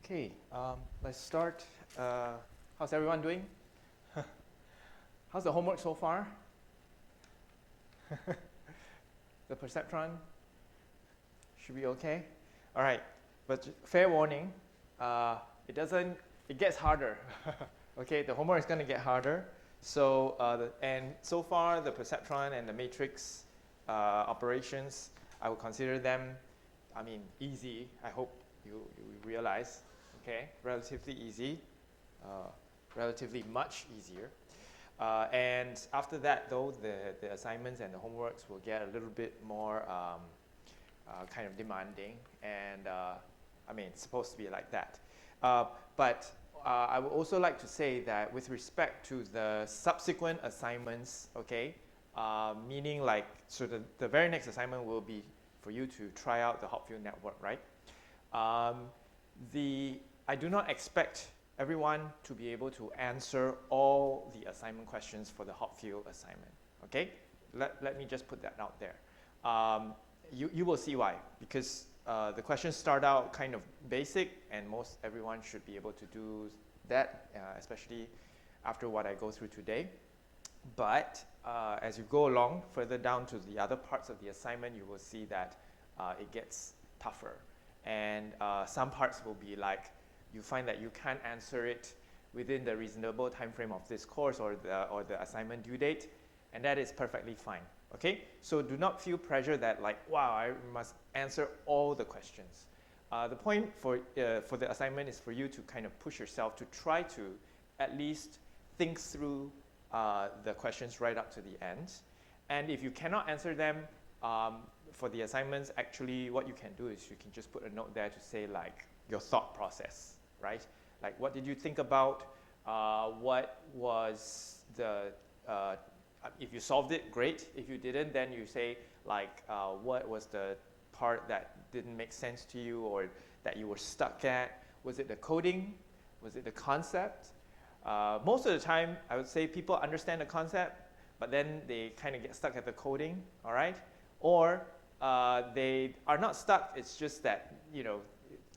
Okay, let's start. How's everyone doing? How's the homework so far? The perceptron should be okay. All right, but fair warning, it gets harder. Okay, the homework is going to get harder. So so far the perceptron and the matrix operations, I would consider them, easy. I hope you realize. Okay, relatively easy, relatively much easier. And after that, though, the assignments and the homeworks will get a little bit more kind of demanding, and it's supposed to be like that. But I would also like to say that with respect to the subsequent assignments, okay, meaning like, so the very next assignment will be for you to try out the Hopfield network, right? I do not expect everyone to be able to answer all the assignment questions for the Hopfield assignment, okay? Let me just put that out there. You will see why, because the questions start out kind of basic, and everyone should be able to do that, especially after what I go through today. But as you go along further down to the other parts of the assignment, you will see that it gets tougher. And some parts will be like, you find that you can't answer it within the reasonable time frame of this course or the assignment due date, and that is perfectly fine, okay? So do not feel pressure that like, wow, I must answer all the questions. The point for the assignment is for you to kind of push yourself to try to at least think through the questions right up to the end. And if you cannot answer them, for the assignments, actually what you can do is you can just put a note there to say like your thought process, right? Like, what did you think about? What was the, if you solved it, great. If you didn't, then you say like, what was the part that didn't make sense to you or that you were stuck at? Was it the coding? Was it the concept? Most of the time, I would say people understand the concept, but then they kind of get stuck at the coding, all right? Or they are not stuck, it's just that,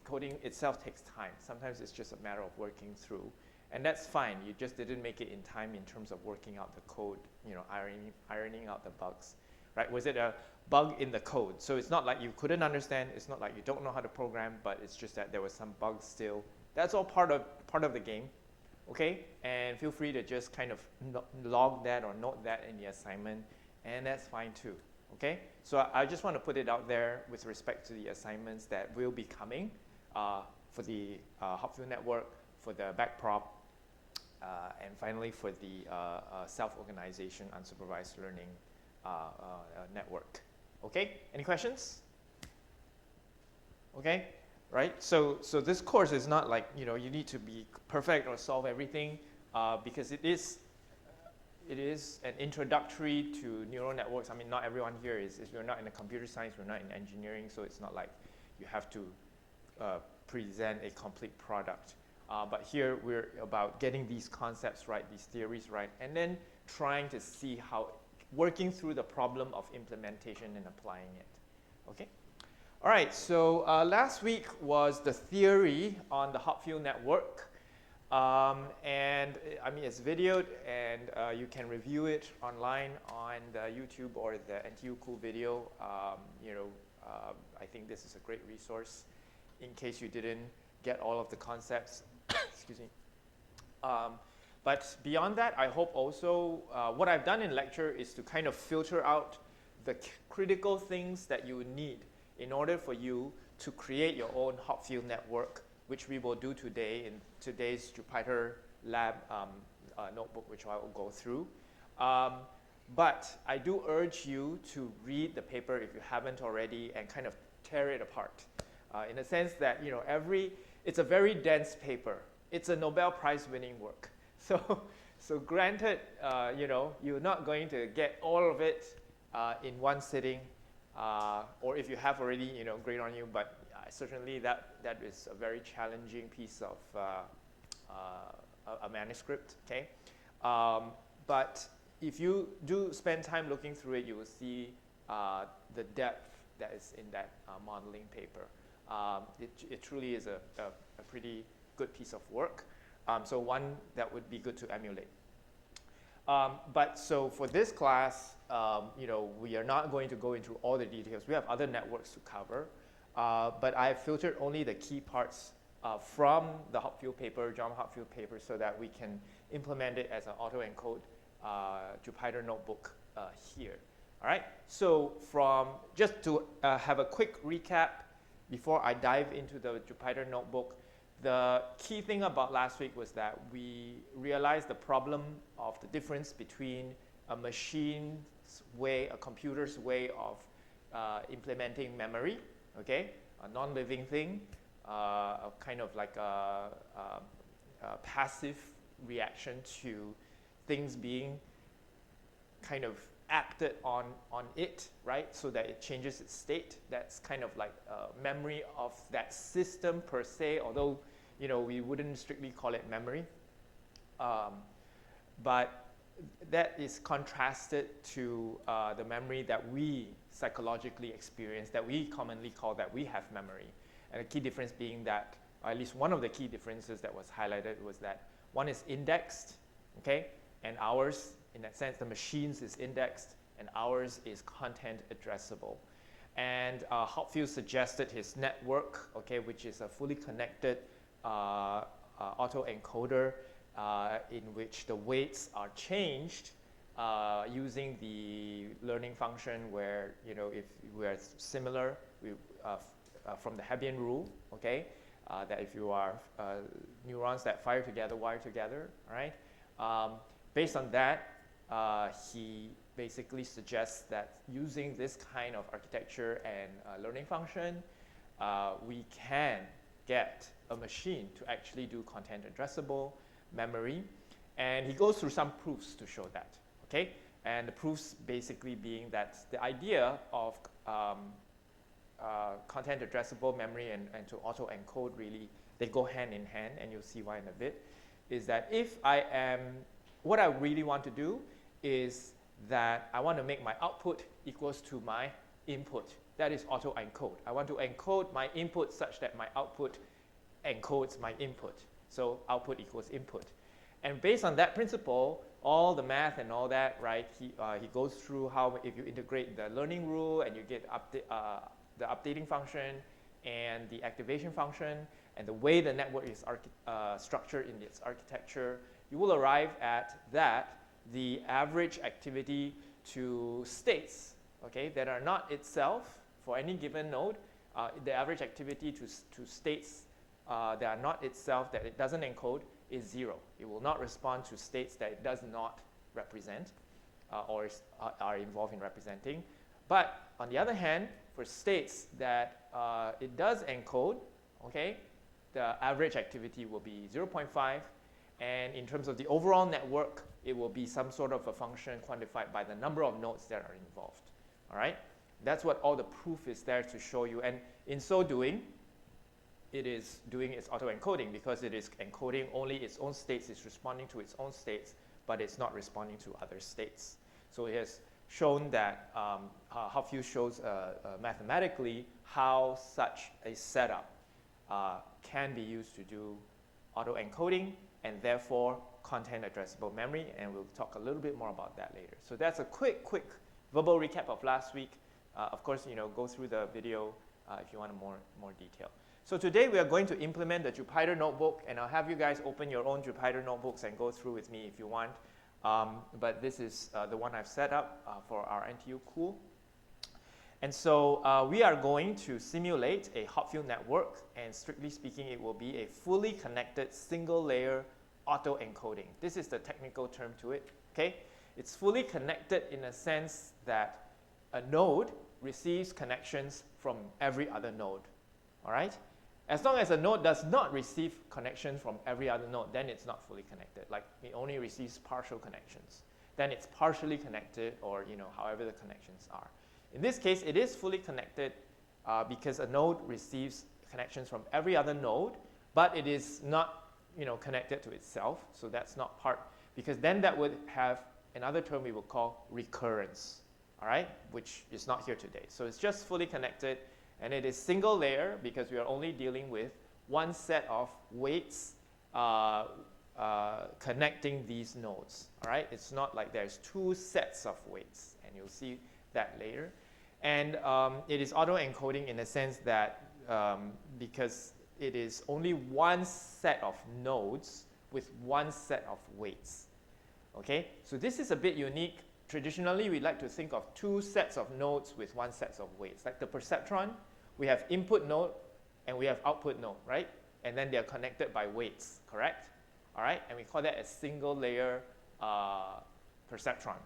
coding itself takes time. Sometimes it's just a matter of working through, and that's fine. You just didn't make it in time in terms of working out the code, ironing out the bugs, right? Was it a bug in the code? So it's not like you couldn't understand, it's not like you don't know how to program, but it's just that there was some bugs still. That's all part of the game, okay? And feel free to just kind of log that or note that in the assignment, and that's fine too. Okay, so I just want to put it out there with respect to the assignments that will be coming for the Hopfield network, for the backprop, and finally for the self-organization unsupervised learning network. Okay, any questions? Okay, right, so this course is not like, you need to be perfect or solve everything, because it is an introductory to neural networks. Not everyone here is we're not in the computer science, we're not in engineering, so it's not like you have to present a complete product. But here we're about getting these concepts right, these theories right, and then trying to see how, working through the problem of implementation and applying it. Okay? All right, so last week was the theory on the Hopfield network. It's videoed, and you can review it online on the YouTube or the NTU Cool video. I think this is a great resource in case you didn't get all of the concepts. Excuse me. But beyond that, I hope also what I've done in lecture is to kind of filter out the critical things that you need in order for you to create your own Hopfield network, which we will do today in today's Jupyter Lab notebook, which I will go through. But I do urge you to read the paper if you haven't already and kind of tear it apart. In a sense that, it's a very dense paper. It's a Nobel Prize winning work. So granted, you're not going to get all of it in one sitting, or if you have already, great on you, but certainly that is a very challenging piece of a manuscript, okay? But if you do spend time looking through it, you will see the depth that is in that modeling paper. It truly is a a pretty good piece of work. So one that would be good to emulate. But so for this class, we are not going to go into all the details. We have other networks to cover, but I've filtered only the key parts from the Hopfield paper, John Hopfield paper, so that we can implement it as an autoencode Jupyter notebook here. All right, so just to have a quick recap before I dive into the Jupyter notebook, the key thing about last week was that we realized the problem of the difference between a machine's way, a computer's way of implementing memory, okay, a non-living thing, a kind of like a passive reaction to things being kind of acted on it, right, so that it changes its state. That's kind of like memory of that system per se, although we wouldn't strictly call it memory. But that is contrasted to the memory that we psychologically experience, that we commonly call that we have memory. And the key difference being that, or at least one of the key differences that was highlighted was that one is indexed, okay, and ours, in that sense, the machine's is indexed, and ours is content addressable. And Hopfield suggested his network, okay, which is a fully connected autoencoder in which the weights are changed using the learning function where, if we are similar, from the Hebbian rule, okay, that if you are neurons that fire together, wire together, all right? Based on that, he basically suggests that using this kind of architecture and learning function, we can get a machine to actually do content addressable memory. And he goes through some proofs to show that, okay? And the proofs basically being that the idea of content addressable memory and to auto encode, really, they go hand in hand, and you'll see why in a bit, is that what I really want to do is that I want to make my output equals to my input. That is auto encode. I want to encode my input such that my output encodes my input. So output equals input. And based on that principle, all the math and all that, right, he goes through how if you integrate the learning rule and you get the updating function and the activation function and the way the network is structured in its architecture, you will arrive at that the average activity to states, okay, that are not itself for any given node, the average activity to states that are not itself, that it doesn't encode, is 0. It will not respond to states that it does not represent or are involved in representing. But on the other hand, for states that it does encode, okay, the average activity will be 0.5. And in terms of the overall network, it will be some sort of a function quantified by the number of nodes that are involved. All right? That's what all the proof is there to show you. And in so doing, it is doing its autoencoding because it is encoding only its own states, it's responding to its own states, but it's not responding to other states. So it has shown that Hopfield shows mathematically how such a setup can be used to do autoencoding and therefore content addressable memory, and we'll talk a little bit more about that later. So that's a quick verbal recap of last week. Of course, go through the video if you want more detail. So today we are going to implement the Jupyter notebook, and I'll have you guys open your own Jupyter notebooks and go through with me if you want. But this is the one I've set up for our NTU Cool. And so we are going to simulate a Hopfield network, and strictly speaking, it will be a fully connected single layer autoencoding. This is the technical term to it, okay? It's fully connected in a sense that a node receives connections from every other node, all right? As long as a node does not receive connections from every other node, then it's not fully connected. Like it only receives partial connections. Then it's partially connected, or however the connections are. In this case, it is fully connected because a node receives connections from every other node, but it is not connected to itself. So that's not part, because then that would have another term we will call recurrence, all right, which is not here today. So it's just fully connected. And it is single layer because we are only dealing with one set of weights connecting these nodes. All right, it's not like there's two sets of weights, and you'll see that later. And it is auto-encoding in the sense that because it is only one set of nodes with one set of weights. Okay, so this is a bit unique. Traditionally, we like to think of two sets of nodes with one set of weights. Like the perceptron, we have input node and we have output node, right? And then they are connected by weights, correct? All right, and we call that a single layer perceptron.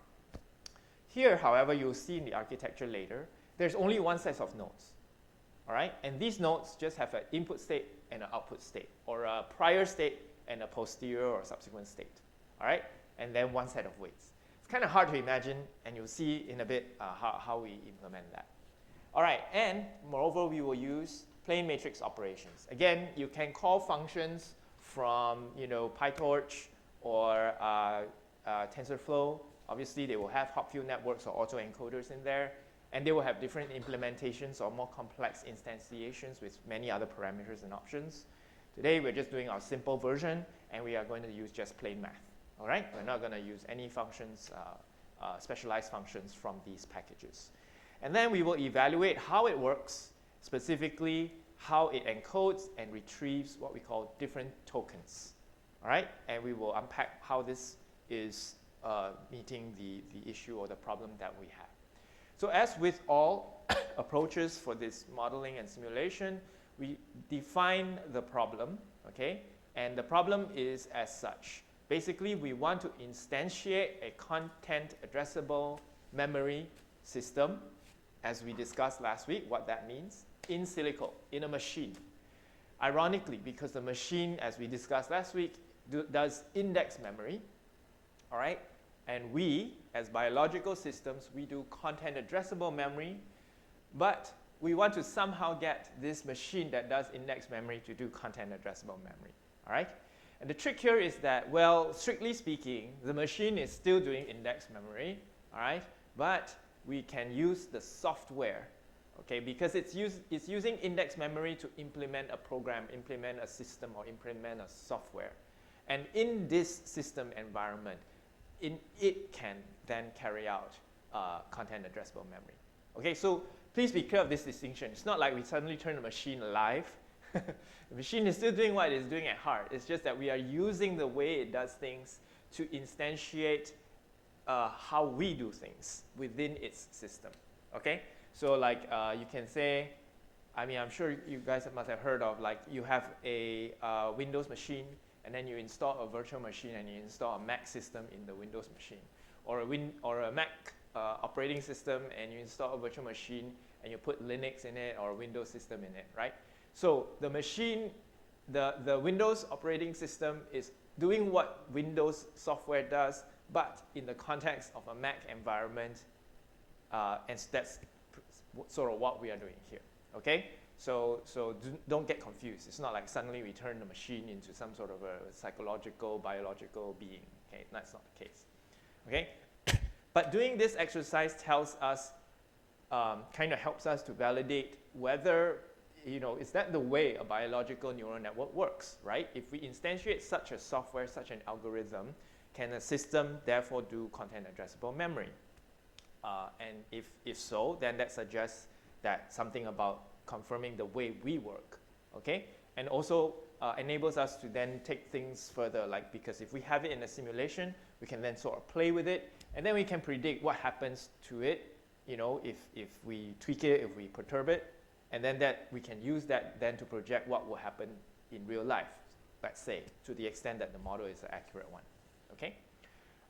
Here, however, you'll see in the architecture later, there's only one set of nodes. All right, and these nodes just have an input state and an output state, or a prior state and a posterior or subsequent state. All right, and then one set of weights. It's kind of hard to imagine, and you'll see in a bit how we implement that. All right, and moreover, we will use plain matrix operations. Again, you can call functions from PyTorch or TensorFlow. Obviously, they will have Hopfield networks or autoencoders in there, and they will have different implementations or more complex instantiations with many other parameters and options. Today, we're just doing our simple version, and we are going to use just plain math. All right, we're not going to use any functions, specialized functions from these packages. And then we will evaluate how it works, specifically how it encodes and retrieves what we call different tokens. All right, and we will unpack how this is meeting the issue or the problem that we have. So as with all approaches for this modeling and simulation, we define the problem, okay? And the problem is as such. Basically, we want to instantiate a content addressable memory system, as we discussed last week, what that means, in silico, in a machine. Ironically, because the machine, as we discussed last week, does index memory, all right? And we, as biological systems, we do content addressable memory, but we want to somehow get this machine that does index memory to do content addressable memory, all right? And the trick here is that, well, strictly speaking, the machine is still doing index memory, all right? But we can use the software, okay? Because it's using index memory to implement a program, implement a system, or implement a software. And in this system environment, it can then carry out content addressable memory. Okay, so please be clear of this distinction. It's not like we suddenly turn the machine alive. The machine is still doing what it is doing at heart. It's just that we are using the way it does things to instantiate how we do things within its system. Okay, so like you can say, I mean, I'm sure you guys must have heard of, like, you have a Windows machine, and then you install a virtual machine and you install a Mac system in the Windows machine, or a Mac operating system, and you install a virtual machine and you put Linux in it or a Windows system in it, right? So the machine, the Windows operating system is doing what Windows software does, but in the context of a Mac environment, and that's sort of what we are doing here, okay? So don't get confused. It's not like suddenly we turn the machine into some sort of a psychological, biological being. Okay, that's not the case. Okay, but doing this exercise tells us, kind of helps us to validate whether, is that the way a biological neural network works, right? If we instantiate such a software, such an algorithm, can a system therefore do content addressable memory? And if so, then that suggests that something about confirming the way we work, okay? And also enables us to then take things further, like, because if we have it in a simulation, we can then sort of play with it, and then we can predict what happens to it, if we tweak it, if we perturb it, and then that we can use that then to project what will happen in real life, let's say, to the extent that the model is an accurate one, okay?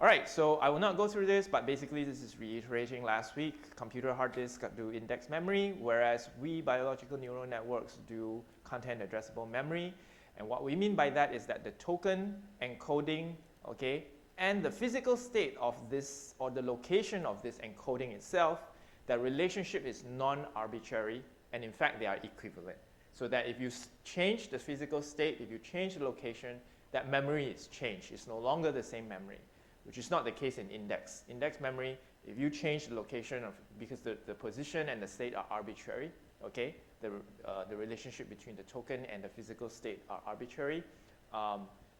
All right, so I will not go through this, but basically this is reiterating last week. Computer hard disks do index memory, whereas we biological neural networks do content addressable memory. And what we mean by that is that the token encoding, okay, and the physical state of this, or the location of this encoding itself, that relationship is non-arbitrary, and in fact they are equivalent. So that if you change the physical state, if you change the location, that memory is changed. It's no longer the same memory, which is not the case in index. Index memory, if you change the location of, because the position and the state are arbitrary, okay, the relationship between the token and the physical state are arbitrary,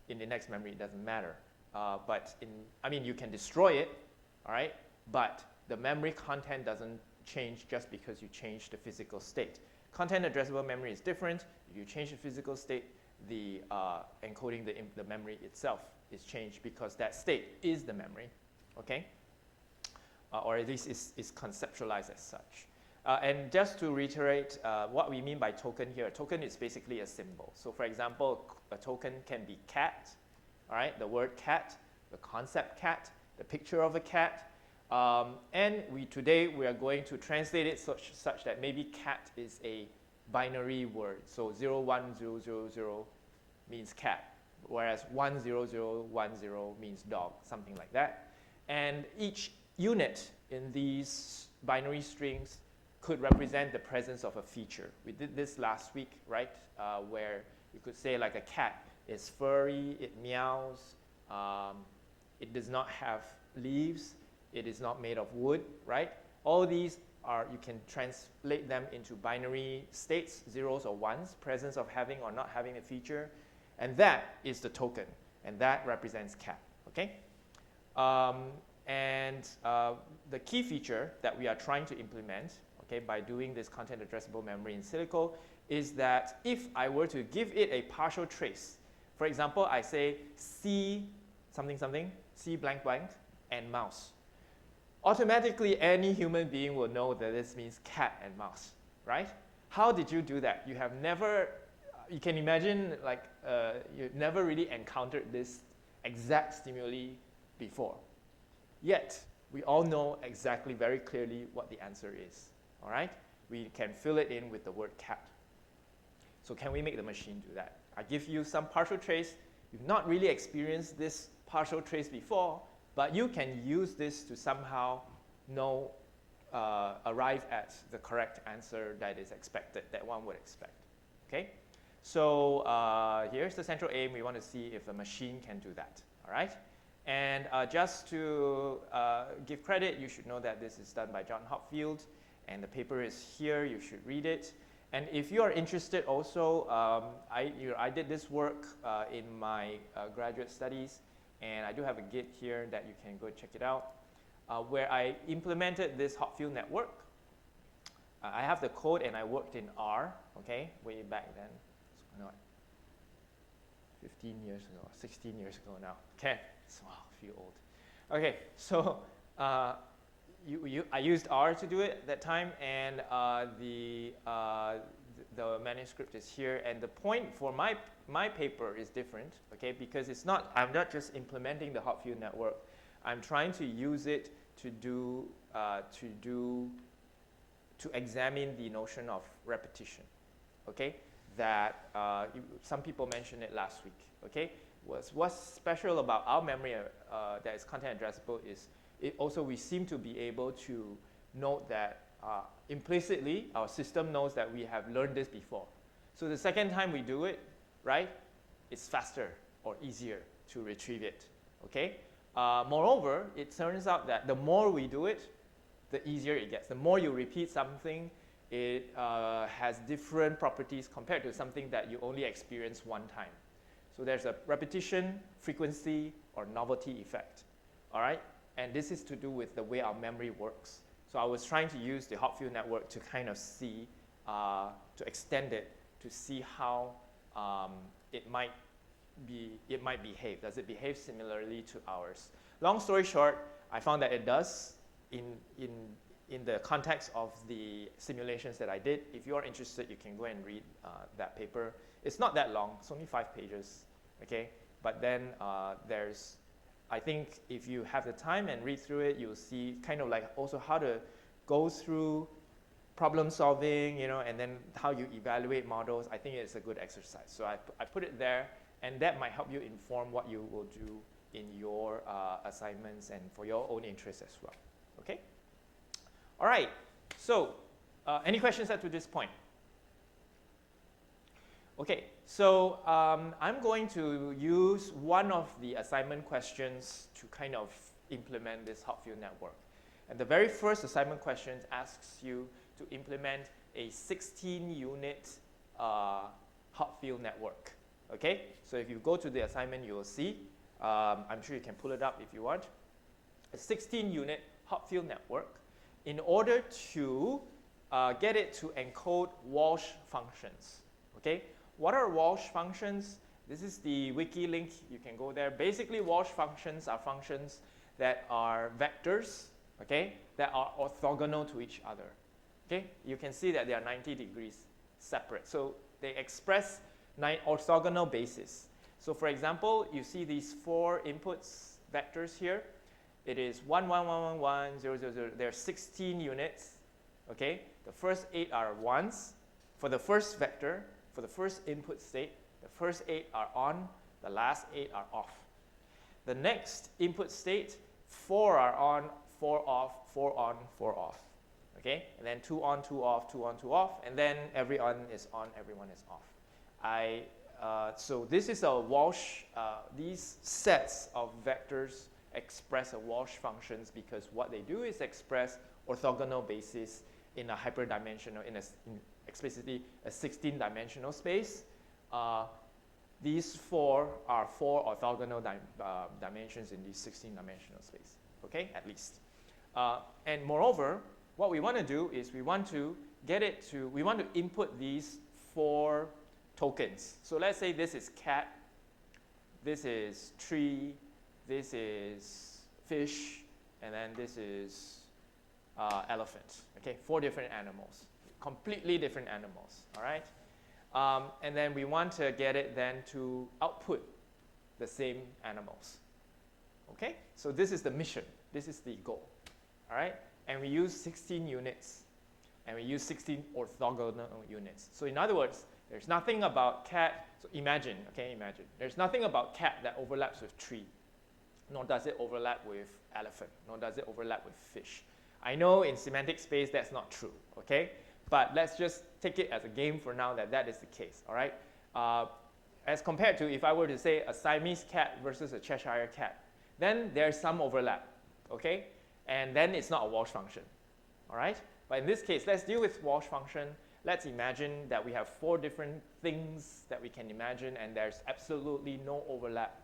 in the next memory it doesn't matter. You can destroy it, all right? But the memory content doesn't change just because you change the physical state. Content addressable memory is different. If you change the physical state, the encoding the memory itself is changed because that state is the memory, okay? Or at least is conceptualized as such. And just to reiterate what we mean by token here, a token is basically a symbol. So for example, a token can be cat, all right? The word cat, the concept cat, the picture of a cat. And today we are going to translate it such that maybe cat is a binary word. So 01000 means cat, whereas 10010 means dog, something like that. And each unit in these binary strings could represent the presence of a feature. We did this last week, right? Where you could say like a cat is furry, it meows, it does not have leaves, it is not made of wood, right? All these you can translate them into binary states, zeros or ones, presence of having or not having a feature, and that is the token, and that represents cat, okay? The key feature that we are trying to implement, okay, by doing this content addressable memory in silico is that if I were to give it a partial trace, for example, I say C something something, C blank blank, and mouse. Automatically, any human being will know that this means cat and mouse, right? How did you do that? You have never, you can imagine like you've never really encountered this exact stimuli before. Yet, we all know exactly, very clearly what the answer is, all right? We can fill it in with the word cat. So can we make the machine do that? I give you some partial trace. You've not really experienced this partial trace before, but you can use this to somehow arrive at the correct answer that is expected, that one would expect, okay? So here's the central aim. We want to see if the machine can do that, all right? And just to give credit, you should know that this is done by John Hopfield, and the paper is here. You should read it. And if you are interested also, I did this work in my graduate studies, and I do have a Git here that you can go check it out, where I implemented this Hopfield network. I have the code, and I worked in R, okay, way back then. So, 15 years ago, 16 years ago now. Okay, so wow, I feel old. Okay, so I used R to do it at that time, and the manuscript is here. And the point for my paper is different, okay, because I'm not just implementing the Hopfield network. I'm trying to use it to examine the notion of repetition, okay. That some people mentioned it last week, okay. What's special about our memory that is content addressable is we seem to be able to note that implicitly our system knows that we have learned this before. So the second time we do it, right, it's faster or easier to retrieve it, okay. Moreover, it turns out that the more we do it, the easier it gets. The more you repeat something, it has different properties compared to something that you only experience one time. So there's a repetition, frequency, or novelty effect, all right? And this is to do with the way our memory works. So I was trying to use the Hopfield network to kind of see, to extend it, to see how it might behave. Does it behave similarly to ours? Long story short, I found that it does in the context of the simulations that I did. If you are interested, you can go and read that paper. It's not that long. It's only 5 pages, okay? But then I think if you have the time and read through it, you'll see kind of like also how to go through problem solving, and then how you evaluate models. I think it's a good exercise. So I put it there, and that might help you inform what you will do in your assignments and for your own interests as well, okay? All right, so any questions up to this point? Okay, so I'm going to use one of the assignment questions to kind of implement this Hopfield network. And the very first assignment question asks you to implement a 16-unit Hopfield network. Okay, so if you go to the assignment, you will see. I'm sure you can pull it up if you want. A 16-unit Hopfield network. In order to get it to encode Walsh functions. Okay, what are Walsh functions? This is the wiki link. You can go there. Basically, Walsh functions are functions that are vectors, okay, that are orthogonal to each other. Okay, you can see that they are 90 degrees separate. So they express orthogonal basis. So for example, you see these 4 inputs vectors here. It is 1, 1, 1, 1, 1, 0, 0, 0. There are 16 units. Okay, the first 8 are 1s. For the first vector, for the first input state, the first 8 are on, the last 8 are off. The next input state, 4 are on, 4 off, 4 on, 4 off. Okay, and then 2 on, 2 off, 2 on, 2 off, and then every on is on, everyone is off. So this is a Walsh, these sets of vectors express a Walsh functions because what they do is express orthogonal basis in a hyperdimensional, in explicitly a 16-dimensional space. These 4 are 4 orthogonal dimensions in this 16-dimensional space, okay, at least. And moreover, what we want to do is we want to input these 4 tokens. So let's say this is cat, this is tree, this is fish, and then this is elephant. Okay, 4 different animals, completely different animals, all right? And then we want to get it then to output the same animals. Okay, so this is the mission, this is the goal, all right? And we use 16 units, and we use 16 orthogonal units. So in other words, there's nothing about cat, so imagine, there's nothing about cat that overlaps with tree, nor does it overlap with elephant, nor does it overlap with fish. I know in semantic space that's not true, okay? But let's just take it as a game for now that that is the case, all right? As compared to if I were to say a Siamese cat versus a Cheshire cat, then there's some overlap, okay? And then it's not a Walsh function, all right? But in this case, let's deal with Walsh function. Let's imagine that we have 4 different things that we can imagine, and there's absolutely no overlap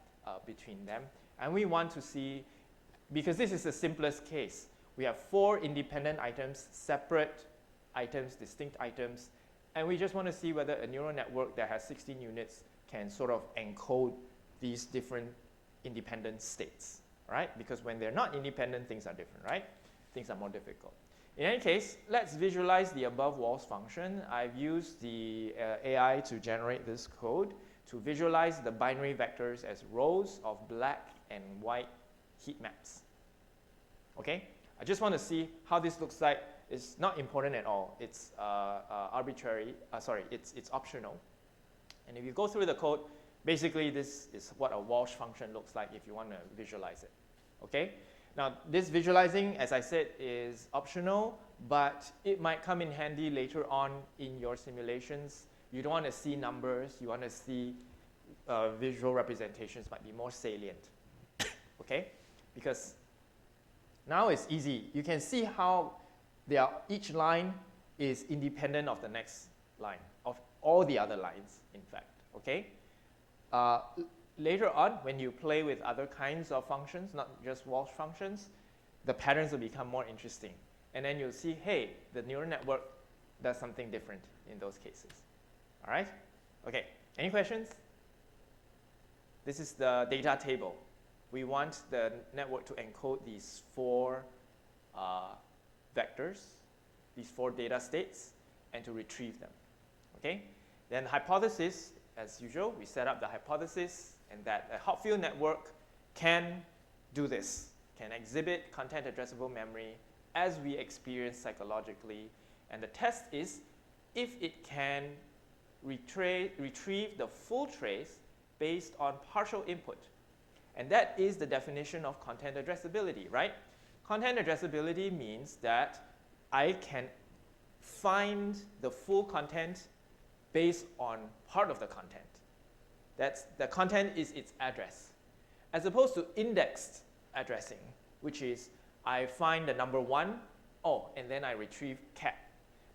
between them. And we want to see, because this is the simplest case, we have 4 independent items, separate items, distinct items, and we just want to see whether a neural network that has 16 units can sort of encode these different independent states, right? Because when they're not independent, things are different, right? Things are more difficult. In any case, let's visualize the above Walsh function. I've used the AI to generate this code to visualize the binary vectors as rows of black and white heat maps. Okay? I just want to see how this looks like. It's not important at all. It's it's optional. And if you go through the code, basically this is what a Walsh function looks like if you want to visualize it. Okay? Now, this visualizing, as I said, is optional, but it might come in handy later on in your simulations. You don't want to see numbers. You want to see visual representations might be more salient. Okay? Because now it's easy. You can see how each line is independent of the next line, of all the other lines, in fact. Okay? Later on, when you play with other kinds of functions, not just Walsh functions, the patterns will become more interesting. And then you'll see, hey, the neural network does something different in those cases. All right? Okay, any questions? This is the data table. We want the network to encode these 4 vectors, these 4 data states, and to retrieve them. Okay? Then hypothesis, as usual, we set up the hypothesis, and that a Hopfield network can do this, can exhibit content addressable memory as we experience psychologically. And the test is if it can retrieve the full trace based on partial input. And that is the definition of content addressability, right? Content addressability means that I can find the full content based on part of the content. The content is its address, as opposed to indexed addressing, which is I find the number 1, and then I retrieve cat.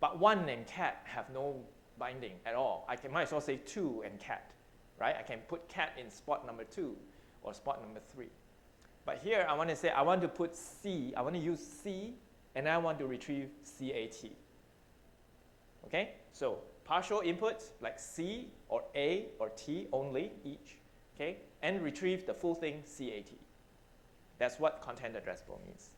But 1 and cat have no binding at all. I might as well say 2 and cat, right? I can put cat in spot number 2 or spot number 3. But here I want to say I want to put C, I want to use C, and I want to retrieve CAT. Okay, so partial inputs like C or A or T only each, okay, and retrieve the full thing CAT. That's what content addressable means.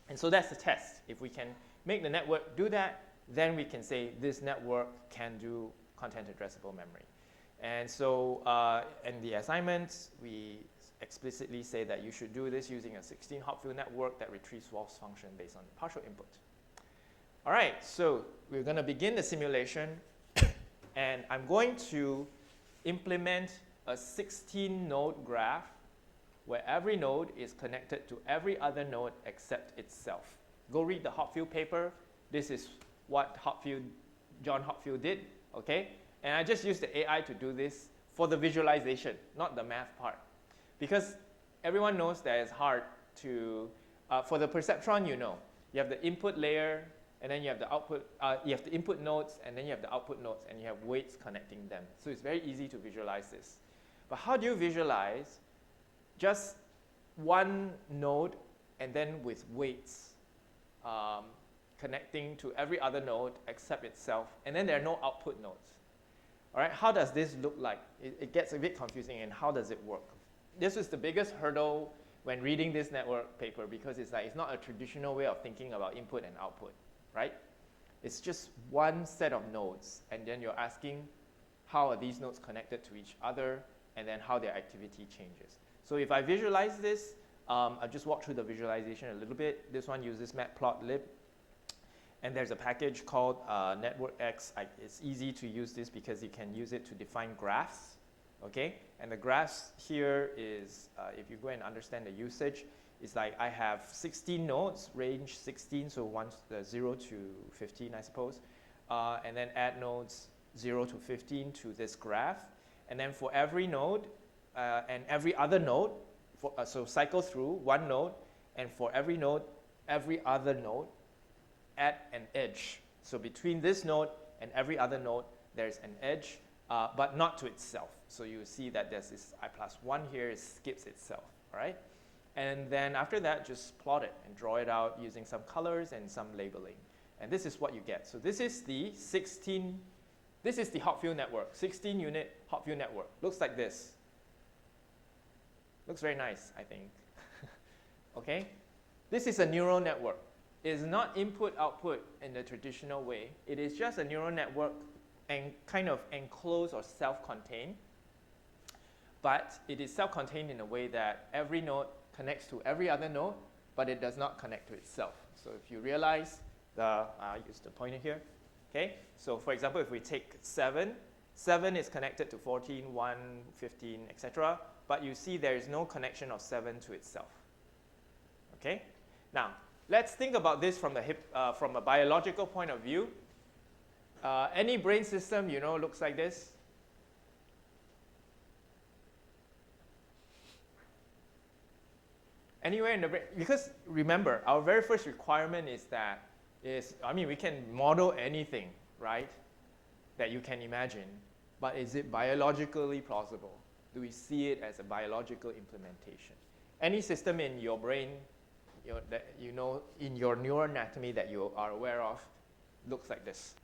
And so that's the test. If we can make the network do that, then we can say this network can do content addressable memory. And so in the assignments, we explicitly say that you should do this using a 16 Hopfield network that retrieves Wolf's function based on partial input. All right, so we're going to begin the simulation, and I'm going to implement a 16-node graph where every node is connected to every other node except itself. Go read the Hopfield paper. This is what John Hopfield did, okay? And I just used the AI to do this for the visualization, not the math part. Because everyone knows that it's hard to, for the perceptron, you know, you have the input layer, and then you have the output, you have the input nodes, and then you have the output nodes, and you have weights connecting them. So it's very easy to visualize this. But how do you visualize just one node and then with weights connecting to every other node except itself, and then there are no output nodes? All right, how does this look like? It gets a bit confusing, and how does it work? This is the biggest hurdle when reading this network paper, because it's like it's not a traditional way of thinking about input and output, right? It's just one set of nodes, and then you're asking how are these nodes connected to each other, and then how their activity changes. So if I visualize this, I'll just walk through the visualization a little bit. This one uses matplotlib, and there's a package called NetworkX. It's easy to use this because you can use it to define graphs. Okay, and the graphs here is, if you go and understand the usage, it's like I have 16 nodes, range 16, so 0 to 15, I suppose, and then add nodes 0 to 15 to this graph, and then for every node and every other node, so cycle through one node, and for every node, every other node, add an edge. So between this node and every other node, there's an edge, but not to itself. So you see that there's this I+1 here, it skips itself, all right? And then after that, just plot it and draw it out using some colors and some labeling. And this is what you get. So this is the Hopfield network, 16-unit Hopfield network. Looks like this. Looks very nice, I think. Okay? This is a neural network. It is not input-output in the traditional way. It is just a neural network and kind of enclosed or self-contained. But it is self-contained in a way that every node connects to every other node, but it does not connect to itself. So if you realize, I'll use the pointer here. Okay? So for example, if we take 7, 7 is connected to 14, 1, 15, etc. But you see there is no connection of 7 to itself. Okay? Now, let's think about this from a biological point of view. Any brain system, you know, looks like this. Anywhere in the brain, because remember, our very first requirement is that we can model anything, right, that you can imagine, but is it biologically plausible? Do we see it as a biological implementation? Any system in your brain, that you know, in your neuroanatomy that you are aware of, looks like this.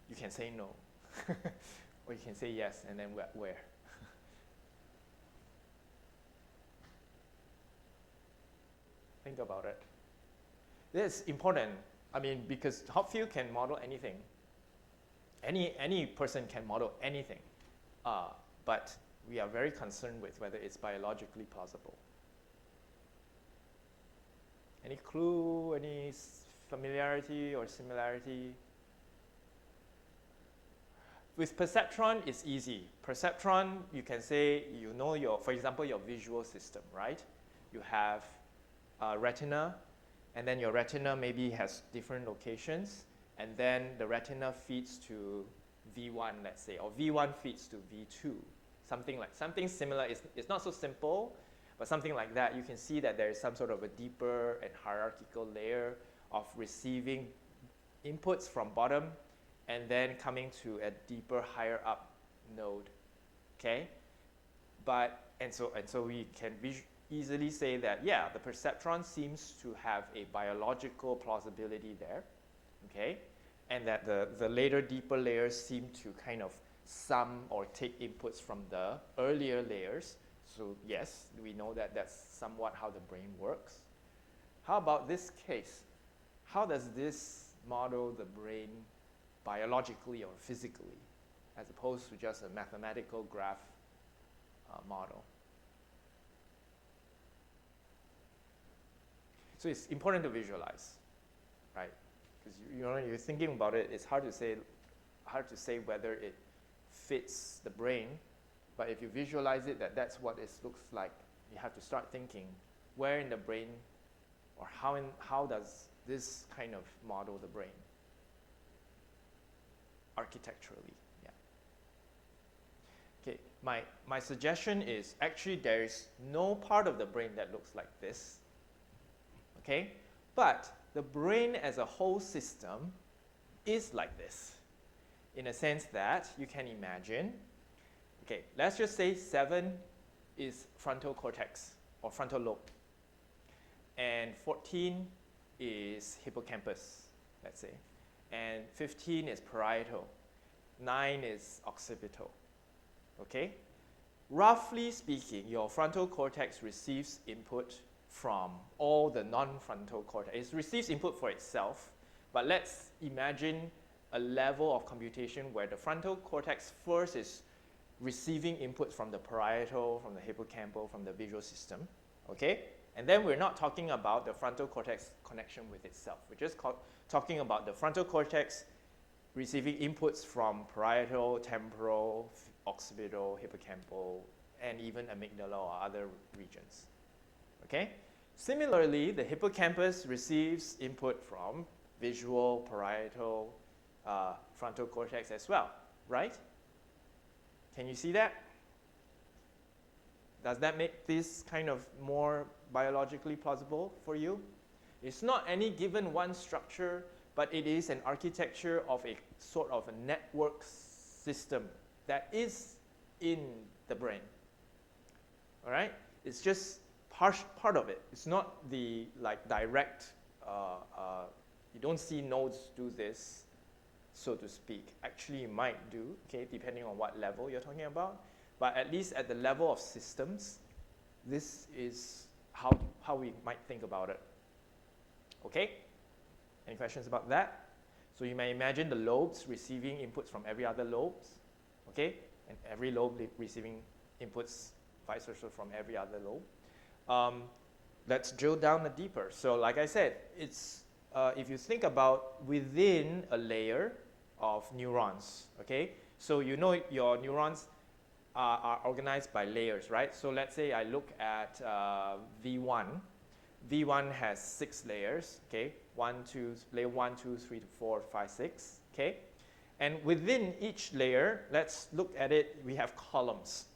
You can say no. Or you can say yes, and then where? Think about it. This is important. I mean, because Hopfield can model anything. Any person can model anything. But we are very concerned with whether it's biologically plausible. Any clue, any familiarity or similarity? With perceptron, it's easy. Perceptron, you can say, you know, for example, your visual system, right? You have retina, and then your retina maybe has different locations, and then the retina feeds to V1, let's say, or V1 feeds to V2, something similar. It's not so simple, but something like that, you can see that there is some sort of a deeper and hierarchical layer of receiving inputs from bottom and then coming to a deeper, higher up node, okay? And so we can easily say that, yeah, the perceptron seems to have a biological plausibility there, okay? And that the later, deeper layers seem to kind of sum or take inputs from the earlier layers. So yes, we know that that's somewhat how the brain works. How about this case? How does this model the brain biologically or physically, as opposed to just a mathematical graph model? So it's important to visualize, right? Because you're thinking about it, it's hard to say whether it fits the brain. But if you visualize it, that's what it looks like, you have to start thinking, where in the brain, or how does this kind of model the brain architecturally? Yeah. Okay. My suggestion is actually there is no part of the brain that looks like this. Okay, but the brain as a whole system is like this, in a sense that you can imagine. Okay, let's just say 7 is frontal cortex or frontal lobe, and 14 is hippocampus, let's say, and 15 is parietal, 9 is occipital. Okay, roughly speaking, your frontal cortex receives input from all the non-frontal cortex. It receives input for itself, but let's imagine a level of computation where the frontal cortex first is receiving input from the parietal, from the hippocampal, from the visual system, okay? And then we're not talking about the frontal cortex connection with itself. We're just talking about the frontal cortex receiving inputs from parietal, temporal, occipital, hippocampal, and even amygdala or other regions. Okay? Similarly, the hippocampus receives input from visual, parietal, frontal cortex as well, right? Can you see that? Does that make this kind of more biologically plausible for you? It's not any given one structure, but it is an architecture of a sort of a network system that is in the brain. All right? It's just part of it. It's not the direct, you don't see nodes do this, so to speak. Actually, you might do, okay, depending on what level you're talking about. But at least at the level of systems, this is how we might think about it. Okay? Any questions about that? So you may imagine the lobes receiving inputs from every other lobes, okay? And every lobe receiving inputs vice versa from every other lobe. Let's drill down deeper. So like I said, it's if you think about within a layer of neurons, okay? So you know your neurons are organized by layers, right? So let's say I look at V1. V1 has 6 layers, okay? Layer 1, 2, 3, 4, 5, 6, okay? And within each layer, let's look at it, we have columns,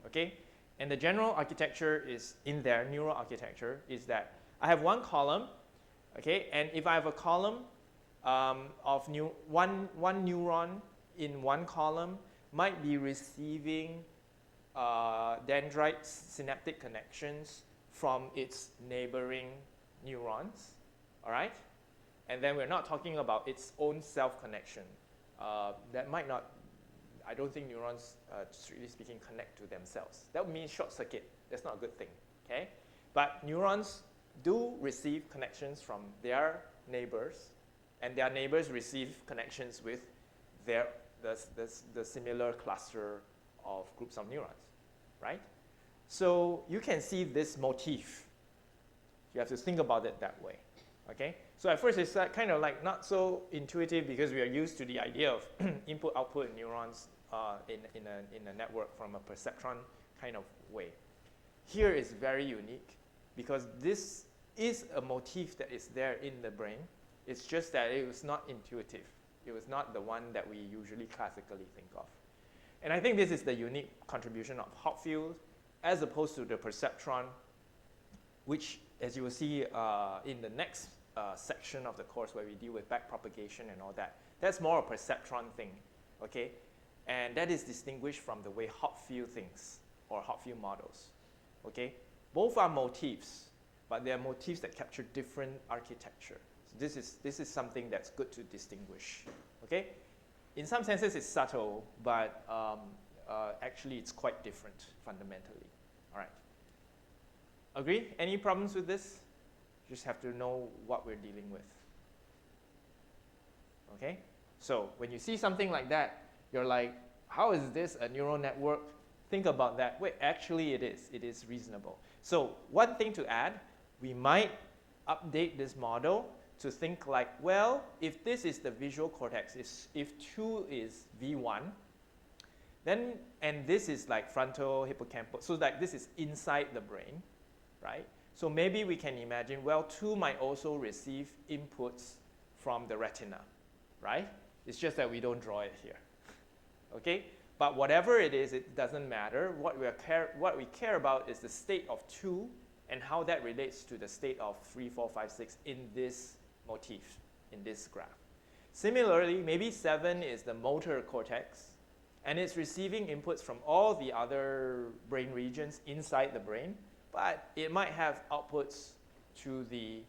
okay? And the general architecture is in there, neural architecture, is that I have one column, okay? And if I have a column of one neuron in one column might be receiving dendrite synaptic connections from its neighboring neurons, all right? And then we're not talking about its own self-connection. That might not, I don't think neurons, strictly speaking, connect to themselves. That would mean short circuit. That's not a good thing, okay? But neurons do receive connections from their neighbors, and their neighbors receive connections with the similar cluster of groups of neurons, right? So you can see this motif. You have to think about it that way, okay? So at first it's kind of like not so intuitive because we are used to the idea of input-output neurons in a network from a perceptron kind of way. Here is very unique because this is a motif that is there in the brain. It's just that it was not intuitive. It was not the one that we usually classically think of. And I think this is the unique contribution of Hopfield as opposed to the perceptron, which, as you will see in the next section of the course where we deal with backpropagation and all that, that's more a perceptron thing, okay? And that is distinguished from the way Hopfield thinks, or Hopfield models, okay? Both are motifs, but they are motifs that capture different architecture. So this is something that's good to distinguish, okay? In some senses, it's subtle, but actually it's quite different fundamentally, all right? Agree? Any problems with this? Just have to know what we're dealing with, okay? So when you see something like that, you're like, how is this a neural network? Think about that. Wait, actually it is. It is reasonable. So one thing to add, we might update this model to think like, well, if this is the visual cortex, if 2 is V1, then, and this is like frontal hippocampal, so like this is inside the brain, right? So maybe we can imagine, well, 2 might also receive inputs from the retina, right? It's just that we don't draw it here, okay? But whatever it is, it doesn't matter. What we care about is the state of 2 and how that relates to the state of 3, 4, 5, 6 in this motif, in this graph. Similarly, maybe 7 is the motor cortex, and it's receiving inputs from all the other brain regions inside the brain, but it might have outputs to the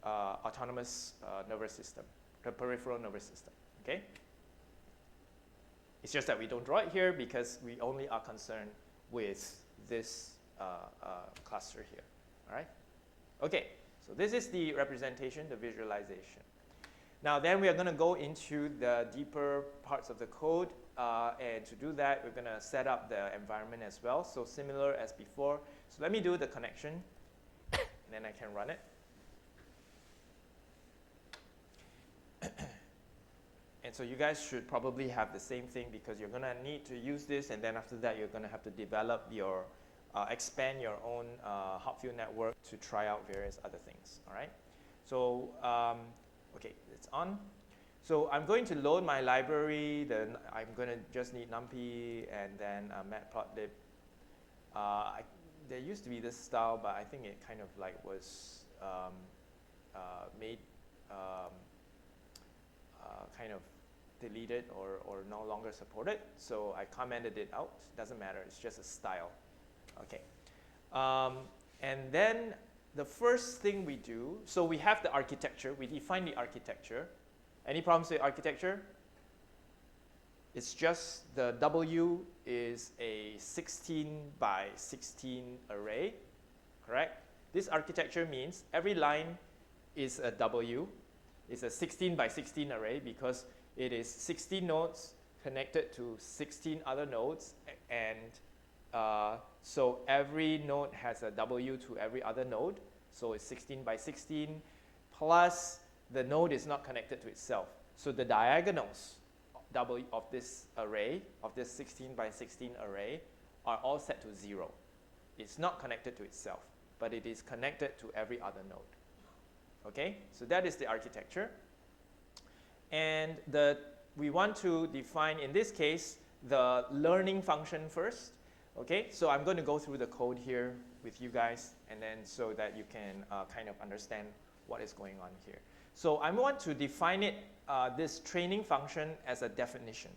autonomous nervous system, the peripheral nervous system, okay? It's just that we don't draw it here because we only are concerned with this cluster here, all right? Okay, so this is the representation, the visualization. Now then we are going to go into the deeper parts of the code, and to do that we're going to set up the environment as well, so similar as before. So let me do the connection and then I can run it. And so you guys should probably have the same thing because you're going to need to use this, and then after that you're going to have to develop your, expand your own Hopfield network to try out various other things, all right? So, okay, it's on. So I'm going to load my library, then I'm going to just need NumPy and then matplotlib. There used to be this style, but I think it kind of like was made kind of deleted or no longer supported. So I commented it out. Doesn't matter, it's just a style. Okay. And then the first thing we do, so we have the architecture, we define the architecture. Any problems with architecture? It's just the W is a 16 by 16 array, correct? This architecture means every line is a W. It's a 16 by 16 array because it is 16 nodes connected to 16 other nodes, and so every node has a W to every other node. So it's 16 by 16 plus the node is not connected to itself. So the diagonals W of this array, of this 16 by 16 array, are all set to 0. It's not connected to itself, but it is connected to every other node. Okay, so that is the architecture. And we want to define, in this case, the learning function first. Okay, so I'm going to go through the code here with you guys, and then so that you can kind of understand what is going on here. So I want to define it, this training function, as a definition.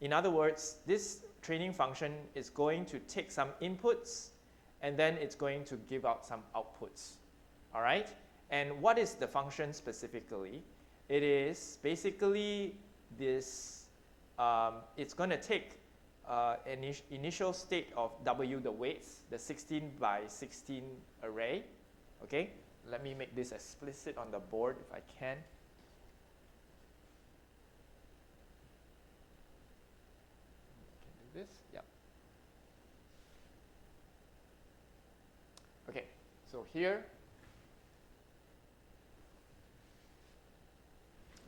In other words, this training function is going to take some inputs, and then it's going to give out some outputs. All right? And what is the function specifically? It is basically this, it's going to take an initial state of W, the weights, the 16 by 16 array. Okay? Let me make this explicit on the board if I can. Can do this, yeah. Okay, so here,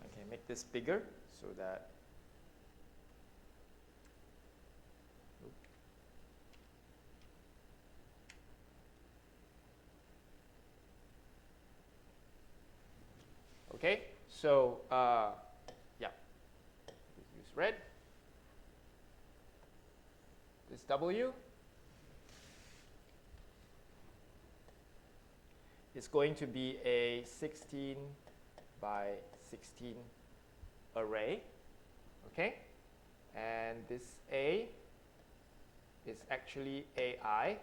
I can make this bigger so that okay, so yeah, use red. This W, is going to be a 16 by 16 array, okay? And this A is actually AI,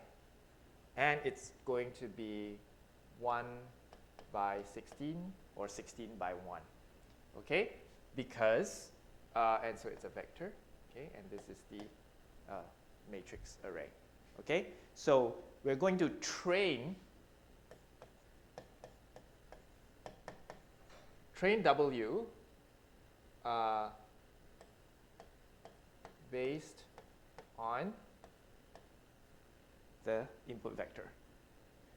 and it's going to be 1 by 16 or 16 by 1, okay? Because, and so it's a vector, okay? And this is the matrix array, okay? So we're going to train W based on the input vector.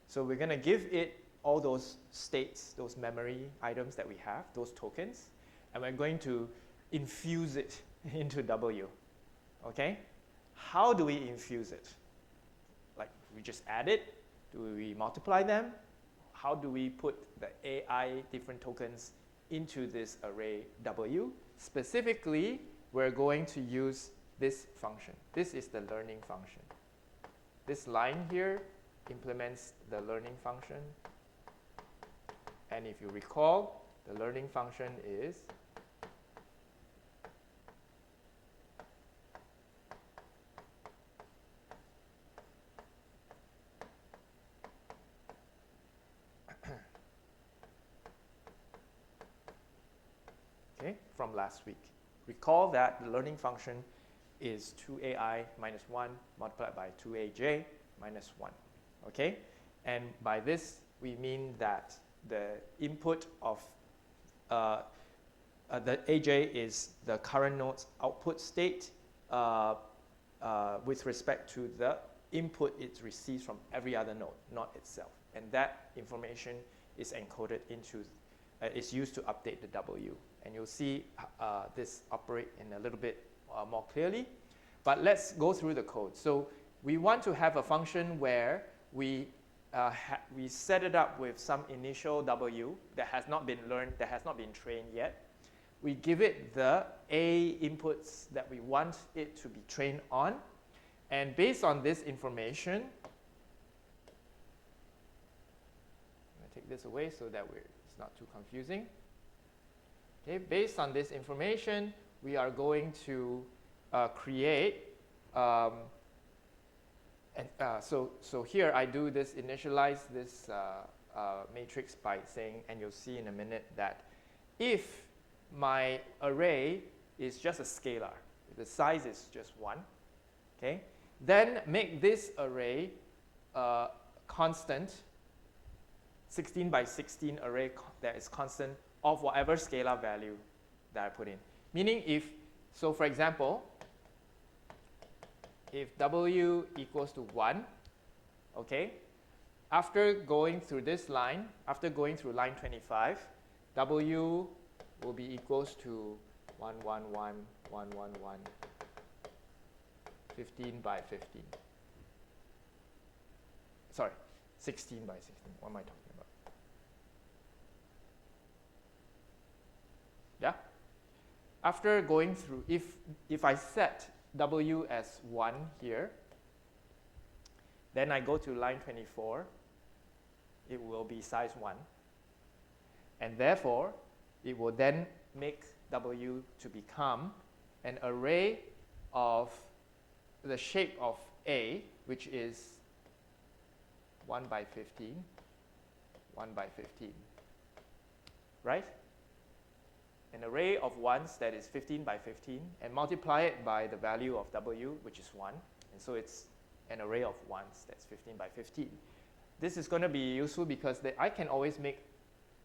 So we're going to give it all those states, those memory items that we have, those tokens, and we're going to infuse it into W, okay? How do we infuse it? Like, we just add it? Do we multiply them? How do we put the AI different tokens into this array W? Specifically, we're going to use this function. This is the learning function. This line here implements the learning function. And if you recall, the learning function is okay, from last week. Recall that the learning function is 2ai minus 1 multiplied by 2aj minus 1, okay? And by this, we mean that the input of the aj is the current node's output state with respect to the input it receives from every other node, not itself. And that information is encoded into, is used to update the W. And you'll see this operate in a little bit more clearly. But let's go through the code. So we want to have a function where we set it up with some initial W that has not been learned, that has not been trained yet. We give it the A inputs that we want it to be trained on. And based on this information, I'm going to take this away so that it's not too confusing. Okay, based on this information, we are going to create, so here I do this, initialize this matrix by saying, and you'll see in a minute that if my array is just a scalar, the size is just 1, okay, then make this array constant, 16 by 16 array that is constant of whatever scalar value that I put in. Meaning if, so for example, if W equals to 1, okay, after going through this line, after going through line 25, W will be equals to 1, 1, 1, 1, 1, 1, 15 by 15. Sorry, 16 by 16. What am I talking about? Yeah? After going through, if I set W as 1 here, then I go to line 24, it will be size 1. And therefore, it will then make W to become an array of the shape of A, which is 1 by 15, 1 by 15, right? An array of 1s that is 15 by 15, and multiply it by the value of W, which is 1. And so it's an array of 1s that's 15 by 15. This is going to be useful because I can always make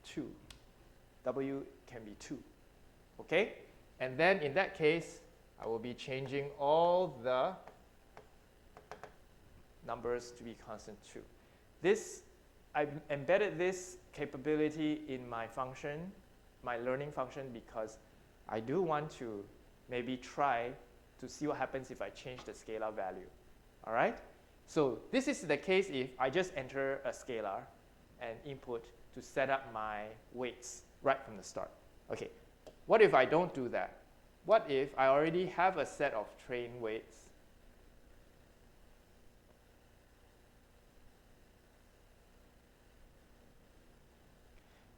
2. W can be 2. Okay? And then in that case, I will be changing all the numbers to be constant 2. I've embedded this capability in my function, my learning function, because I do want to maybe try to see what happens if I change the scalar value. All right? So this is the case if I just enter a scalar and input to set up my weights right from the start. Okay, what if I don't do that? What if I already have a set of trained weights?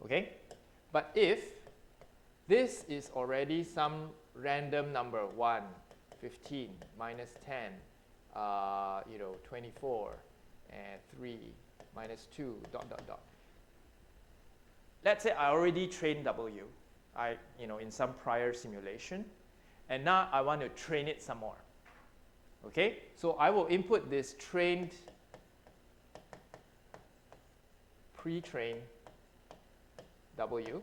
okay? But if this is already some random number, 1, 15, minus 10, 24, and 3, minus 2, dot, dot, dot. Let's say I already trained W, in some prior simulation, and now I want to train it some more. Okay, so I will input this trained, pre-trained W,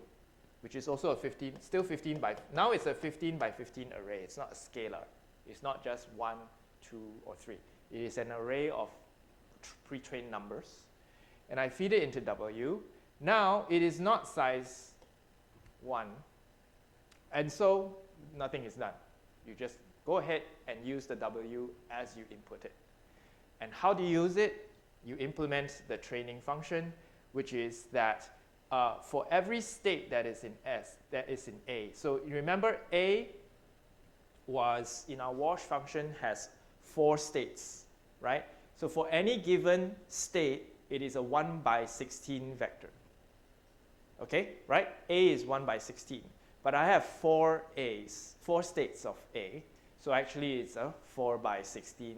which is also a 15, still 15 by, now it's a 15 by 15 array. It's not a scalar. It's not just 1, 2, or 3. It is an array of pre-trained numbers. And I feed it into W. Now it is not size 1. And so nothing is done. You just go ahead and use the W as you input it. And how do you use it? You implement the training function, which is that for every state that is in S, that is in A. So you remember A was, in our wash function, has 4 states, right? So for any given state, it is a 1 by 16 vector. Okay, right? A is 1 by 16. But I have 4 A's, 4 states of A. So actually it's a 4 by 16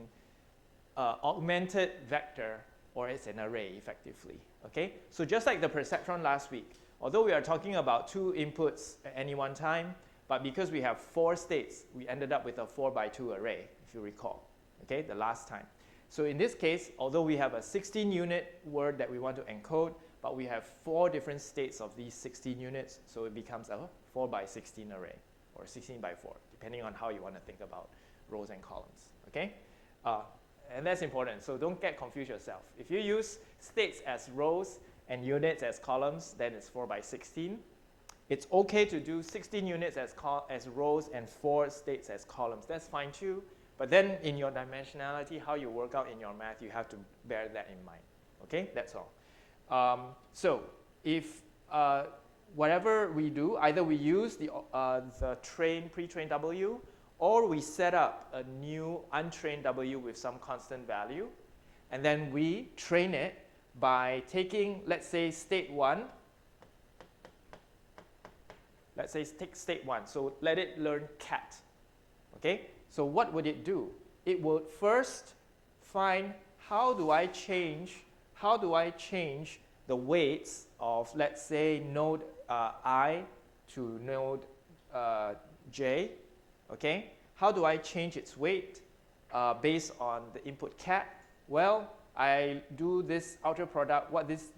augmented vector, or it's an array effectively. Okay, so just like the perceptron last week, although we are talking about 2 inputs at any one time, but because we have 4 states, we ended up with a 4 by 2 array, if you recall, okay, the last time. So in this case, although we have a 16-unit word that we want to encode, but we have 4 different states of these 16 units, so it becomes a 4 by 16 array, or 16 by 4, depending on how you want to think about rows and columns, okay? And that's important, so don't get confused yourself. If you use states as rows and units as columns, then it's 4 by 16. It's okay to do 16 units as rows and 4 states as columns. That's fine too. But then in your dimensionality, how you work out in your math, you have to bear that in mind. Okay, that's all. So if whatever we do, either we use the pre-trained W, or we set up a new untrained W with some constant value, and then we train it by taking, let's say, state 1. Let's say take state 1. So let it learn cat. Okay? So what would it do? It would first find how do I change the weights of, let's say, node I to node J. Okay? How do I change its weight based on the input cat? Well, I do this outer product. What this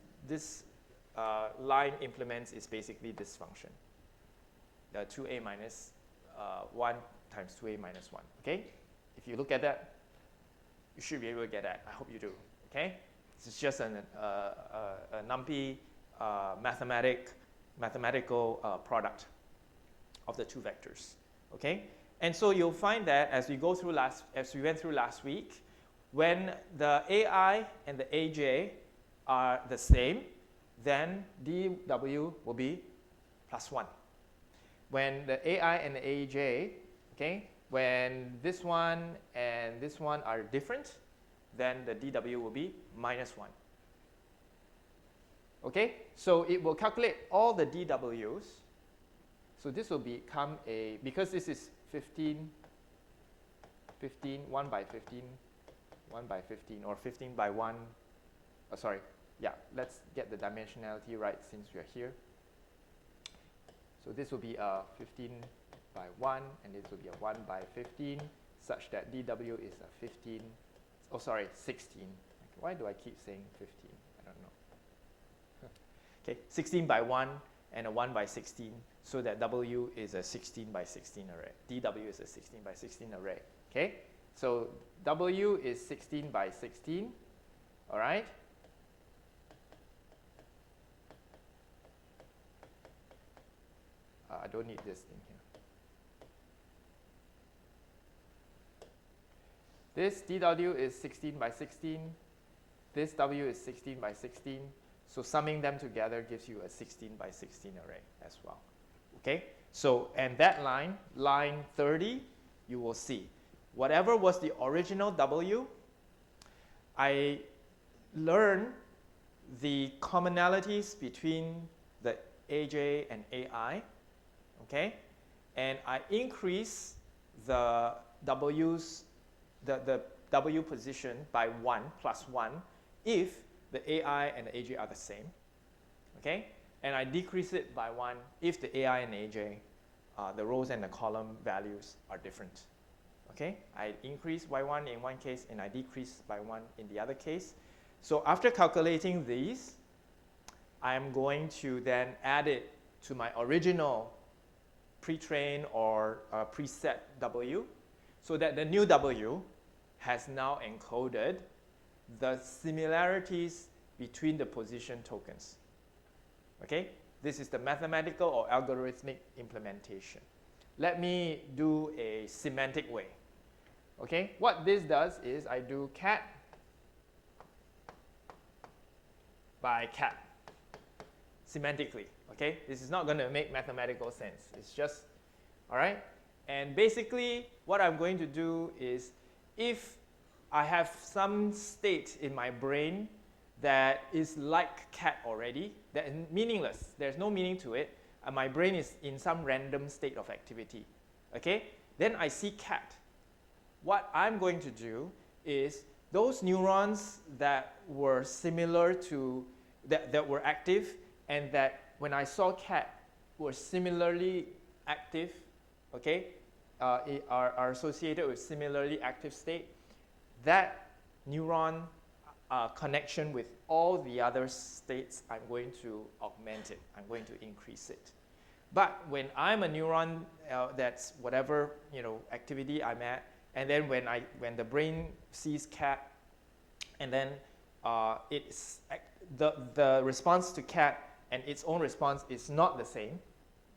line implements is basically this function. The 2a minus 1 times 2a minus 1, okay? If you look at that, you should be able to get that. I hope you do, okay? This is just a NumPy mathematical product of the 2 vectors, okay? And so you'll find that as we went through last week, when the AI and the AJ are the same, then DW will be +1. When the AI and the AJ, okay, when this one and this one are different, then the DW will be -1. Okay, so it will calculate all the DWs. So this will become because this is 15, 1 by 15, 1 by 15, or 15 by 1. Sorry, yeah, let's get the dimensionality right since we are here. So this will be a 15 by 1, and this will be a 1 by 15, such that DW is a 15, 16. Why do I keep saying 15? I don't know. Okay, 16 by 1 and a 1 by 16, so that W is a 16 by 16 array. DW is a 16 by 16 array. Okay, so W is 16 by 16, all right? I don't need this thing here. This DW is 16 by 16. This W is 16 by 16. So summing them together gives you a 16 by 16 array as well. Okay? So, and that line 30, you will see. Whatever was the original W, I learned the commonalities between the AJ, and AI, okay? And I increase the W's, the W position by 1 plus 1 if the AI and the AJ are the same, okay? And I decrease it by 1 if the AI and AJ, the rows and the column values are different, okay? I increase by 1 in one case and I decrease by 1 in the other case. So after calculating these, I'm going to then add it to my original pre-trained or preset W, so that the new W has now encoded the similarities between the position tokens. Okay? This is the mathematical or algorithmic implementation. Let me do a semantic way. Okay? What this does is I do cat by cat semantically. Okay? This is not going to make mathematical sense. It's just, all right? And basically, what I'm going to do is, if I have some state in my brain that is like cat already, that is meaningless, there's no meaning to it, and my brain is in some random state of activity, okay? Then I see cat. What I'm going to do is, those neurons that were similar to, that were active, and that when I saw cat were similarly active, okay, are associated with similarly active state, that neuron connection with all the other states, I'm going to augment it. I'm going to increase it. But when I'm a neuron that's whatever activity I'm at, and then when the brain sees cat, and then the response to cat and its own response is not the same,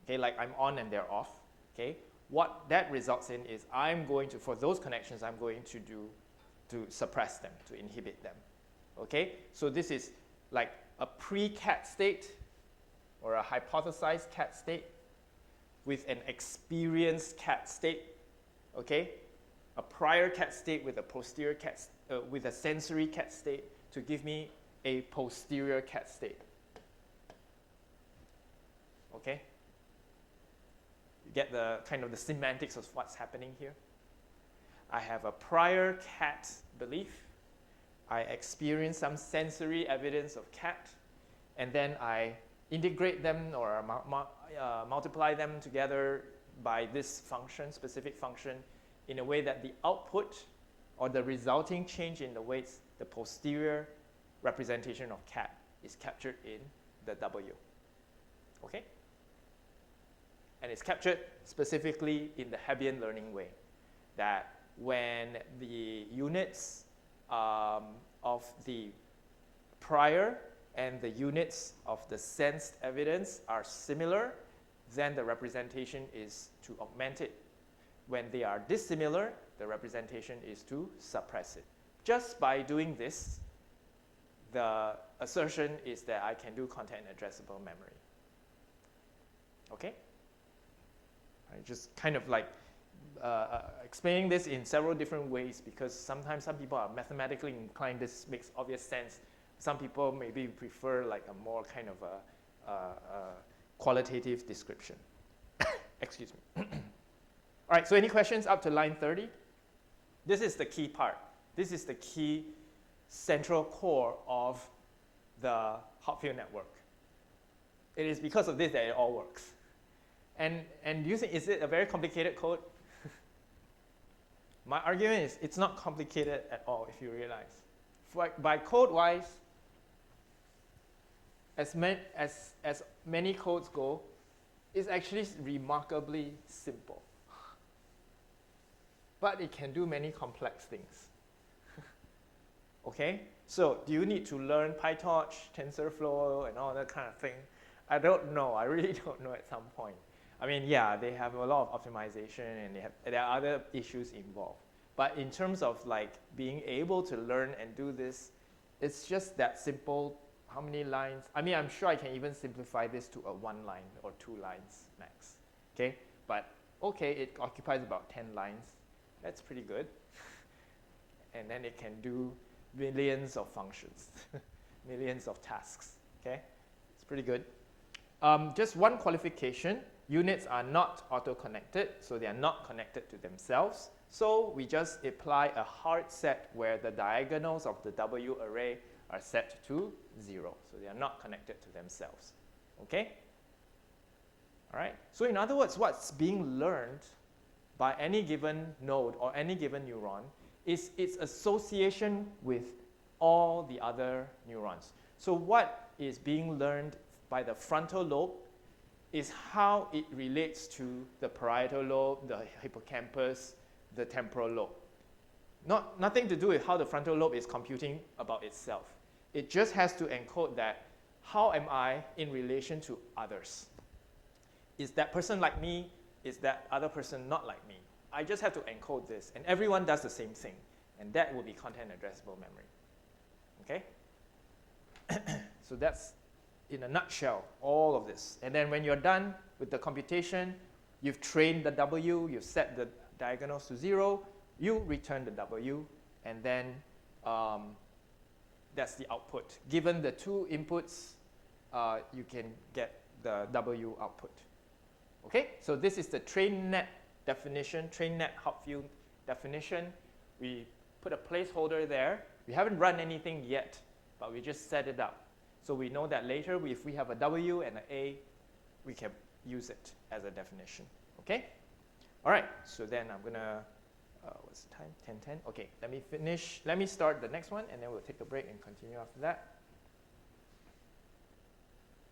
okay, like I'm on and they're off, okay, what that results in is I'm going to, for those connections, I'm going to do to suppress them, to inhibit them, okay? So this is like a pre-cat state or a hypothesized cat state with an experienced cat state, okay? A prior cat state with a posterior cat, with a sensory cat state to give me a posterior cat state. Okay? You get the kind of the semantics of what's happening here. I have a prior cat belief. I experience some sensory evidence of cat, and then I integrate them or multiply them together by this function, specific function, in a way that the output or the resulting change in the weights, the posterior representation of cat, is captured in the W. Okay? And it's captured specifically in the Hebbian learning way, that when the units of the prior and the units of the sensed evidence are similar, then the representation is to augment it. When they are dissimilar, the representation is to suppress it. Just by doing this, the assertion is that I can do content addressable memory. Okay? I just kind of like explaining this in several different ways, because sometimes some people are mathematically inclined. This makes obvious sense. Some people maybe prefer like a more kind of a qualitative description. Excuse me. All right, so any questions up to line 30? This is the key part. This is the key central core of the Hopfield network. It is because of this that it all works. And do you think, is it a very complicated code? My argument is it's not complicated at all, if you realize. By code-wise, as many codes go, it's actually remarkably simple. But it can do many complex things. Okay? So do you need to learn PyTorch, TensorFlow, and all that kind of thing? I don't know. I really don't know at some point. I mean, yeah, they have a lot of optimization and there are other issues involved. But in terms of like being able to learn and do this, it's just that simple. How many lines? I mean, I'm sure I can even simplify this to a 1 line or 2 lines max. Okay? But okay, it occupies about 10 lines. That's pretty good. And then it can do millions of functions, millions of tasks. Okay? It's pretty good. Just one qualification, units are not auto-connected, so they are not connected to themselves. So we just apply a hard set where the diagonals of the W array are set to 0. So they are not connected to themselves. Okay? All right? So in other words, what's being learned by any given node or any given neuron is its association with all the other neurons. So what is being learned by the frontal lobe is how it relates to the parietal lobe, the hippocampus, the temporal lobe. Nothing to do with how the frontal lobe is computing about itself. It just has to encode that, how am I in relation to others? Is that person like me? Is that other person not like me? I just have to encode this, and everyone does the same thing, and that will be content addressable memory. Okay? So that's, in a nutshell, all of this. And then when you're done with the computation, you've trained the W, you've set the diagonals to 0, you return the W, and then that's the output. Given the two inputs, you can get the W output. Okay, so this is the TrainNet definition, TrainNet Hopfield definition. We put a placeholder there. We haven't run anything yet, but we just set it up. So we know that later, if we have a W and an A, we can use it as a definition. Okay? All right, so then I'm going to, what's the time? 10:10? Okay, let me finish. Let me start the next one, and then we'll take a break and continue after that.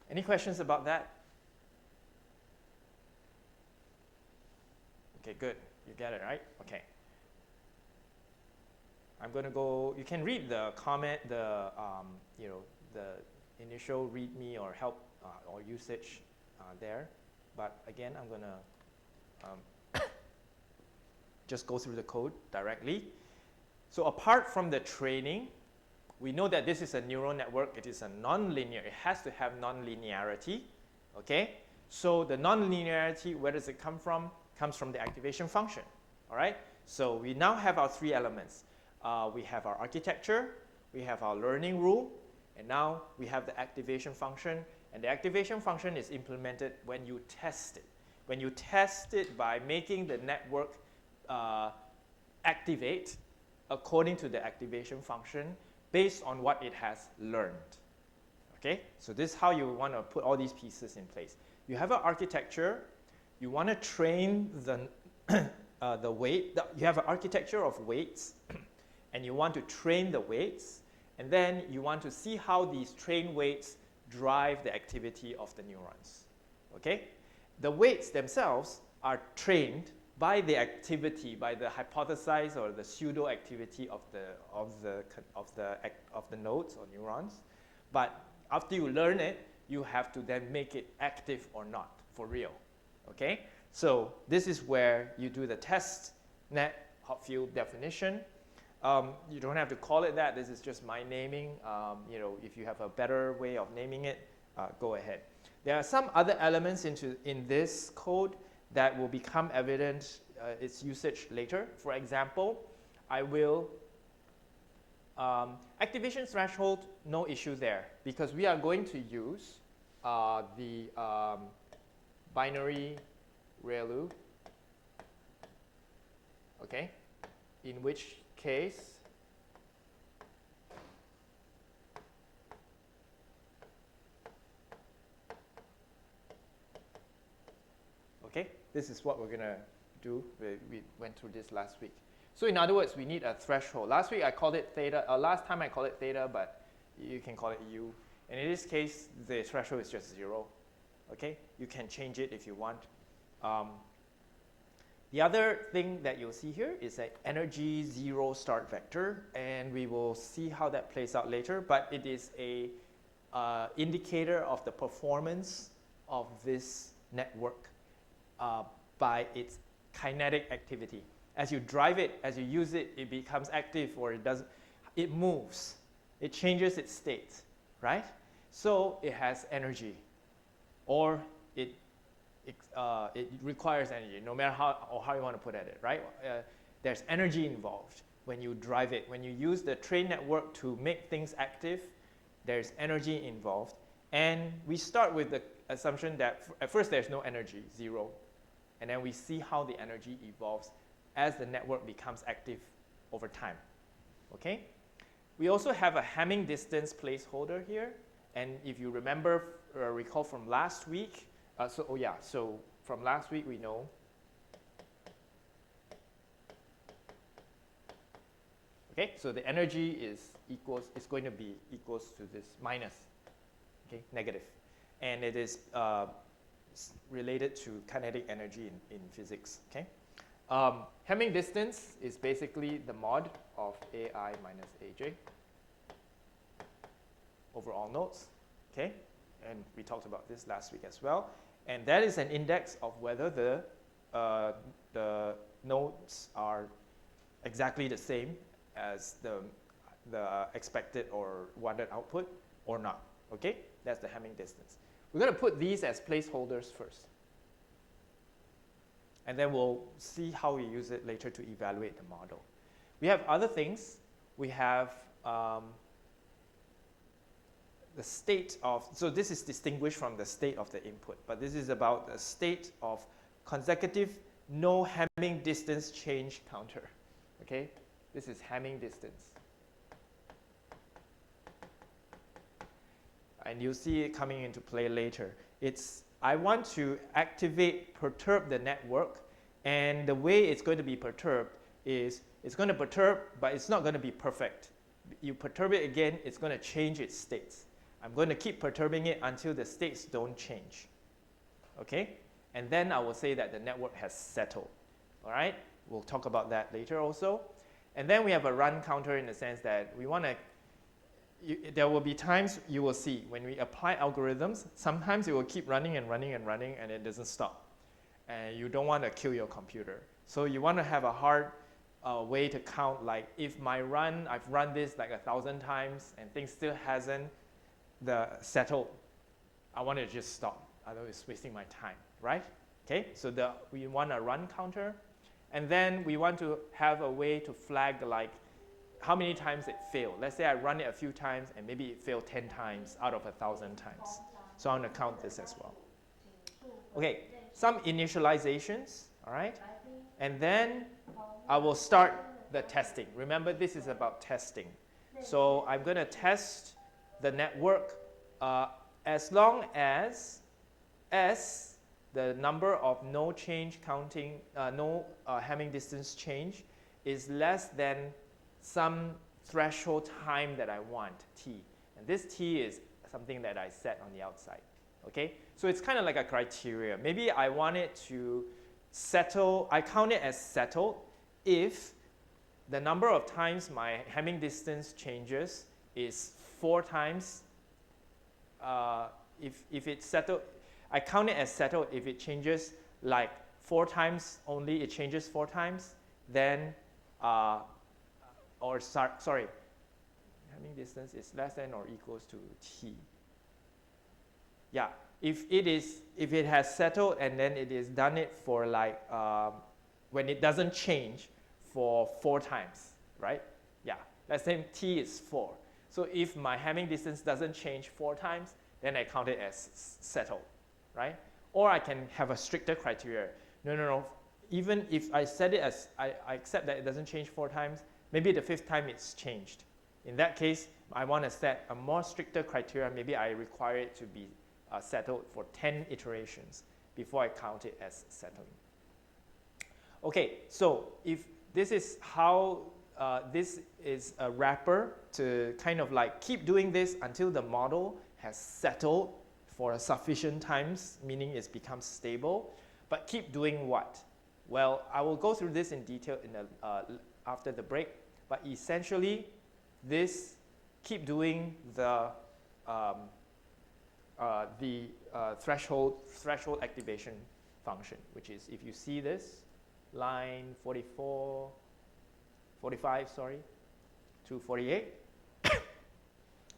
Any questions about that? Okay, good. You get it, right? Okay. I'm going to go, you can read the comment, the initial README or help or usage there. But again, I'm going to just go through the code directly. So apart from the training, we know that this is a neural network. It is a nonlinear. It has to have nonlinearity. Okay? So the nonlinearity, where does it come from? Comes from the activation function. All right? So we now have our three elements. We have our architecture, we have our learning rule, and now we have the activation function. And the activation function is implemented when you test it. When you test it by making the network activate according to the activation function based on what it has learned. Okay? So this is how you want to put all these pieces in place. You have an architecture. You want to train the weight. You have an architecture of weights. And you want to train the weights, and then you want to see how these trained weights drive the activity of the neurons. Okay? The weights themselves are trained by the activity, by the hypothesized or the pseudo activity of the nodes or neurons. But after you learn it, you have to then make it active or not for real. Okay? So this is where you do the test net Hopfield definition. You don't have to call it that. This is just my naming. If you have a better way of naming it, go ahead. There are some other elements in this code that will become evident its usage later. For example, I will activation threshold, no issue there, because we are going to use the binary ReLU. Okay, in which case this is what we're going to do. We went through this last week. So in other words, we need a threshold. Last week I called it theta. Last time I called it theta, but you can call it U. And in this case, the threshold is just 0. Okay, you can change it if you want. The other thing that you'll see here is an energy 0 start vector, and we will see how that plays out later, but it is a indicator of the performance of this network by its kinetic activity. As you drive it, as you use it, it becomes active, or it moves. It changes its state, right? So it has energy, or it requires energy, no matter how you want to put at it, right? There's energy involved when you drive it. When you use the train network to make things active, there's energy involved. And we start with assumption that at first there's no energy, 0. And then we see how the energy evolves as the network becomes active over time. Okay? We also have a Hamming distance placeholder here. And if you remember, recall from last week, so from last week we know okay, so the energy is going to be equals to this minus, okay, negative. And it is related to kinetic energy in physics, okay? Hamming distance is basically the mod of AI minus AJ over all nodes, okay? And we talked about this last week as well. And that is an index of whether the nodes are exactly the same as the expected or wanted output or not, okay? That's the Hamming distance. We're going to put these as placeholders first. And then we'll see how we use it later to evaluate the model. We have other things. We have the state of, so this is distinguished from the state of the input, but this is about the state of consecutive no Hamming distance change counter, okay? This is Hamming distance. And you'll see it coming into play later. I want to perturb the network, and the way it's going to be perturbed is it's going to perturb, but it's not going to be perfect. You perturb it again, it's going to change its states. I'm going to keep perturbing it until the states don't change, okay? And then I will say that the network has settled, all right? We'll talk about that later also. And then we have a run counter in the sense that we want to, there will be times you will see when we apply algorithms, sometimes it will keep running and running and running and it doesn't stop. And you don't want to kill your computer. So you want to have a hard way to count, like if I've run this like 1,000 times and things still hasn't settled, I want to just stop. Otherwise it's wasting my time, right? Okay, so we want a run counter. And then we want to have a way to flag like how many times it failed. Let's say I run it a few times and maybe it failed 10 times out of 1,000 times. So I want to count this as well. Okay, some initializations, all right? And then I will start the testing. Remember, this is about testing. So I'm going to test the network as long as the number of no Hamming distance change is less than some threshold time that I want, t. And this t is something that I set on the outside, okay? So it's kind of like a criteria. Maybe I want it to settle, I count it as settled if the number of times my Hamming distance changes is 4 times. If it's settled, I count it as settled if it changes like 4 times only, it changes 4 times, then, sorry, Hamming distance is less than or equals to t. Yeah, if it has settled and then it is done it for like, when it doesn't change for 4 times, right? Yeah, let's say t is 4. So if my Hamming distance doesn't change 4 times, then I count it as settled, right? Or I can have a stricter criteria. No. Even if I set it as, I accept that it doesn't change 4 times, maybe the 5th time it's changed. In that case, I want to set a more stricter criteria. Maybe I require it to be settled for 10 iterations before I count it as settling. Okay, so if this is how, this is a wrapper to kind of like keep doing this until the model has settled for a sufficient times, meaning it's become stable, but keep doing what? Well, I will go through this in detail after the break, but essentially, this keep doing the threshold activation function, which is if you see this line 45, sorry, to 48.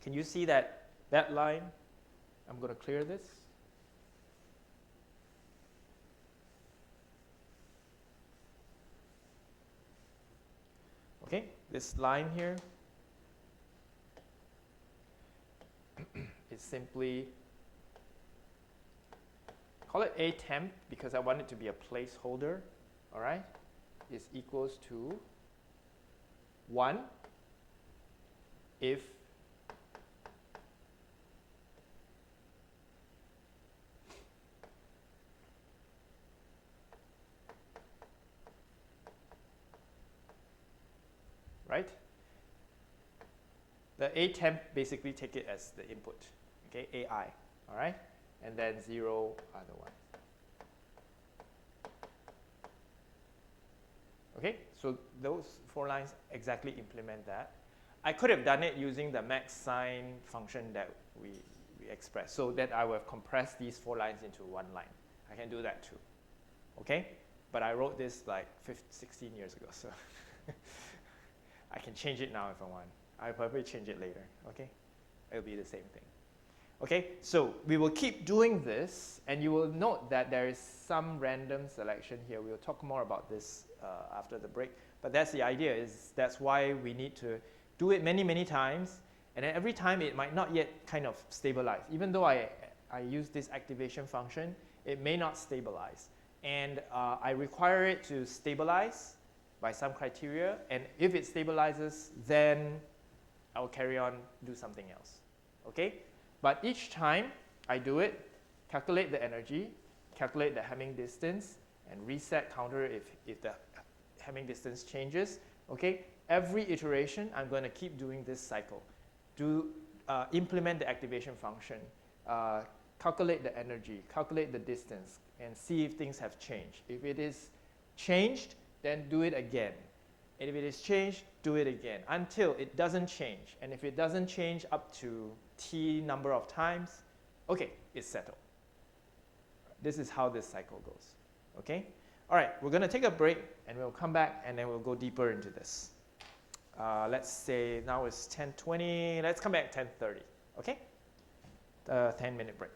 Can you see that line? I'm going to clear this. Okay, this line here is simply call it a temp because I want it to be a placeholder, all right, is equals to 1 if right? The a temp, basically take it as the input, okay, AI, all right? And then 0 otherwise. Okay, so those 4 lines exactly implement that. I could have done it using the max sign function that we expressed, so that I would have compressed these 4 lines into 1 line. I can do that too, okay? But I wrote this like 16 years ago, so I can change it now if I want. I'll probably change it later, okay? It'll be the same thing. Okay, so we will keep doing this, and you will note that there is some random selection here. We'll talk more about this after the break, but that's the idea, is that's why we need to do it many, many times, and then every time it might not yet kind of stabilize. Even though I use this activation function, it may not stabilize, and I require it to stabilize by some criteria, and if it stabilizes, then I'll carry on, do something else, okay? But each time I do it, calculate the energy, calculate the Hamming distance, and reset counter if the Hamming distance changes, okay? Every iteration, I'm going to keep doing this cycle. Implement the activation function, calculate the energy, calculate the distance, and see if things have changed. If it is changed, then do it again. And if it is changed, do it again until it doesn't change. And if it doesn't change up to T number of times, okay, it's settled. This is how this cycle goes, okay? All right, we're gonna take a break and we'll come back and then we'll go deeper into this. Let's say now it's 10:20, let's come back at 10:30, okay? 10-minute break.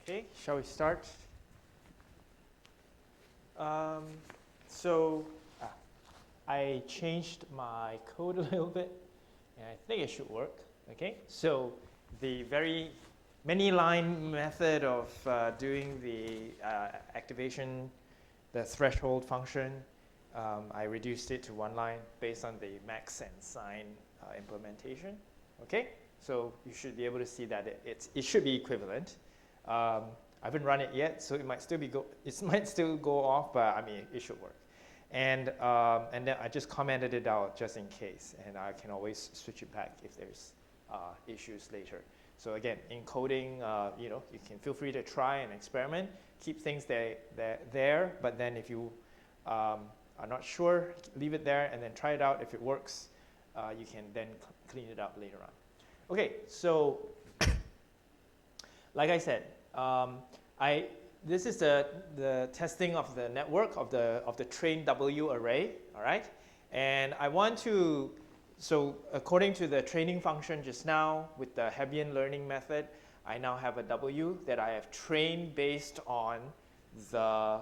Okay, shall we start? So I changed my code a little bit, and I think it should work. Okay, so the very many line method of doing the activation, the threshold function, I reduced it to one line based on the max and sign implementation. Okay, so you should be able to see that it should be equivalent. I haven't run it yet, so it might still go off, but I mean it should work. And then I just commented it out just in case, and I can always switch it back if there's issues later. So again, in coding, you can feel free to try and experiment, keep things there, but then if you are not sure, leave it there and then try it out. If it works, you can then clean it up later on. Okay, so like I said, this is the testing of the network of the train W array, all right? And I want to, so according to the training function just now with the Hebbian learning method, I now have a W that I have trained based on the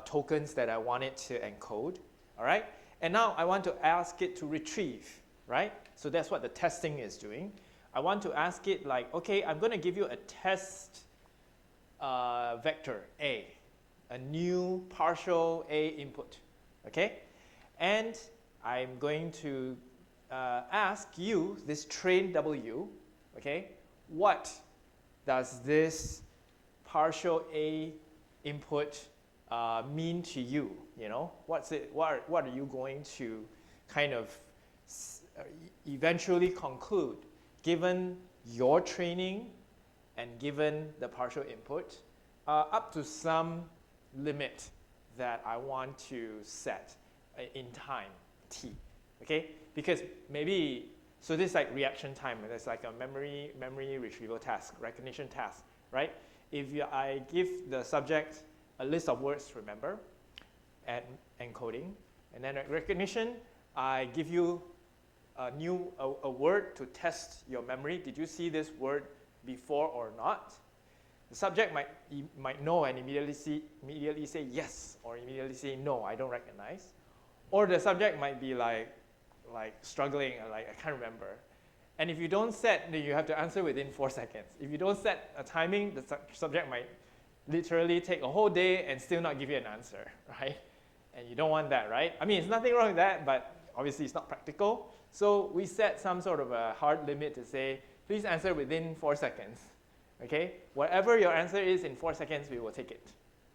tokens that I want it to encode, all right? And now I want to ask it to retrieve, right? So that's what the testing is doing. I want to ask it like, okay, I'm going to give you a test vector A, a new partial A input, okay? And I'm going to ask you, this train W, okay, what does this partial A input mean to you? You know, what are you going to kind of eventually conclude given your training and given the partial input up to some limit that I want to set in time, t, okay? Because maybe, so this is like reaction time, there's like a memory retrieval task, recognition task, right? If I give the subject a list of words to remember and encoding, and then at recognition, I give you a word to test your memory. Did you see this word before or not? The subject might know and immediately say yes, or immediately say no, I don't recognize. Or the subject might be like struggling, like I can't remember. And if you don't set, then you have to answer within 4 seconds. If you don't set a timing, the subject might literally take a whole day and still not give you an answer, right? And you don't want that, right? I mean, there's nothing wrong with that, but obviously it's not practical. So we set some sort of a hard limit to say, please answer within 4 seconds, okay? Whatever your answer is in 4 seconds, we will take it,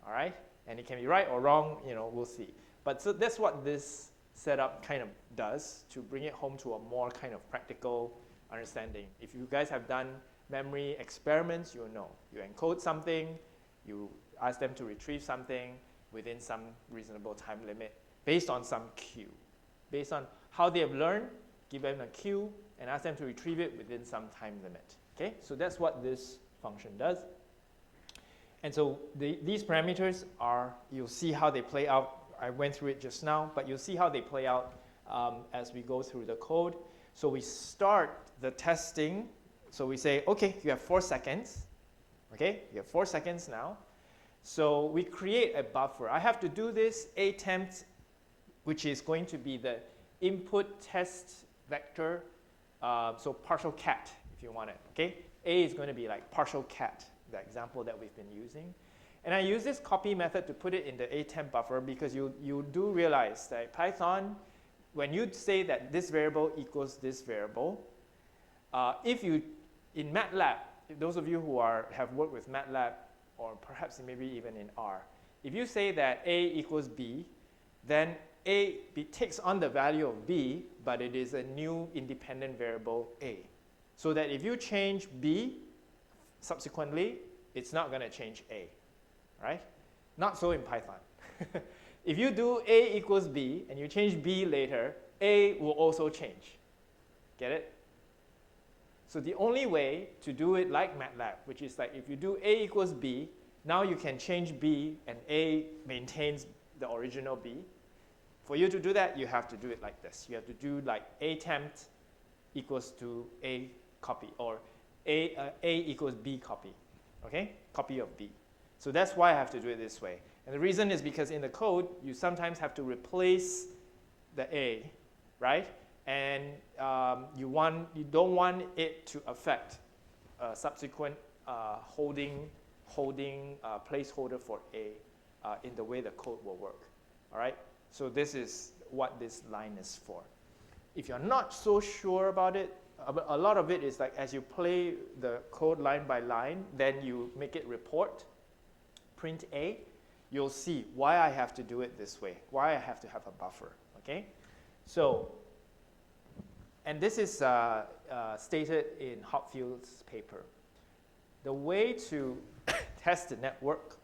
all right? And it can be right or wrong, we'll see. But so that's what this setup kind of does to bring it home to a more kind of practical understanding. If you guys have done memory experiments, you'll know. You encode something, you ask them to retrieve something within some reasonable time limit based on some cue. Based on how they have learned, give them a cue and ask them to retrieve it within some time limit. Okay, so that's what this function does. And so these parameters are, you'll see how they play out. I went through it just now, but you'll see how they play out as we go through the code. So we start the testing. So we say, okay, you have 4 seconds. Okay, you have 4 seconds now. So we create a buffer. I have to do this attempt, which is going to be the input test vector, so partial cat, if you want it, okay? A is going to be like partial cat, the example that we've been using. And I use this copy method to put it in the attempt buffer because you do realize that Python, when you say that this variable equals this variable, if you, in MATLAB, those of you who have worked with MATLAB, or perhaps maybe even in R, if you say that A equals B, then A takes on the value of B, but it is a new independent variable A. So that if you change B subsequently, it's not going to change A, right? Not so in Python. If you do A equals B and you change B later, A will also change. Get it? So the only way to do it like MATLAB, which is like if you do A equals B, now you can change B and A maintains the original B. For you to do that, you have to do it like this. You have to do like A tempt equals to A copy, or A equals B copy, okay? Copy of B. So that's why I have to do it this way. And the reason is because in the code, you sometimes have to replace the A, right? And you don't want it to affect a subsequent holding placeholder for A in the way the code will work, all right? So this is what this line is for. If you're not so sure about it, a lot of it is like as you play the code line by line, then you make it report, print A, you'll see why I have to do it this way, why I have to have a buffer, okay? So, and this is stated in Hopfield's paper. The way to test the network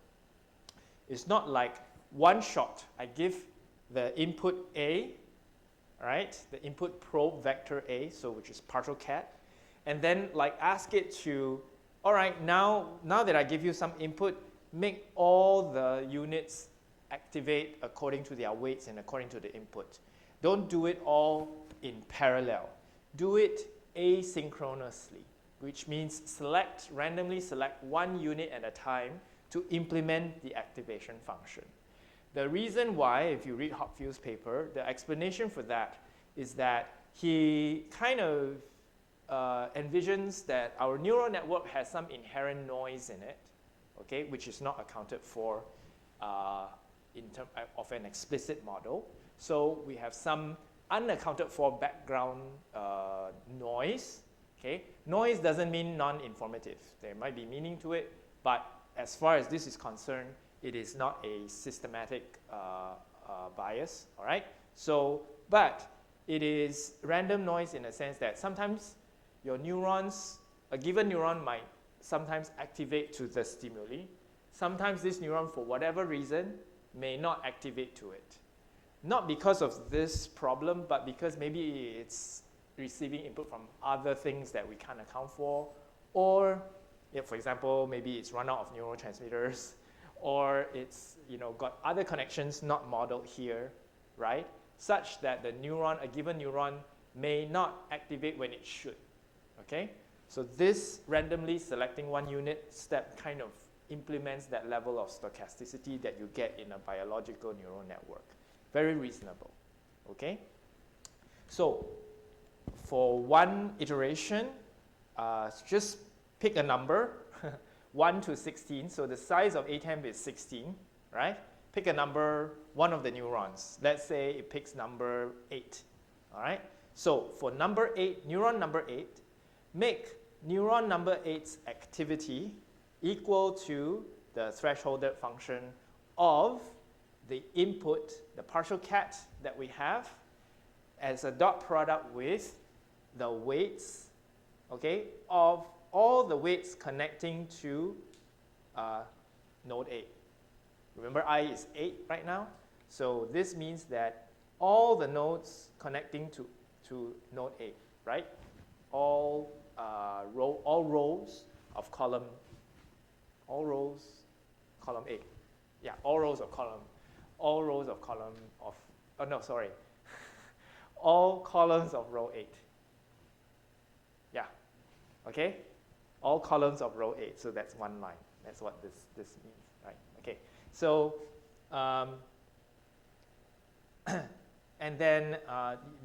is not like one shot. I give the input A, right? The input probe vector A, so which is partial cat, and then like ask it to, all right, now that I give you some input, make all the units activate according to their weights and according to the input. Don't do it all in parallel. Do it asynchronously, which means randomly select one unit at a time to implement the activation function. The reason why, if you read Hopfield's paper, the explanation for that is that he kind of envisions that our neural network has some inherent noise in it, okay, which is not accounted for in terms of an explicit model. So we have some unaccounted for background noise. Okay, noise doesn't mean non-informative. There might be meaning to it, but as far as this is concerned, it is not a systematic bias. All right. So, but it is random noise in a sense that sometimes your neurons, a given neuron might sometimes activate to the stimuli. Sometimes this neuron, for whatever reason, may not activate to it. Not because of this problem, but because maybe it's receiving input from other things that we can't account for, or, for example, maybe it's run out of neurotransmitters, or it's got other connections not modeled here, right? Such that the neuron, a given neuron, may not activate when it should. Okay? So this randomly selecting one unit step kind of implements that level of stochasticity that you get in a biological neural network. Very reasonable. Okay? So for one iteration, just pick a number, 1 to 16. So the size of ATEM is 16, right? Pick a number, one of the neurons. Let's say it picks number 8, all right? So for number 8, neuron number 8, make neuron number 8's activity equal to the thresholded function of the input, the partial cat that we have, as a dot product with the weights, okay, of all the weights connecting to node 8. Remember, I is 8 right now. So this means that all the nodes connecting to node 8, right? All rows of column 8. Yeah, all rows of column of, oh no, sorry. All columns of row 8. Yeah, okay? All columns of row 8, so that's one line. That's what this means, right? Okay, so, and then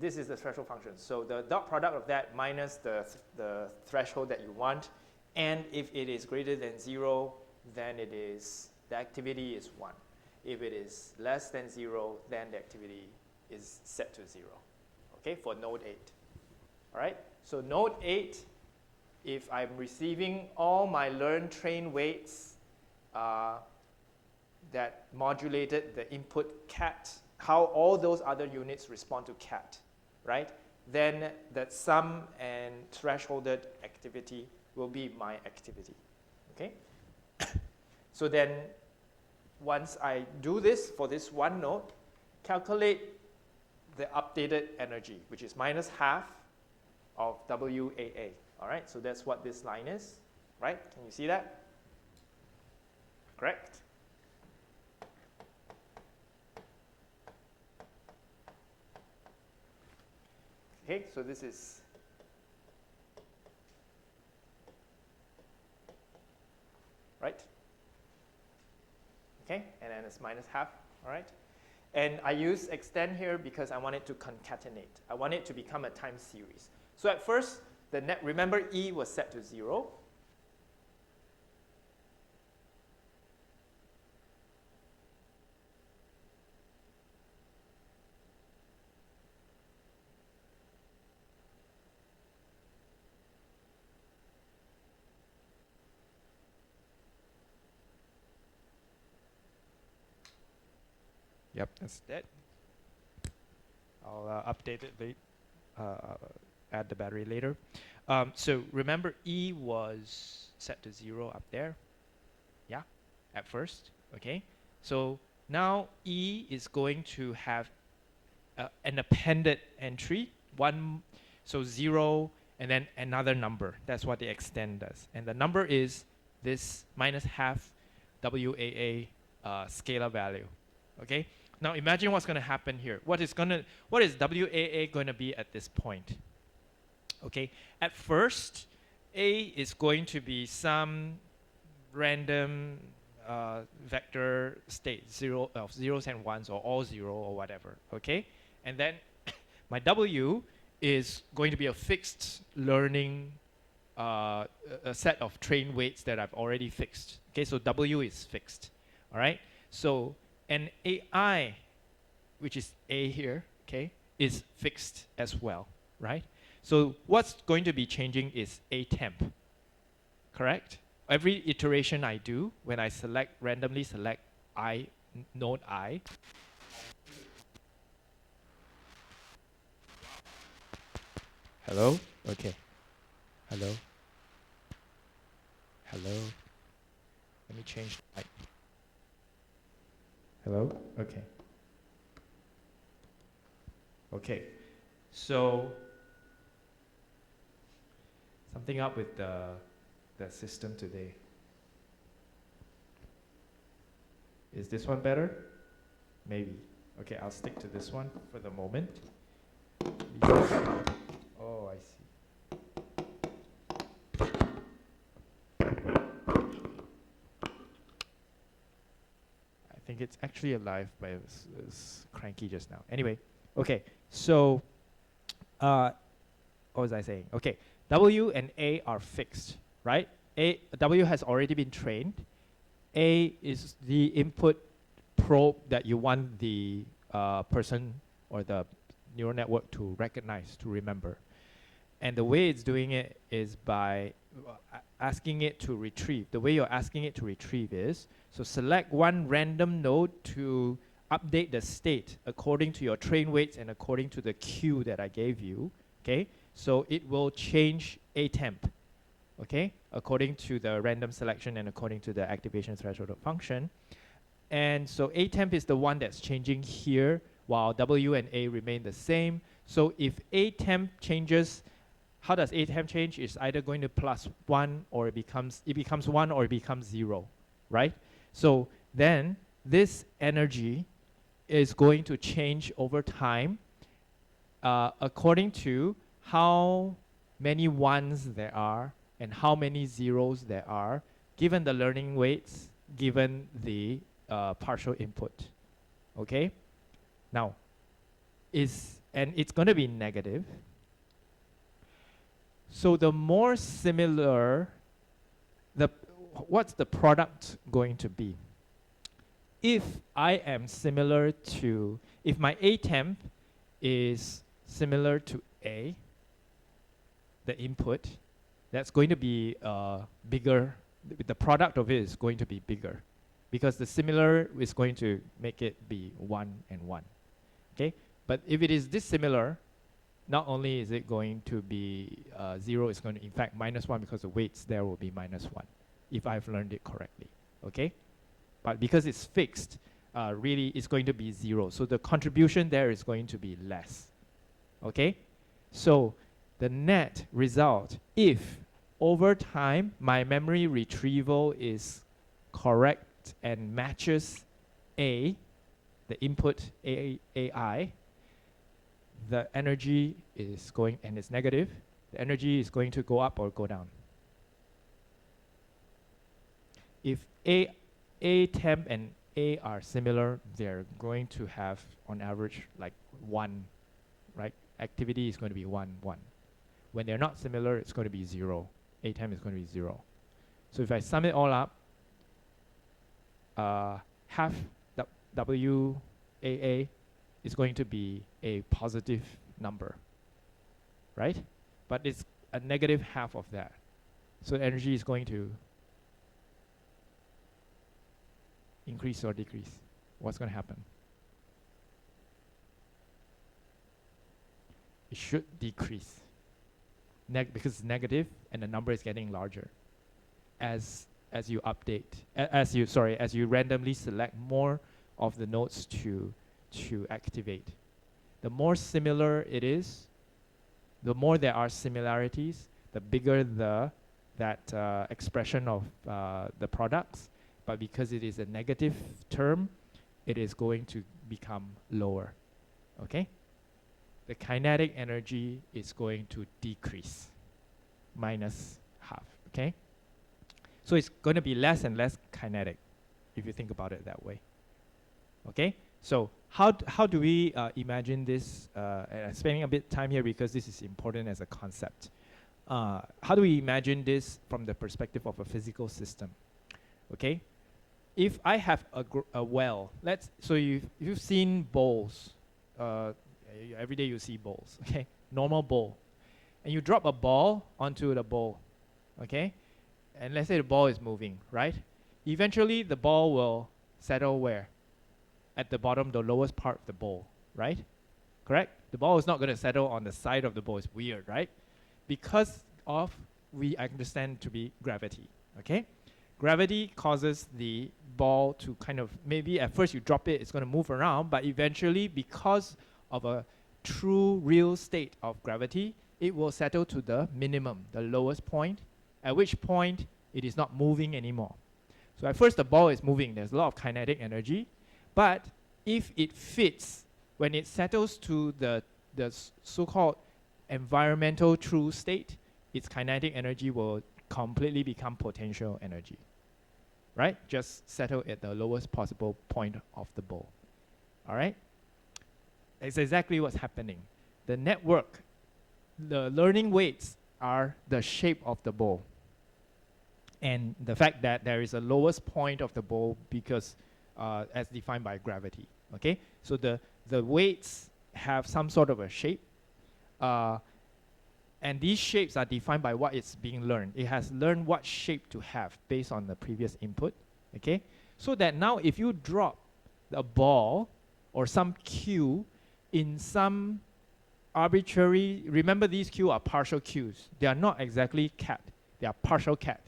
this is the threshold function. So the dot product of that minus the threshold that you want, and if it is greater than 0, then the activity is 1. If it is less than 0, then the activity is set to 0, okay, for node 8. All right, so node 8, if I'm receiving all my learned train weights that modulated the input cat, how all those other units respond to cat, right? Then the sum and thresholded activity will be my activity, okay? So then once I do this for this one node, calculate the updated energy, which is minus half of WAA. All right, so that's what this line is, right? Can you see that? Correct? Okay, so this is right? Okay, and then it's minus half, all right? And I use extend here because I want it to concatenate. I want it to become a time series. So at first, the net, remember E was set to 0. Yep, that's that. I'll update it later, add the battery later. So remember E was set to 0 up there, yeah, at first, okay? So now E is going to have an appended entry, so 0 and then another number. That's what the extend does. And the number is this minus half WAA scalar value, okay? Now imagine what's going to happen here. What is WAA going to be at this point? Okay, at first, A is going to be some random vector state, zeros and ones, or all 0 or whatever, okay? And then my W is going to be a fixed learning a set of train weights that I've already fixed. Okay, so W is fixed, all right? So an AI, which is A here, okay, is fixed as well, right? So what's going to be changing is A temp, correct? Every iteration I do, when I randomly select node I. Hello? Okay. Hello? Hello? Let me change the light. Hello? Okay. Okay. So something up with the system today. Is this one better? Maybe. Okay, I'll stick to this one for the moment. Oh, I see. I think it's actually alive, but it was cranky just now. Anyway, okay, so what was I saying? Okay, W and A are fixed, right? W has already been trained. A is the input probe that you want the person or the neural network to recognize, to remember. And the way it's doing it is by asking it to retrieve. The way you're asking it to retrieve is, so select one random node to update the state according to your train weights and according to the queue that I gave you, okay? So it will change A temp, okay? According to the random selection and according to the activation threshold function. And so A temp is the one that's changing here while W and A remain the same. So if A temp changes, how does A temp change? It's either going to +1 or it becomes 1 or it becomes 0, right? So then this energy is going to change over time according to how many ones there are and how many zeros there are, given the learning weights, given the partial input, okay? Now, and it's going to be negative. So the more similar, what's the product going to be? If I am similar to, if my A temp is similar to A, the input, that's going to be bigger. The product of it is going to be bigger because the similar is going to make it be 1 and 1, okay? But if it is dissimilar, not only is it going to be 0, it's going to, in fact, -1 because the weights there will be -1 if I've learned it correctly, okay? But because it's fixed, really it's going to be 0. So the contribution there is going to be less, okay? So the net result, if over time my memory retrieval is correct and matches A, the input AI, the energy is going, and it's negative, the energy is going to go up or go down. if A temp and A are similar, they're going to have on average like 1, right? Activity is going to be 1, 1. When they're not similar, it's going to be 0. A temp is going to be 0. So if I sum it all up, half WAA is going to be a positive number, right? But it's a negative half of that. So energy is going to increase or decrease. What's going to happen? It should decrease because it's negative and the number is getting larger as you update, as you randomly select more of the nodes to activate. The more similar it is, the more there are similarities, the bigger that expression of the products. But because it is a negative term, it is going to become lower. Okay? The kinetic energy is going to decrease, minus half. Okay? So it's going to be less and less kinetic, if you think about it that way. Okay? So how do we imagine this? And I'm spending a bit of time here because this is important as a concept. How do we imagine this from the perspective of a physical system? Okay? If I have a well, so you've seen bowls. Every day you see bowls, okay? Normal bowl. And you drop a ball onto the bowl, okay? And let's say the ball is moving, right? Eventually the ball will settle where? At the bottom, the lowest part of the bowl, right? Correct? The ball is not going to settle on the side of the bowl. It's weird, right? Because of, we understand to be gravity, okay? Gravity causes the ball to kind of, maybe at first you drop it, it's going to move around, but eventually because of a true real state of gravity, it will settle to the minimum, the lowest point, at which point it is not moving anymore. So at first the ball is moving, there's a lot of kinetic energy, but if it fits, when it settles to the so-called environmental true state, its kinetic energy will completely become potential energy, right? Just settle at the lowest possible point of the bowl, all right? It's exactly what's happening. The network, the learning weights are the shape of the bowl. And the fact that there is a lowest point of the bowl because as defined by gravity, okay? So the weights have some sort of a shape. And these shapes are defined by what it's being learned. It has learned what shape to have based on the previous input, okay? So that now if you drop a ball or some cue in some arbitrary, remember these cues are partial cues. They are not exactly cat, they are partial cat,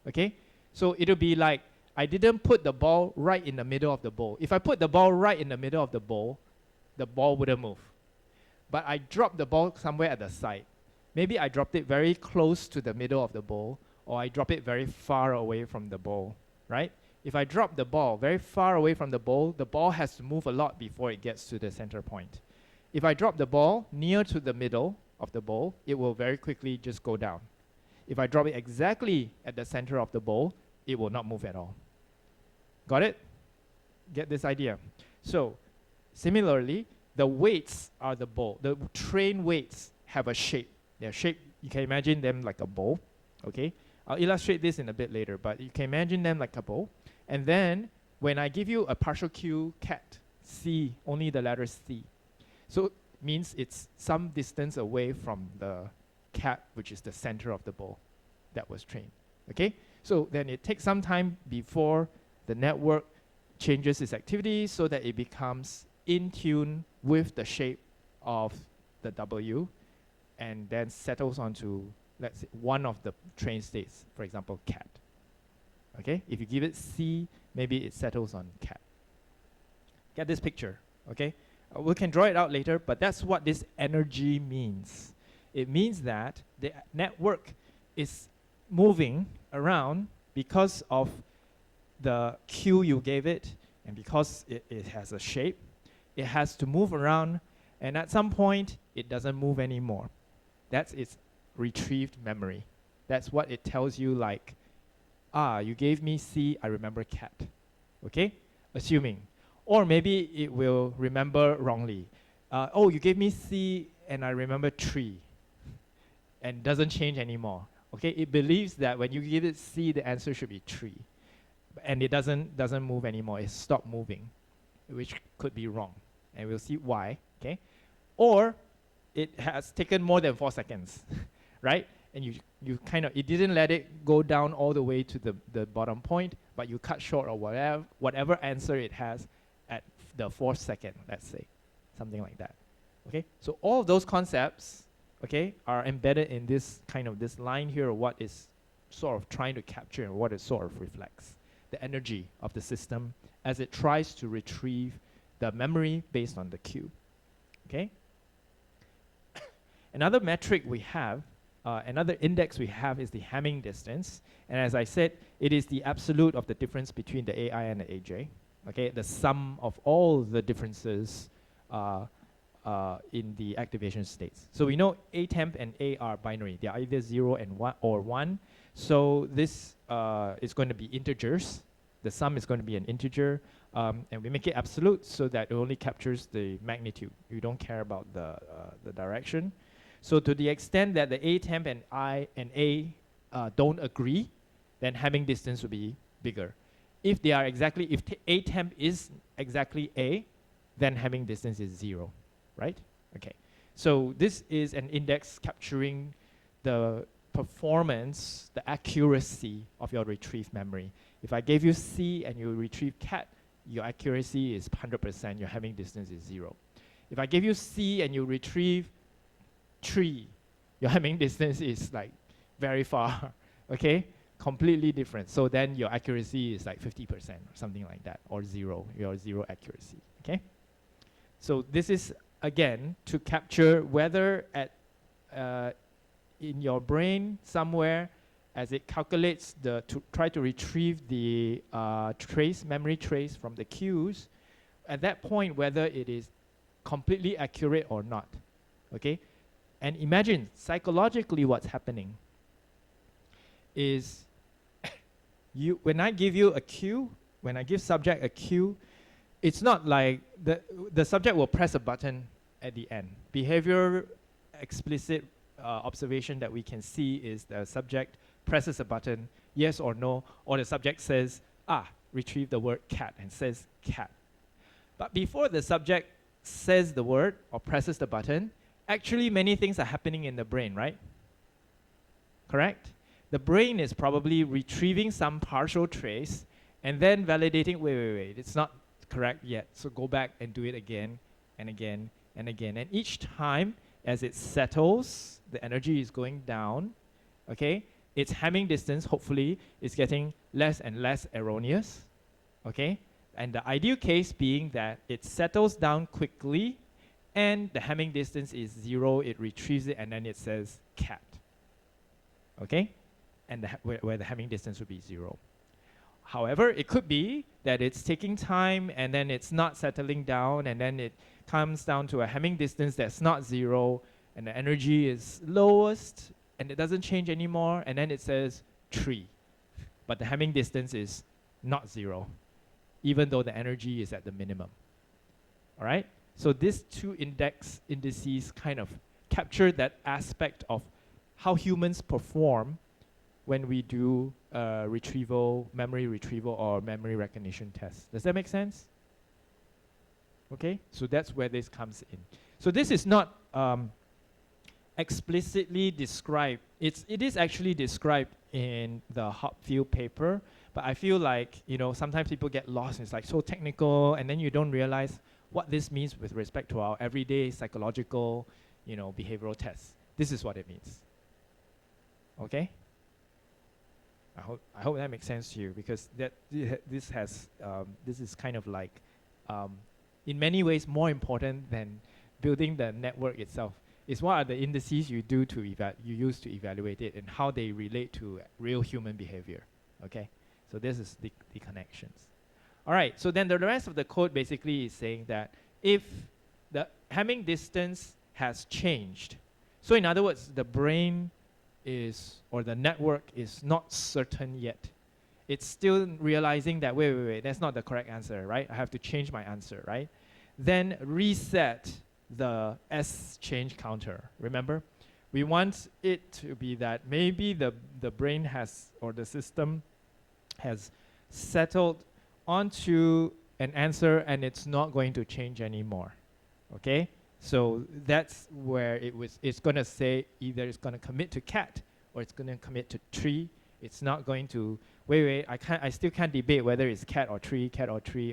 okay? So it'll be like, I didn't put the ball right in the middle of the bowl. If I put the ball right in the middle of the ball wouldn't move. But I dropped the ball somewhere at the side. Maybe I dropped it very close to the middle of the bowl, or I drop it very far away from the bowl, right? If I drop the ball very far away from the ball has to move a lot before it gets to the center point. If I drop the ball near to the middle of the bowl, it will very quickly just go down. If I drop it exactly at the center of the bowl, it will not move at all. Got it? Get this idea? So, similarly, the weights are the bowl. The train weights have a shape. Their shape, you can imagine them like a bowl, okay? I'll illustrate this in a bit later, but you can imagine them like a bowl. And then, when I give you a partial cue cat, C, only the letter C. So, means it's some distance away from the cat, which is the center of the bowl that was trained, okay? So, then it takes some time before the network changes its activity so that it becomes in tune with the shape of the W and then settles onto, let's say, one of the train states, for example, cat. Okay? If you give it C, maybe it settles on cat. Get this picture, okay? We can draw it out later, but that's what this energy means. It means that the network is moving around because of the cue you gave it, and because it has a shape, it has to move around, and at some point, it doesn't move anymore. That's its retrieved memory. That's what it tells you, like, you gave me C, I remember cat. Okay? Assuming. Or maybe it will remember wrongly. Oh, you gave me C and I remember tree. And doesn't change anymore. Okay? It believes that when you give it C, the answer should be tree. And it doesn't move anymore. It stopped moving, which could be wrong. And we'll see why. Okay? Or it has taken more than 4 seconds, right? And you kind of, it didn't let it go down all the way to the bottom point, but you cut short or whatever answer it has at the 4th second, let's say, something like that. Okay, so all of those concepts, okay, are embedded in this kind of this line here, of what is sort of trying to capture and what it sort of reflects the energy of the system as it tries to retrieve the memory based on the cue. Okay. Another metric we have, another index we have is the Hamming distance. And as I said, it is the absolute of the difference between the AI and the AJ. Okay, the sum of all the differences in the activation states. So we know A temp and A are binary. They are either 0 and 1 or 1. So this is going to be integers. The sum is going to be an integer. And we make it absolute so that it only captures the magnitude. You don't care about the direction. So to the extent that the A temp and I and A don't agree, then Hamming distance will be bigger. If they are exactly, if A temp is exactly A, then Hamming distance is 0, right? Okay. So this is an index capturing the performance, the accuracy of your retrieved memory. If I gave you C and you retrieve cat, your accuracy is 100%, your Hamming distance is 0. If I gave you C and you retrieve tree, your Hamming distance is like very far, okay? Completely different. So then your accuracy is like 50% or something like that, or 0, your 0 accuracy, okay? So this is, again, to capture whether at in your brain somewhere, as it calculates to try to retrieve the memory trace from the cues, at that point whether it is completely accurate or not, okay? And imagine psychologically what's happening is when I give you a cue, when I give subject a cue, it's not like the subject will press a button at the end. Behavior explicit observation that we can see is the subject presses a button, yes or no, or the subject says, retrieve the word cat and says cat. But before the subject says the word or presses the button, actually many things are happening in the brain, right? Correct? The brain is probably retrieving some partial trace and then validating, wait, it's not correct yet. So go back and do it again and again and again. And each time as it settles, the energy is going down, okay? Its Hamming distance, hopefully, is getting less and less erroneous, okay? And the ideal case being that it settles down quickly and the Hamming distance is 0, it retrieves it, and then it says cat, okay? And where the Hamming distance would be 0. However, it could be that it's taking time and then it's not settling down and then it comes down to a Hamming distance that's not 0 and the energy is lowest and it doesn't change anymore, and then it says tree. But the Hamming distance is not 0, even though the energy is at the minimum. All right? So these two indices kind of capture that aspect of how humans perform when we do memory retrieval or memory recognition tests. Does that make sense? Okay, so that's where this comes in. So this is not explicitly described. It is actually described in the Hopfield paper, but I feel like, sometimes people get lost. It's like so technical, and then you don't realize what this means with respect to our everyday psychological, behavioral tests. This is what it means. Okay? I hope that makes sense to you, because this is kind of like, in many ways, more important than building the network itself. It's what are the indices you do you use to evaluate it and how they relate to real human behavior. Okay, so this is the connections. All right, so then the rest of the code basically is saying that if the Hamming distance has changed, so in other words, the brain or the network is not certain yet it's still realizing that, wait, that's not the correct answer, right? I have to change my answer, right? Then reset the S change counter. Remember? We want it to be that maybe the brain has, or the system has settled onto an answer and it's not going to change anymore. Okay? So that's where it's gonna say either it's gonna commit to cat or it's gonna commit to tree. It's not going to wait, I still can't debate whether it's cat or tree,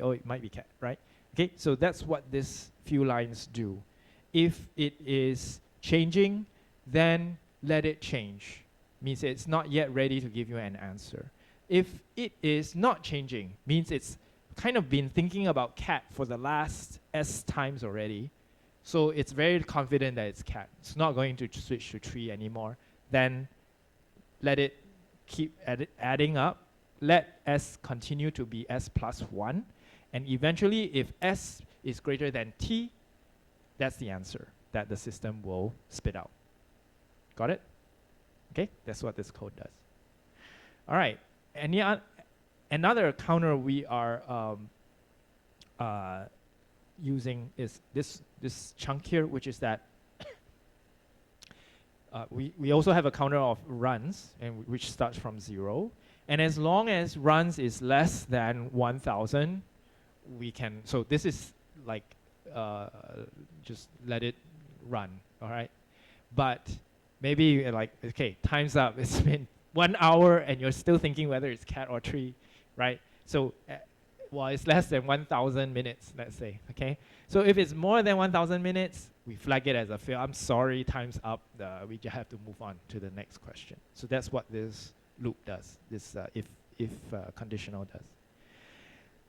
oh it might be cat, right? Okay, so that's what these few lines do. If it is changing, then let it change. Means it's not yet ready to give you an answer. If it is not changing, means it's kind of been thinking about cat for the last S times already. So it's very confident that it's cat. It's not going to switch to tree anymore. Then let it keep adding up. Let S continue to be S plus 1. And eventually, if S is greater than T, that's the answer that the system will spit out. Got it? Okay, that's what this code does. All right, another counter we are using is this chunk here, which is that we also have a counter of runs, and which starts from 0. And as long as runs is less than 1,000, we can, so this is like, just let it run, all right? But maybe like, okay, time's up. It's been 1 hour and you're still thinking whether it's cat or tree, right? So, well, it's less than 1,000 minutes, let's say, okay? So if it's more than 1,000 minutes, we flag it as a fail. I'm sorry, time's up. We just have to move on to the next question. So that's what this loop does, this if conditional does.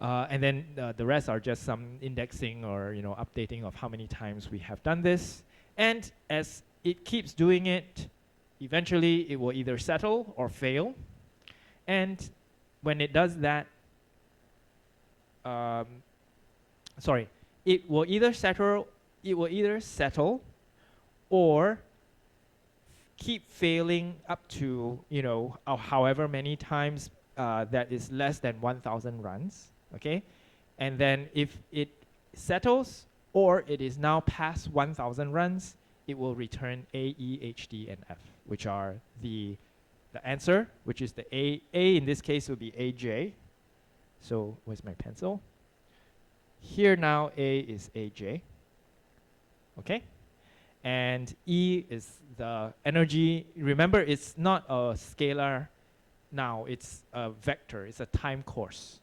And then the rest are just some indexing or updating of how many times we have done this. And as it keeps doing it, eventually it will either settle or fail. And when it does that, it will either settle or keep failing up to however many times that is less than 1,000 runs. Okay, and then if it settles or it is now past 1,000 runs, it will return A, E, H, D, and F, which are the answer, which is the A. A in this case will be AJ. So where's my pencil? Here now A is AJ. Okay, and E is the energy. Remember, it's not a scalar now, it's a vector, it's a time course.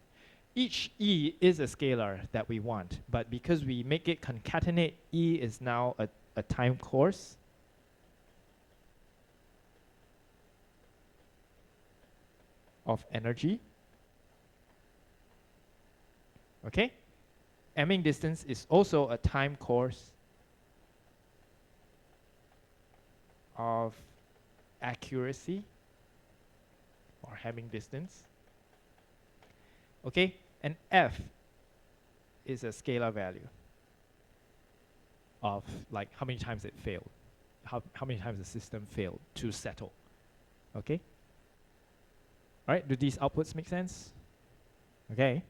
Each E is a scalar that we want, but because we make it concatenate, E is now a time course. Of energy. Okay? Eming distance is also a time course of accuracy or Hamming distance. Okay? And F is a scalar value of like how many times it failed, how many times the system failed to settle. Okay? All right, do these outputs make sense? Okay.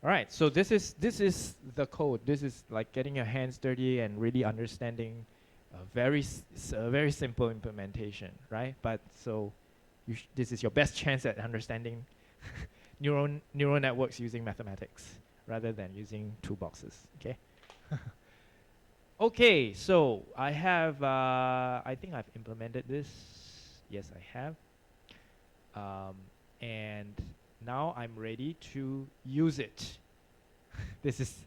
All right, so this is the code. This is like getting your hands dirty and really understanding a very simple implementation, right? But so this is your best chance at understanding neural networks using mathematics rather than using toolboxes, okay? Okay, so I have, I think I've implemented this. Yes, I have. And now I'm ready to use it. This is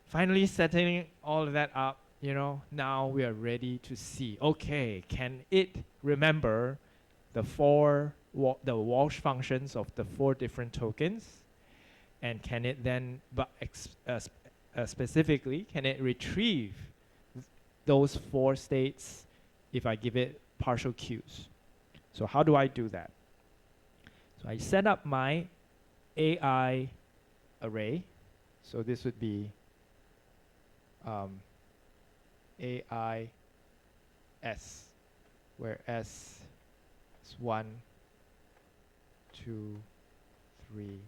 finally setting all of that up, now we are ready to see, okay, can it remember the the Walsh functions of the 4 different tokens? And can it then, specifically, can it retrieve those 4 states if I give it partial Qs? So how do I do that? So I set up my AI array. So this would be AI S, where S is 1, 2, 3,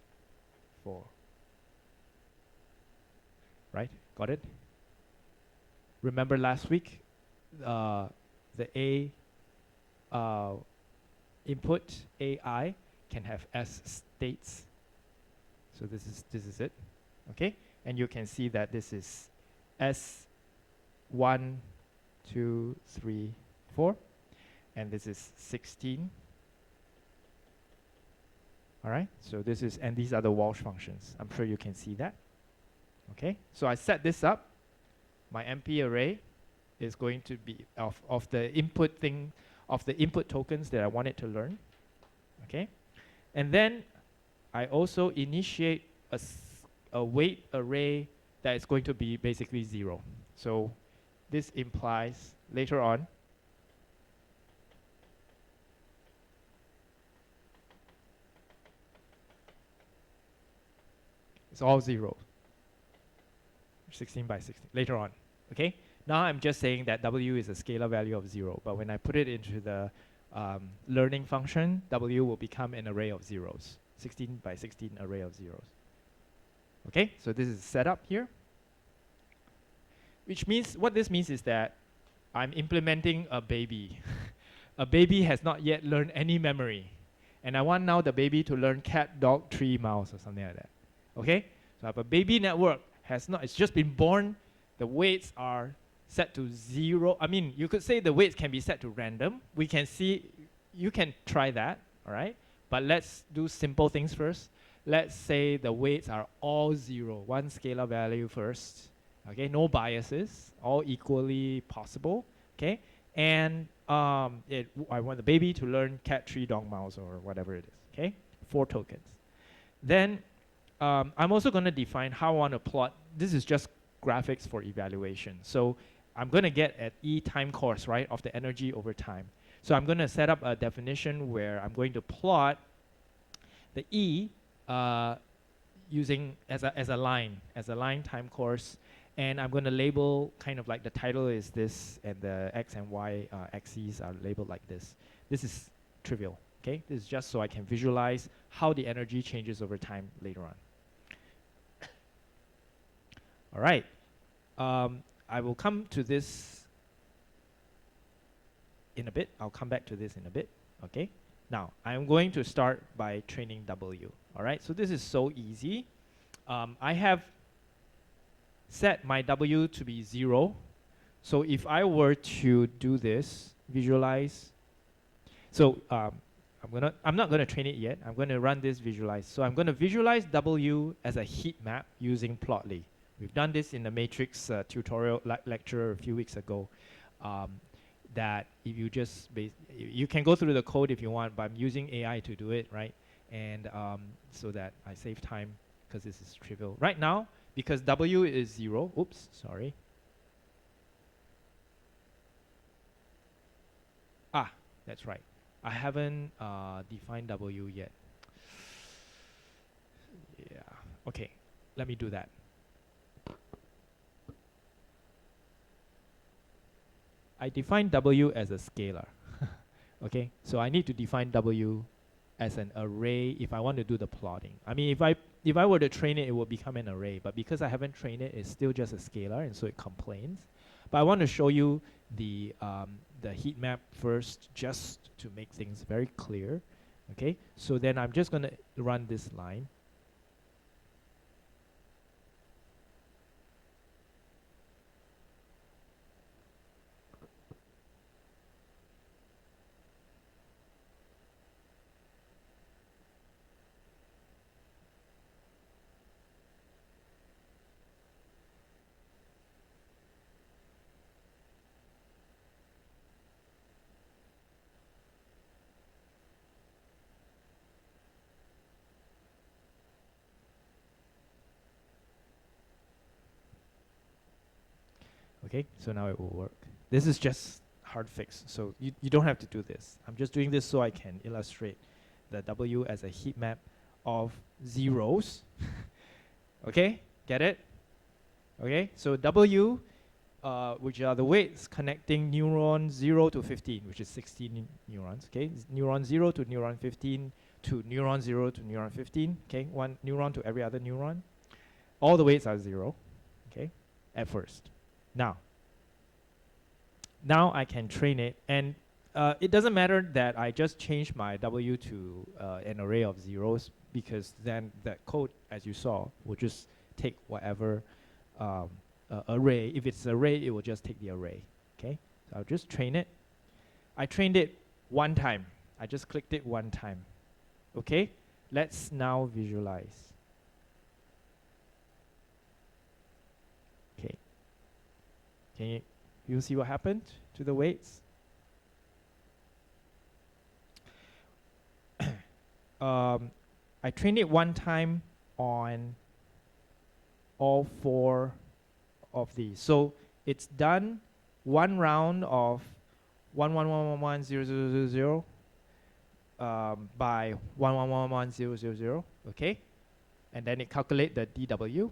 4. Right? Got it? Remember last week, the A input AI can have S states. So this is it. Okay? And you can see that this is S1, 2, 3, 4. And this is 16. All right? So this is, and these are the Walsh functions. I'm sure you can see that. Okay? So I set this up. My MP array is going to be of the input thing, of the input tokens that I want it to learn. Okay? And then I also initiate a weight array that is going to be basically 0. So this implies later on it's all 0. 16 by 16 later on. Okay? Now I'm just saying that W is a scalar value of 0, but when I put it into the learning function, W will become an array of zeros. 16 by 16 array of zeros. Okay? So this is set up here. Which means, what this means is that I'm implementing a baby. A baby has not yet learned any memory. And I want now the baby to learn cat, dog, tree, mouse, or something like that. Okay? So I have a baby network, it's just been born. The weights are set to 0. I mean, you could say the weights can be set to random. We can see, you can try that, all right? But let's do simple things first. Let's say the weights are all 0, one scalar value first. Okay, no biases, all equally possible. Okay, and I want the baby to learn cat, tree, dog, mouse, or whatever it is. Okay, 4 tokens. Then I'm also going to define how I want to plot. This is just graphics for evaluation. So I'm going to get at E time course, right, of the energy over time. So I'm going to set up a definition where I'm going to plot the E using as a line time course. And I'm going to label kind of like the title is this, and the X and Y axes are labeled like this. This is trivial, okay? This is just so I can visualize how the energy changes over time later on. All right. I will come to this in a bit. I'll come back to this in a bit, okay? Now, I'm going to start by training W, all right? So this is so easy. I have set my W to be 0. So if I were to do this, visualize. So I'm not gonna train it yet. I'm gonna run this visualize. So I'm gonna visualize W as a heat map using Plotly. We've done this in the matrix tutorial lecture a few weeks ago. That if you just you can go through the code if you want, but I'm using AI to do it, right? And so that I save time because this is trivial. Right now, because W is 0, oops, sorry. Ah, that's right. I haven't defined W yet. Yeah, okay, let me do that. I define W as a scalar. Okay, so I need to define W as an array if I want to do the plotting. I mean, if I were to train it, it would become an array. But because I haven't trained it, it's still just a scalar, and so it complains. But I want to show you the heat map first, just to make things very clear. Okay, so then I'm just going to run this line. Okay, so now it will work. This is just hard fix, so you don't have to do this. I'm just doing this so I can illustrate the W as a heat map of zeros. Okay, get it? Okay, so W, which are the weights connecting neuron 0 to 15, which is 16 neurons. Okay, neuron 0 to neuron 15 to neuron 0 to neuron 15, okay, one neuron to every other neuron. All the weights are 0, okay, at first. Now I can train it, and it doesn't matter that I just change my W to an array of zeros, because then that code, as you saw, will just take whatever array. If it's array, it will just take the array, okay? So I'll just train it. I trained it one time. I just clicked it one time, okay? Let's now visualize. Okay. Can you see what happened to the weights? I trained it one time on all 4 of these. So it's done one round of 1 1 1 1 1 0 0 0 0 by 1 1 1 1 0 0 0, okay? And then it calculate the DW.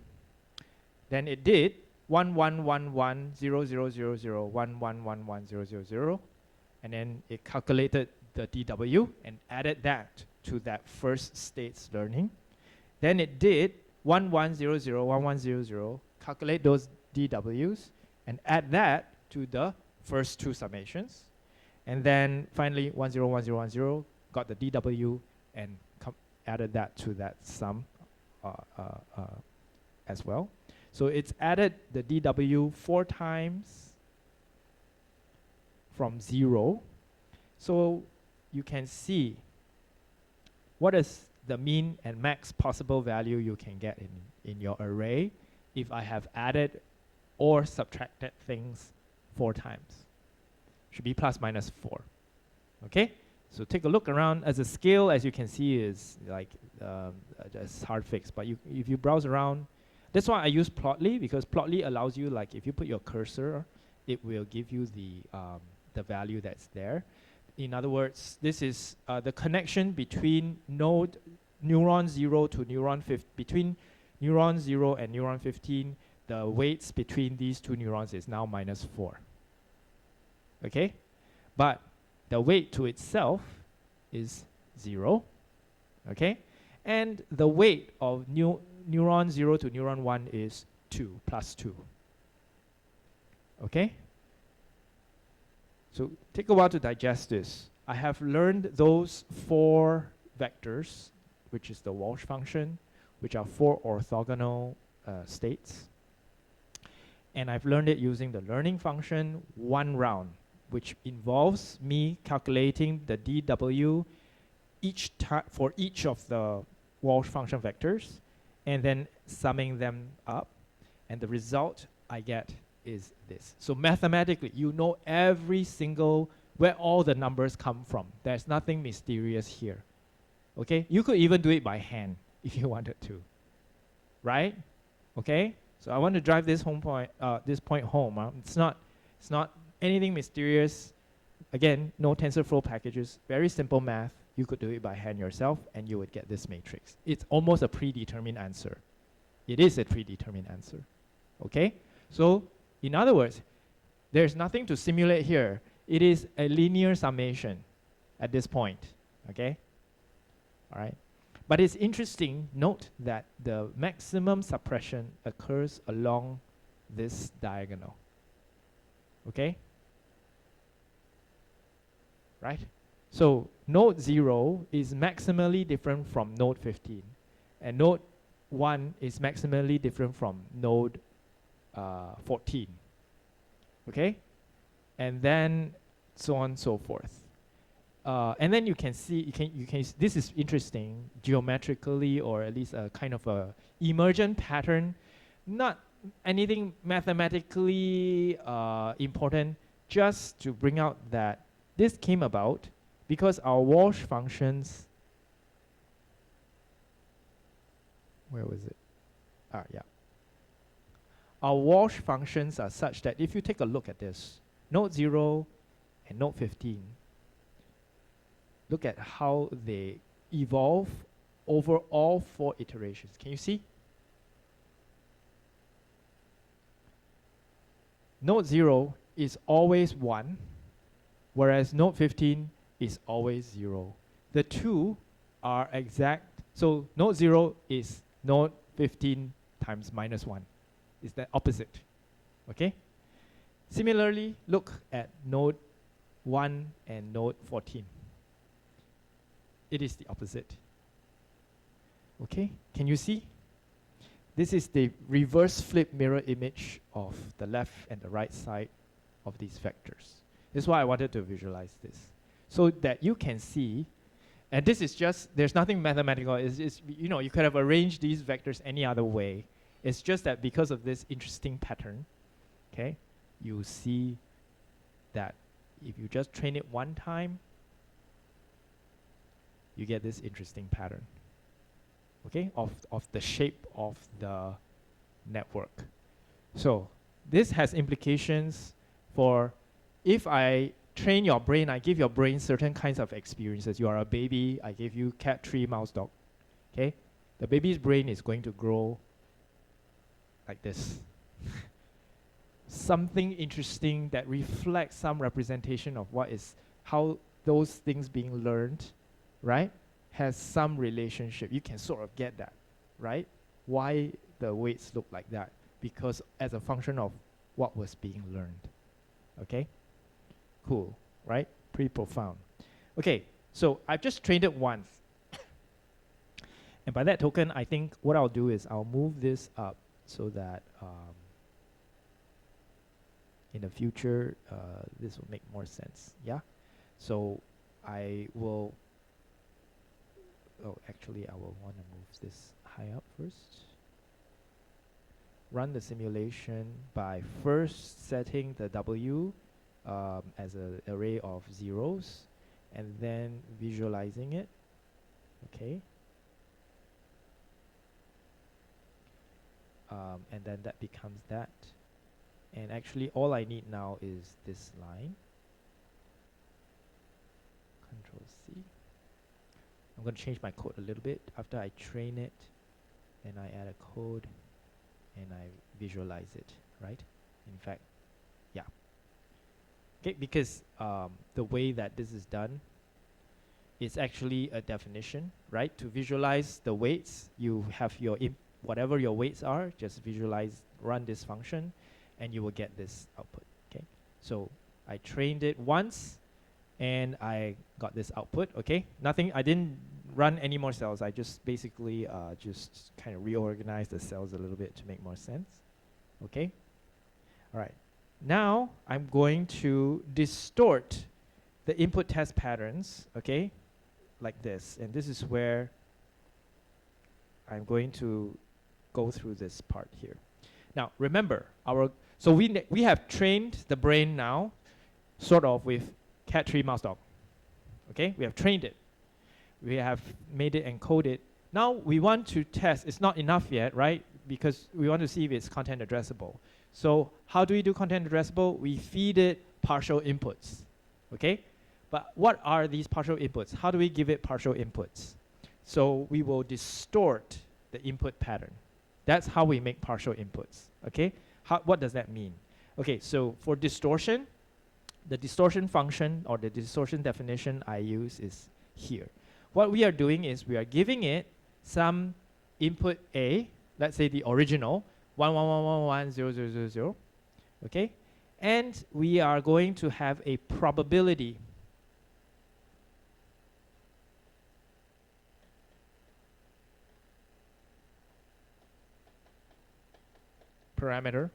Then it did 1 1 1 1 0 0 0 0 1 1 1 1 0 0 0, and then it calculated the DW and added that to that first state's learning. Then it did 1 1 0 0 1 1 0 0, calculate those DWs and add that to the first 2 summations. And then finally 1 0 1 0 1 0 got the DW and added that to that sum as well. So it's added the DW 4 times from 0. So you can see what is the mean and max possible value you can get in your array if I have added or subtracted things 4 times. Should be plus minus 4. Okay? So take a look around. As a scale, as you can see, is like just hard fixed. But if you browse around, that's why I use Plotly, because Plotly allows you, like, if you put your cursor, it will give you the value that's there. In other words, this is the connection between neuron 0 to neuron 15. Between neuron 0 and neuron 15, the weights between these 2 neurons is now minus 4. Okay? But the weight to itself is 0. Okay? And the weight of neuron 0 to neuron 1 is 2, plus 2. Okay? So take a while to digest this. I have learned those 4 vectors, which is the Walsh function, which are 4 orthogonal states. And I've learned it using the learning function 1 round, which involves me calculating the DW for each of the Walsh function vectors, and then summing them up. And the result I get is this. So mathematically, you know every single, where all the numbers come from. There's nothing mysterious here. Okay? You could even do it by hand if you wanted to. Right? Okay? So I want to drive this point home. It's not anything mysterious. Again, no TensorFlow packages. Very simple math. You could do it by hand yourself, and you would get this matrix. It's almost a predetermined answer. It is a predetermined answer. Okay? So, in other words, there's nothing to simulate here. It is a linear summation at this point. Okay? All right? But it's interesting, note that the maximum suppression occurs along this diagonal. Okay? Right? So node 0 is maximally different from node 15. And node 1 is maximally different from node 14. Okay? And then so on and so forth. And then you can see, this is interesting geometrically, or at least a kind of a emergent pattern. Not anything mathematically important, just to bring out that this came about because our Walsh functions, where was it? Yeah. Our Walsh functions are such that if you take a look at this, node 0 and node 15, look at how they evolve over all 4 iterations. Can you see? Node 0 is always 1, whereas node 15 is always 0. The 2 are exact. So node 0 is node 15 times minus 1. Is the opposite. Okay? Similarly, look at node 1 and node 14. It is the opposite. Okay? Can you see? This is the reverse flip mirror image of the left and the right side of these vectors. This is why I wanted to visualize this. So that you can see, and this is just, there's nothing mathematical. It's, you know, you could have arranged these vectors any other way. It's just that because of this interesting pattern, okay, you see that if you just train it one time, you get this interesting pattern, okay, of the shape of the network. So this has implications for if I train your brain, I give your brain certain kinds of experiences. You are a baby, I give you cat, tree, mouse, dog, okay? The baby's brain is going to grow like this. Something interesting that reflects some representation of what is, how those things being learned, right, has some relationship. You can sort of get that, right? Why the weights look like that? Because as a function of what was being learned, okay? Cool, right? Pretty profound. Okay, so I've just trained it once. And by that token, I think what I'll do is I'll move this up so that in the future, this will make more sense, yeah? So I will, oh, actually I will want to move this high up first. Run the simulation by first setting the W as an array of zeros, and then visualizing it, okay? And then that becomes that. And actually all I need now is this line. Control C. I'm going to change my code a little bit after I train it, and I add a code and I visualize it, right? In fact, yeah. Okay, because the way that this is done is actually a definition, right? To visualize the weights, you have your whatever your weights are, just visualize, run this function, and you will get this output, okay? So I trained it once, and I got this output, okay? Nothing, I didn't run any more cells. I just basically just kind of reorganized the cells a little bit to make more sense, okay? All right, now I'm going to distort the input test patterns, okay? Like this, and this is where I'm going to go through this part here. Now, remember, so we have trained the brain now, sort of with cat, tree, mouse, dog. Okay, we have trained it. We have made it encoded. Now we want to test. It's not enough yet, right? Because we want to see if it's content addressable. So how do we do content addressable? We feed it partial inputs. Okay, but what are these partial inputs? How do we give it partial inputs? So we will distort the input pattern. That's how we make partial inputs, okay? What does that mean? Okay, so for distortion, the distortion function or the distortion definition I use is here. What we are doing is we are giving it some input A, let's say the original, 111111000, okay? And we are going to have a probability parameter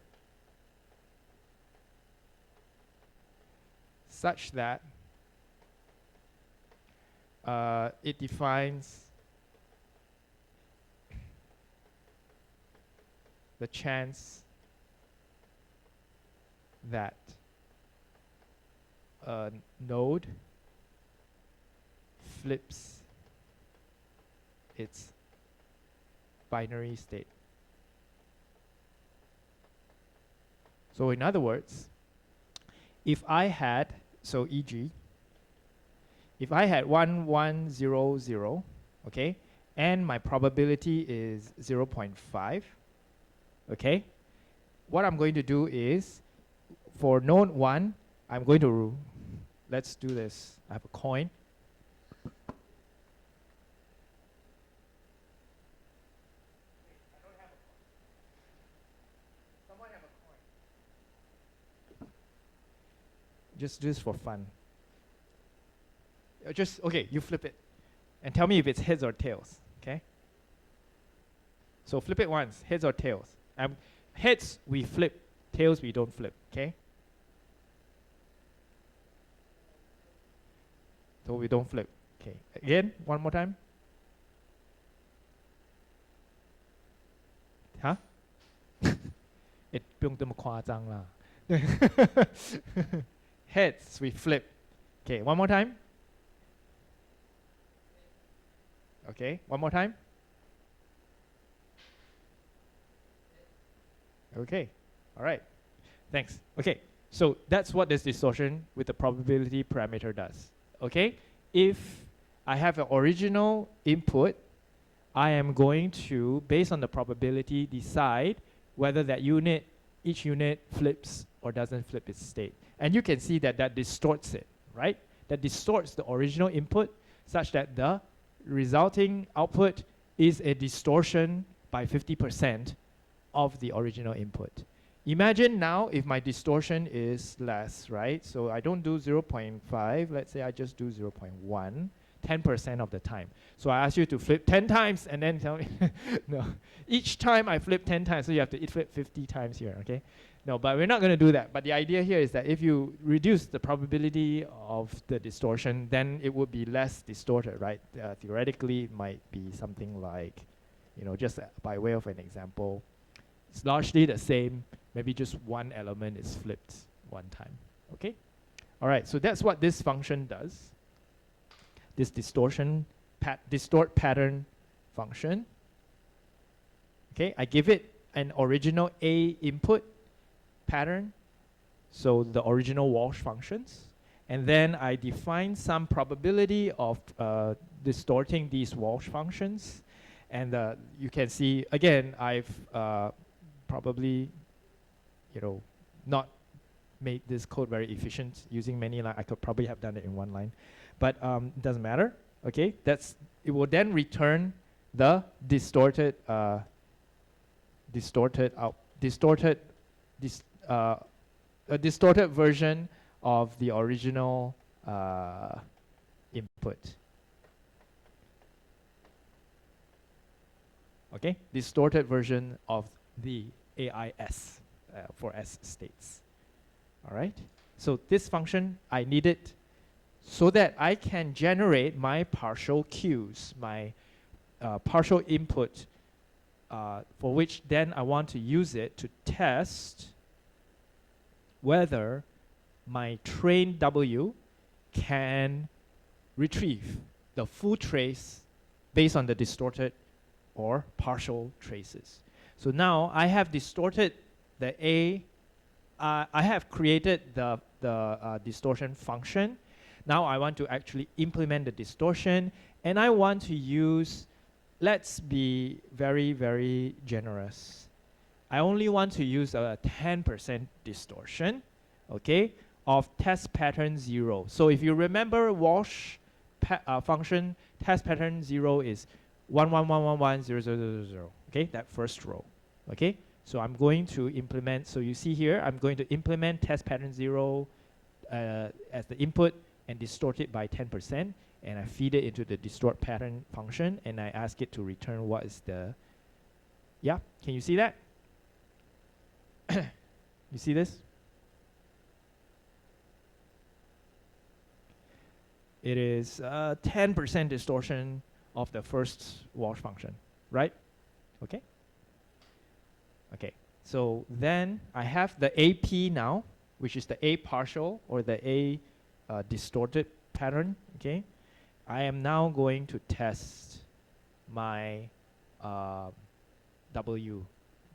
such that it defines the chance that a node flips its binary state. So in other words, if I had, so e.g., if I had 1100, okay, and my probability is 0.5, okay, what I'm going to do is, for node 1, I'm going to, let's do this. I have a coin. Just do this for fun. Okay, you flip it. And tell me if it's heads or tails, okay? So flip it once, heads or tails. Heads, we flip. Tails, we don't flip, okay? So we don't flip. Okay, again, one more time. Huh? 不用这么夸张啦。Heads, we flip. Okay, one more time. Okay, one more time. Okay, all right. Thanks. Okay, so that's what this distortion with the probability parameter does. Okay, if I have an original input, I am going to, based on the probability, decide whether that unit, each unit flips or doesn't flip its state. And you can see that that distorts it, right? That distorts the original input such that the resulting output is a distortion by 50% of the original input. Imagine now if my distortion is less, right? So I don't do 0.5, let's say I just do 0.1, 10% of the time. So I ask you to flip 10 times and then tell me, no. Each time I flip 10 times, so you have to flip 50 times here, okay? No, but we're not going to do that. But the idea here is that if you reduce the probability of the distortion, then it would be less distorted, right? Theoretically, it might be something like, just by way of an example, it's largely the same. Maybe just one element is flipped one time, okay? All right, so that's what this function does. This distort pattern function. Okay, I give it an original A input pattern, so the original Walsh functions, and then I define some probability of distorting these Walsh functions, and you can see again I've probably not made this code very efficient using many lines. I could probably have done it in one line, but it doesn't matter. Okay, it will then return the distorted version of the original input. Okay, distorted version of the AIS for S states. All right, so this function I need it so that I can generate my partial Qs, my partial input, for which then I want to use it to test whether my train W can retrieve the full trace based on the distorted or partial traces. So now I have distorted the A. I have created the distortion function. Now I want to actually implement the distortion, and I want to use, let's be very, very generous. I only want to use a 10% distortion, okay, of test pattern 0. So if you remember Walsh function, test pattern 0 is 1, 1, 1, 1, 1, 0, 0, 0, 0, okay, that first row, okay? So I'm going to implement, so you see here, I'm going to implement test pattern 0 as the input and distort it by 10%, and I feed it into the distort pattern function, and I ask it to return what is the, yeah, can you see that? You see this? It is 10% distortion of the first Walsh function, right? Okay. Okay, so then I have the AP now, which is the A partial or the A distorted pattern, okay? I am now going to test my W,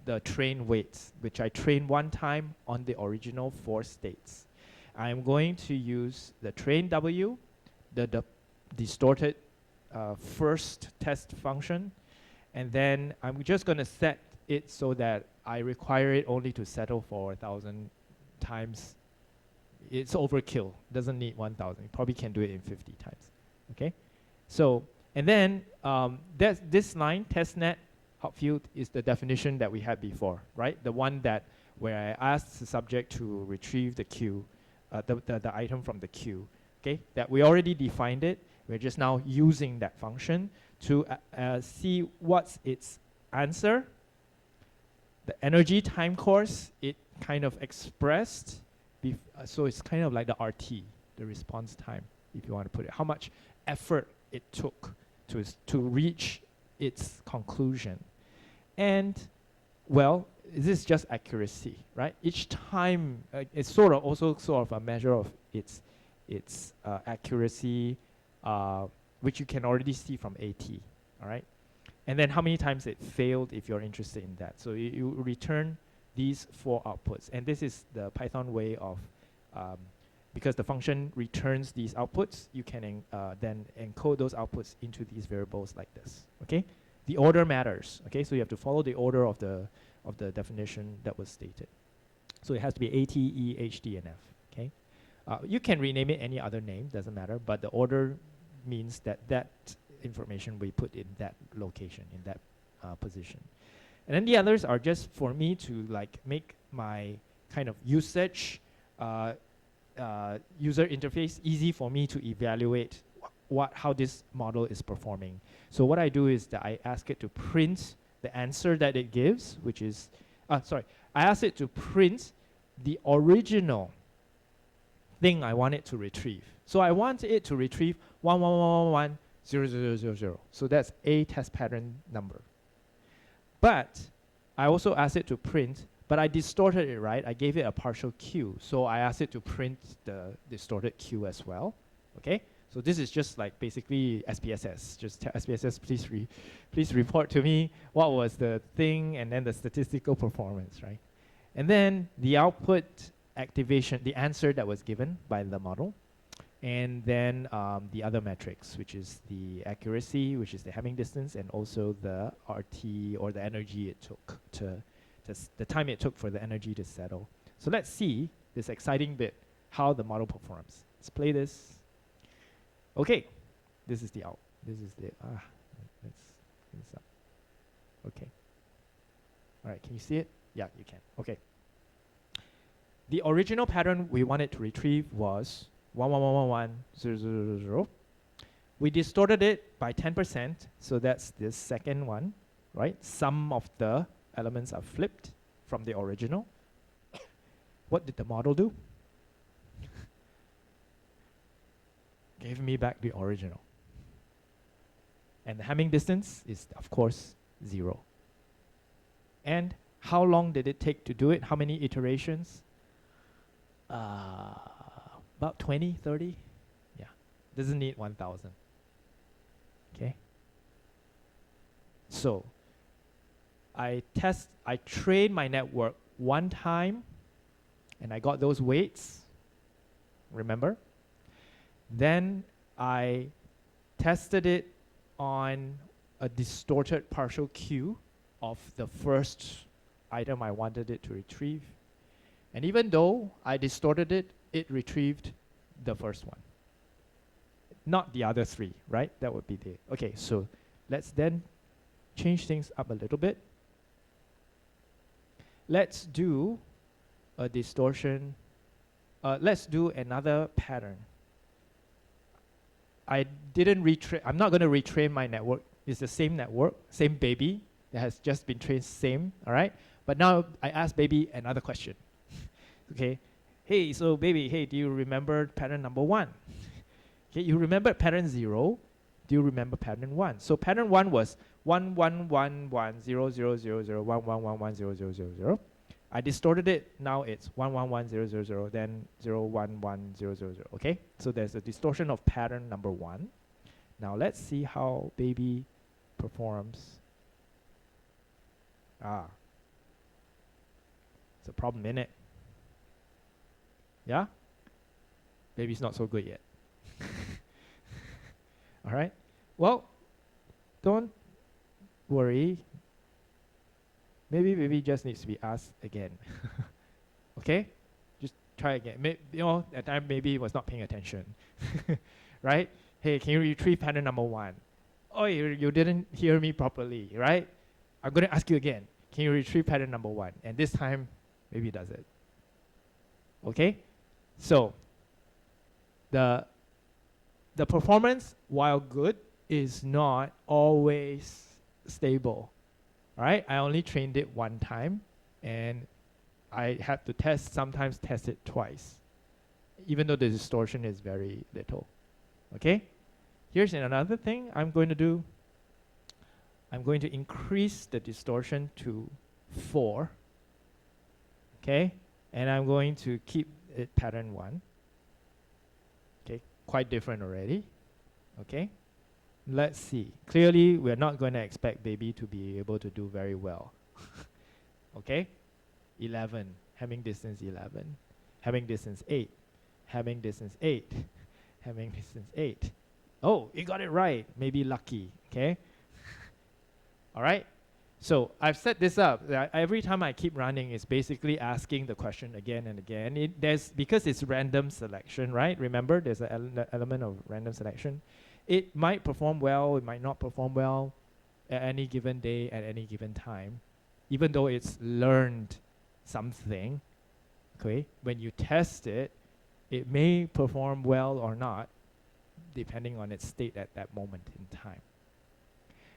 the train weights, which I train one time on the original 4 states. I'm going to use the train W, the distorted first test function, and then I'm just going to set it so that I require it only to settle for 1,000 times. It's overkill. Doesn't need 1,000. You probably can do it in 50 times. Okay, so and then this line testnet Hopfield is the definition that we had before, right? The one that where I asked the subject to retrieve the Q the item from the queue. Okay, that we already defined it. We're just now using that function to see what's its answer. The energy time course, it kind of expressed, so it's kind of like the RT, the response time, if you want to put it. How much effort it took to reach its conclusion. And, well, this is just accuracy, right? Each time, it's sort of a measure of its accuracy, which you can already see from AT, all right? And then how many times it failed if you're interested in that. So you return these 4 outputs. And this is the Python way of, because the function returns these outputs, you can then encode those outputs into these variables like this, okay? The order matters, okay? So you have to follow the order of the definition that was stated. So it has to be A, T, E, H, D, and F, okay? You can rename it any other name, doesn't matter, but the order means that that information we put in that location, in that position. And then the others are just for me to like make my kind of usage, user interface easy for me to evaluate how this model is performing. So what I do is that I ask it to print the answer that it gives, which is, I ask it to print the original thing I want it to retrieve. So I want it to retrieve 11111 0000. So that's a test pattern number. But I also asked it to print, but I distorted it, right? I gave it a partial Q. So I asked it to print the distorted Q as well, okay? So this is just like basically SPSS. Just SPSS, please report to me what was the thing and then the statistical performance, right? And then the output activation, the answer that was given by the model, and then the other metrics, which is the accuracy, which is the Hamming distance, and also the RT, or the energy it took the time it took for the energy to settle. So let's see this exciting bit, how the model performs. Let's play this. Okay, this is the out. This is the, let's clean this up. Okay. All right, can you see it? Yeah, you can. Okay. The original pattern we wanted to retrieve was 11111 0000. We distorted it by 10%, so that's the second one, right? Some of the elements are flipped from the original. What did the model do? Gave me back the original. And the Hamming distance is, of course, 0. And how long did it take to do it? How many iterations? About 20, 30? Yeah, doesn't need 1,000. Okay. So, I trained my network one time, and I got those weights, remember? Then I tested it on a distorted partial Q of the first item I wanted it to retrieve. And even though I distorted it, it retrieved the first one. Not the other 3, right? That would be the, okay, so let's then change things up a little bit. Let's do a distortion. Let's do another pattern. I'm not going to retrain my network. It's the same network, same baby that has just been trained same, all right? But now I ask baby another question. Okay, hey, so baby, hey, do you remember pattern number 1? Okay, you remember pattern 0. Do you remember pattern 1? So pattern 1 was 1111 0000 1111 0000. I distorted it. Now it's 111000 then 011000. Okay, so there's a distortion of pattern number 1. Now let's see how baby performs. It's a problem in it. Yeah? Baby's not so good yet. All right? Well, don't worry. Maybe baby just needs to be asked again. Okay? Just try again. At the time maybe he was not paying attention. Right? Hey, can you retrieve pattern number 1? Oh, you didn't hear me properly, right? I'm going to ask you again. Can you retrieve pattern number 1? And this time, maybe he does it. Okay? So the performance, while good, is not always stable. All right, I only trained it one time, and I had to sometimes test it twice, even though the distortion is very little. Okay, here's another thing I'm going to do. I'm going to increase the distortion to 4. Okay, and I'm going to keep it pattern 1. Okay, quite different already. Okay, let's see. Clearly, we're not going to expect baby to be able to do very well. Okay, 11, having distance 11, having distance 8, having distance 8, having distance 8. Oh, you got it right. Maybe lucky. Okay. All right. So I've set this up. Every time I keep running, it's basically asking the question again and again. Because it's random selection, right? Remember, there's an element of random selection. It might perform well, it might not perform well at any given day, at any given time, even though it's learned something. Okay, when you test it, it may perform well or not, depending on its state at that moment in time.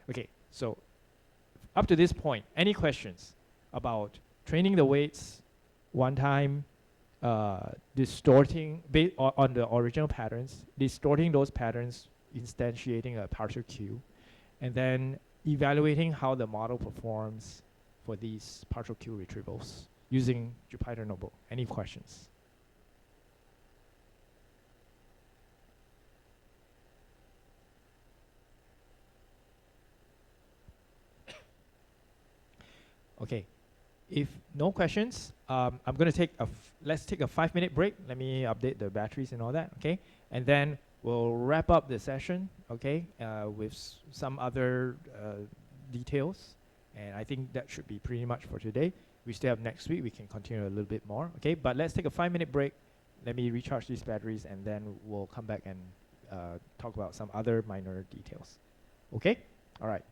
Okay, so up to this point, any questions about training the weights one time, distorting on the original patterns, distorting those patterns, instantiating a partial Q, and then evaluating how the model performs for these partial Q retrievals using Jupyter Notebook? Any questions? Okay, if no questions, I'm going to take let's take a 5-minute break. Let me update the batteries and all that, okay? And then we'll wrap up the session, okay, with some other details. And I think that should be pretty much for today. We still have next week. We can continue a little bit more, okay? But let's take a 5-minute break. Let me recharge these batteries, and then we'll come back and talk about some other minor details. Okay? All right.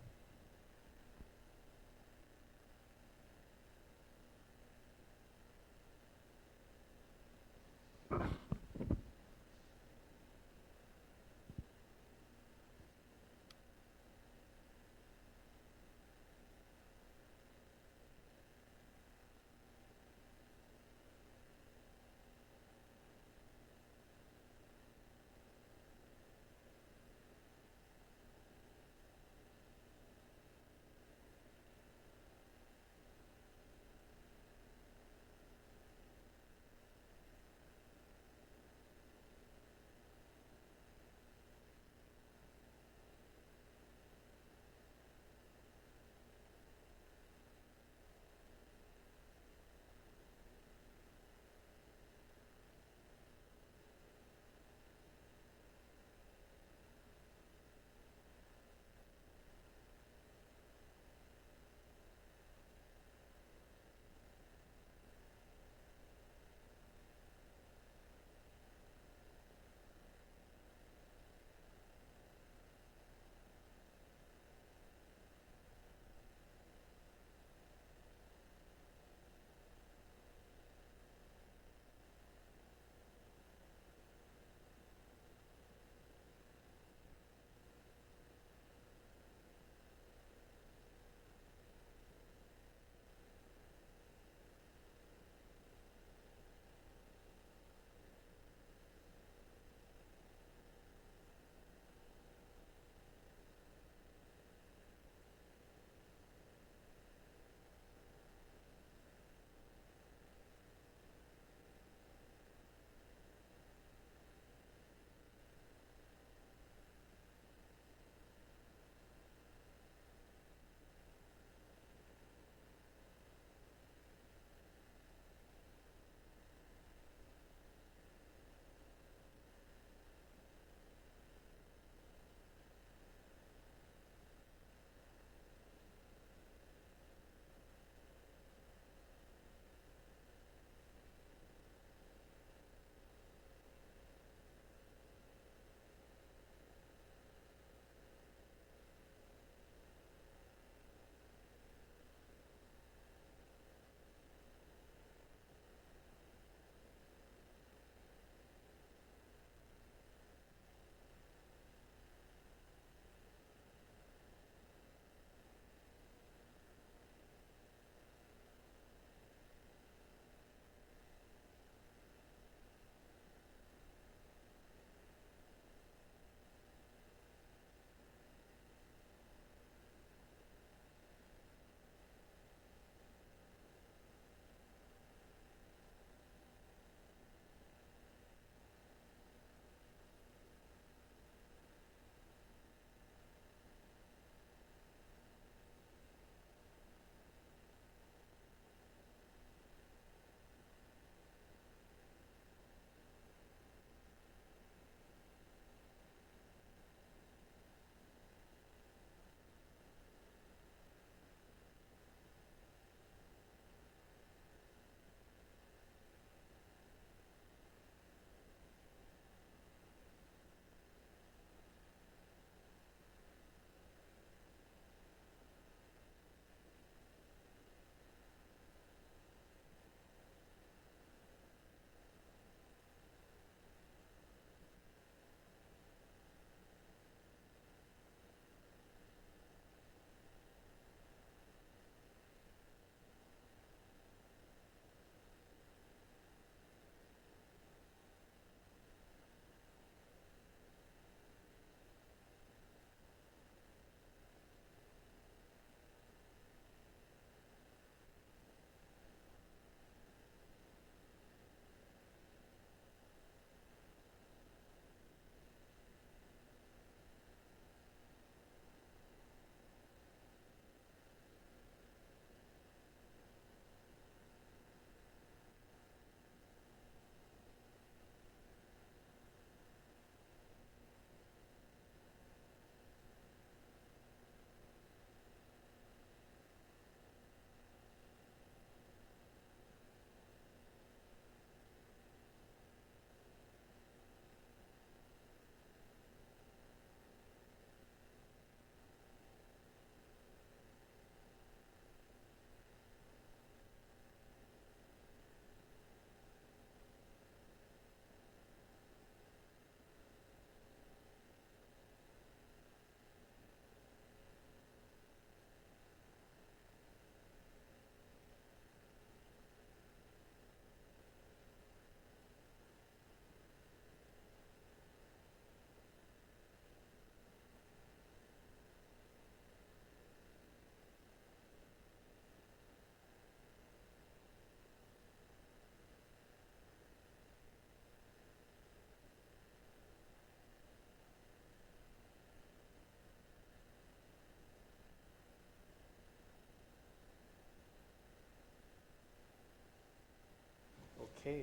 Okay,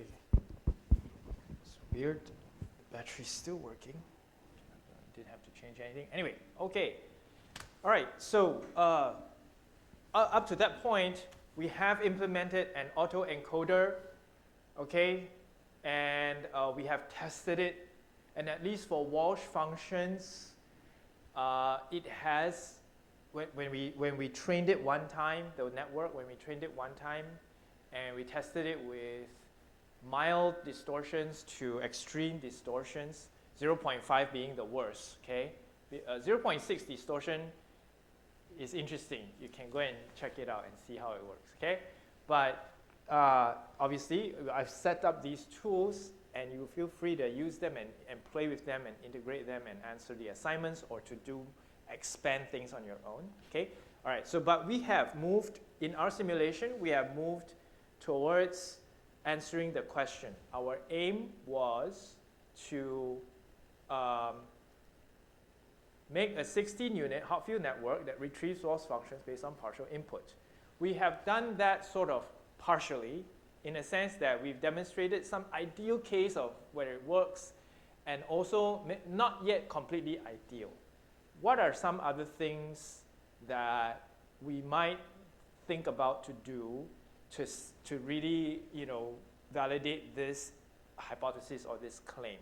it's weird. The battery's still working. Didn't have to change anything. Anyway, okay. All right, so up to that point, we have implemented an autoencoder, okay? And we have tested it. And at least for Walsh functions, it has, when we trained it one time, the network, when we trained it one time, and we tested it with mild distortions to extreme distortions, 0.5 being the worst, okay? 0.6 distortion is interesting. You can go and check it out and see how it works, okay? But obviously, I've set up these tools, and you feel free to use them and play with them and integrate them and answer the assignments or to expand things on your own, okay? All right, so but we have moved, in our simulation, we have moved towards answering the question. Our aim was to make a 16-unit Hopfield network that retrieves Walsh functions based on partial input. We have done that sort of partially, in a sense that we've demonstrated some ideal case of where it works, and also not yet completely ideal. What are some other things that we might think about to do to really, validate this hypothesis or this claim?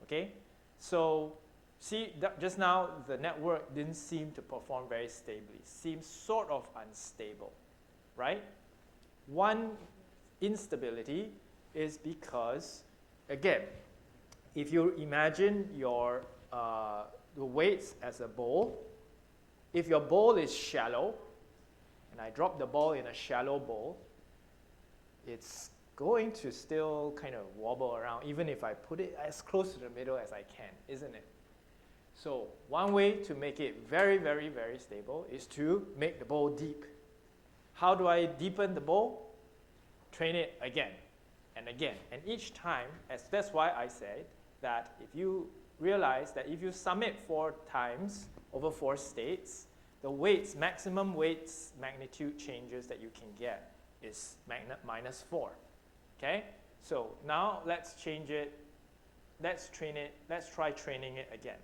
Okay, so see, just now the network didn't seem to perform very stably, seems sort of unstable, right? One instability is because, again, if you imagine your the weights as a bowl, if your bowl is shallow, and I drop the ball in a shallow bowl, it's going to still kind of wobble around, even if I put it as close to the middle as I can, isn't it? So one way to make it very, very, very stable is to make the bowl deep. How do I deepen the bowl? Train it again and again. And each time, that's why I said that if you realize that if you sum it 4 times over 4 states, the weights, maximum weights magnitude changes that you can get is -4. Okay? So now let's change it. Let's train it. Let's try training it again.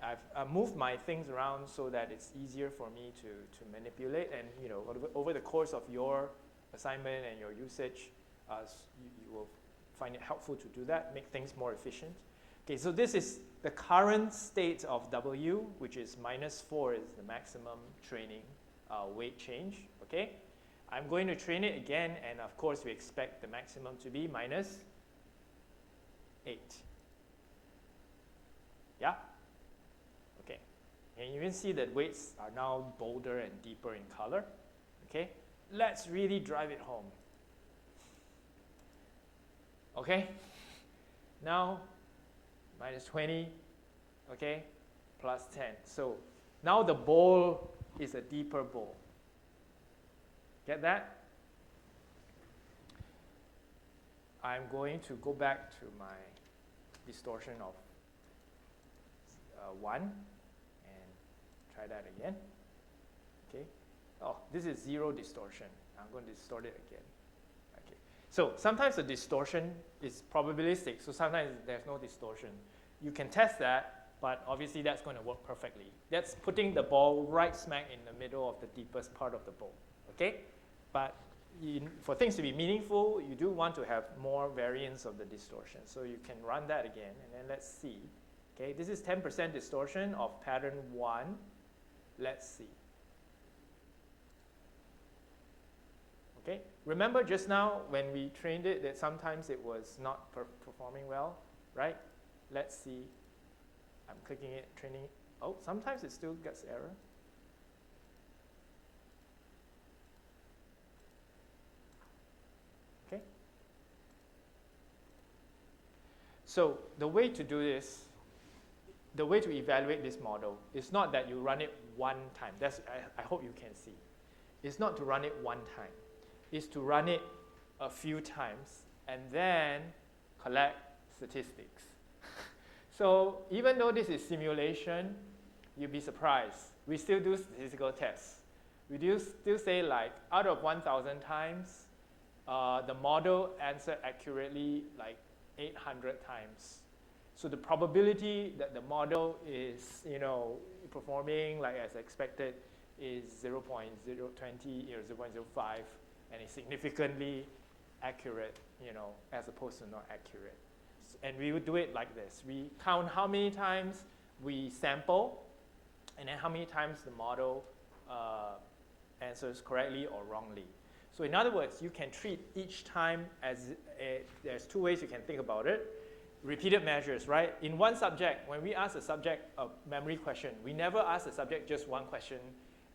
I've moved my things around so that it's easier for me to manipulate, and over the course of your assignment and your usage, you will find it helpful to do that, make things more efficient. Okay, so this is the current state of W, which is -4 is the maximum training weight change. Okay, I'm going to train it again, and of course we expect the maximum to be -8. Yeah. And you can see that weights are now bolder and deeper in color. Okay, let's really drive it home. Okay, now -20, okay, +10. So now the bowl is a deeper bowl. Get that? I'm going to go back to my distortion of 1. Try that again. Okay. Oh, this is 0 distortion. I'm going to distort it again. Okay. So sometimes the distortion is probabilistic, so sometimes there's no distortion. You can test that, but obviously that's going to work perfectly. That's putting the ball right smack in the middle of the deepest part of the bowl. Okay? But for things to be meaningful, you do want to have more variance of the distortion. So you can run that again, and then let's see. Okay, this is 10% distortion of pattern 1. Let's see. Okay, remember just now when we trained it that sometimes it was not performing well, right? Let's see. I'm clicking it, training. Oh, sometimes it still gets error. Okay. So the way to do this, the way to evaluate this model is not that you run it one time. I hope you can see. It's not to run it one time. It's to run it a few times and then collect statistics. So even though this is simulation, you'll be surprised. We still do statistical tests. We do still say, like, out of 1,000 times, the model answered accurately like 800 times. So the probability that the model is, performing like as expected is 0.020 or 0.05, and is significantly accurate, as opposed to not accurate. And we would do it like this. We count how many times we sample, and then how many times the model answers correctly or wrongly. So in other words, you can treat each time as there's two ways you can think about it. Repeated measures, right? In one subject, when we ask the subject a memory question, we never ask the subject just one question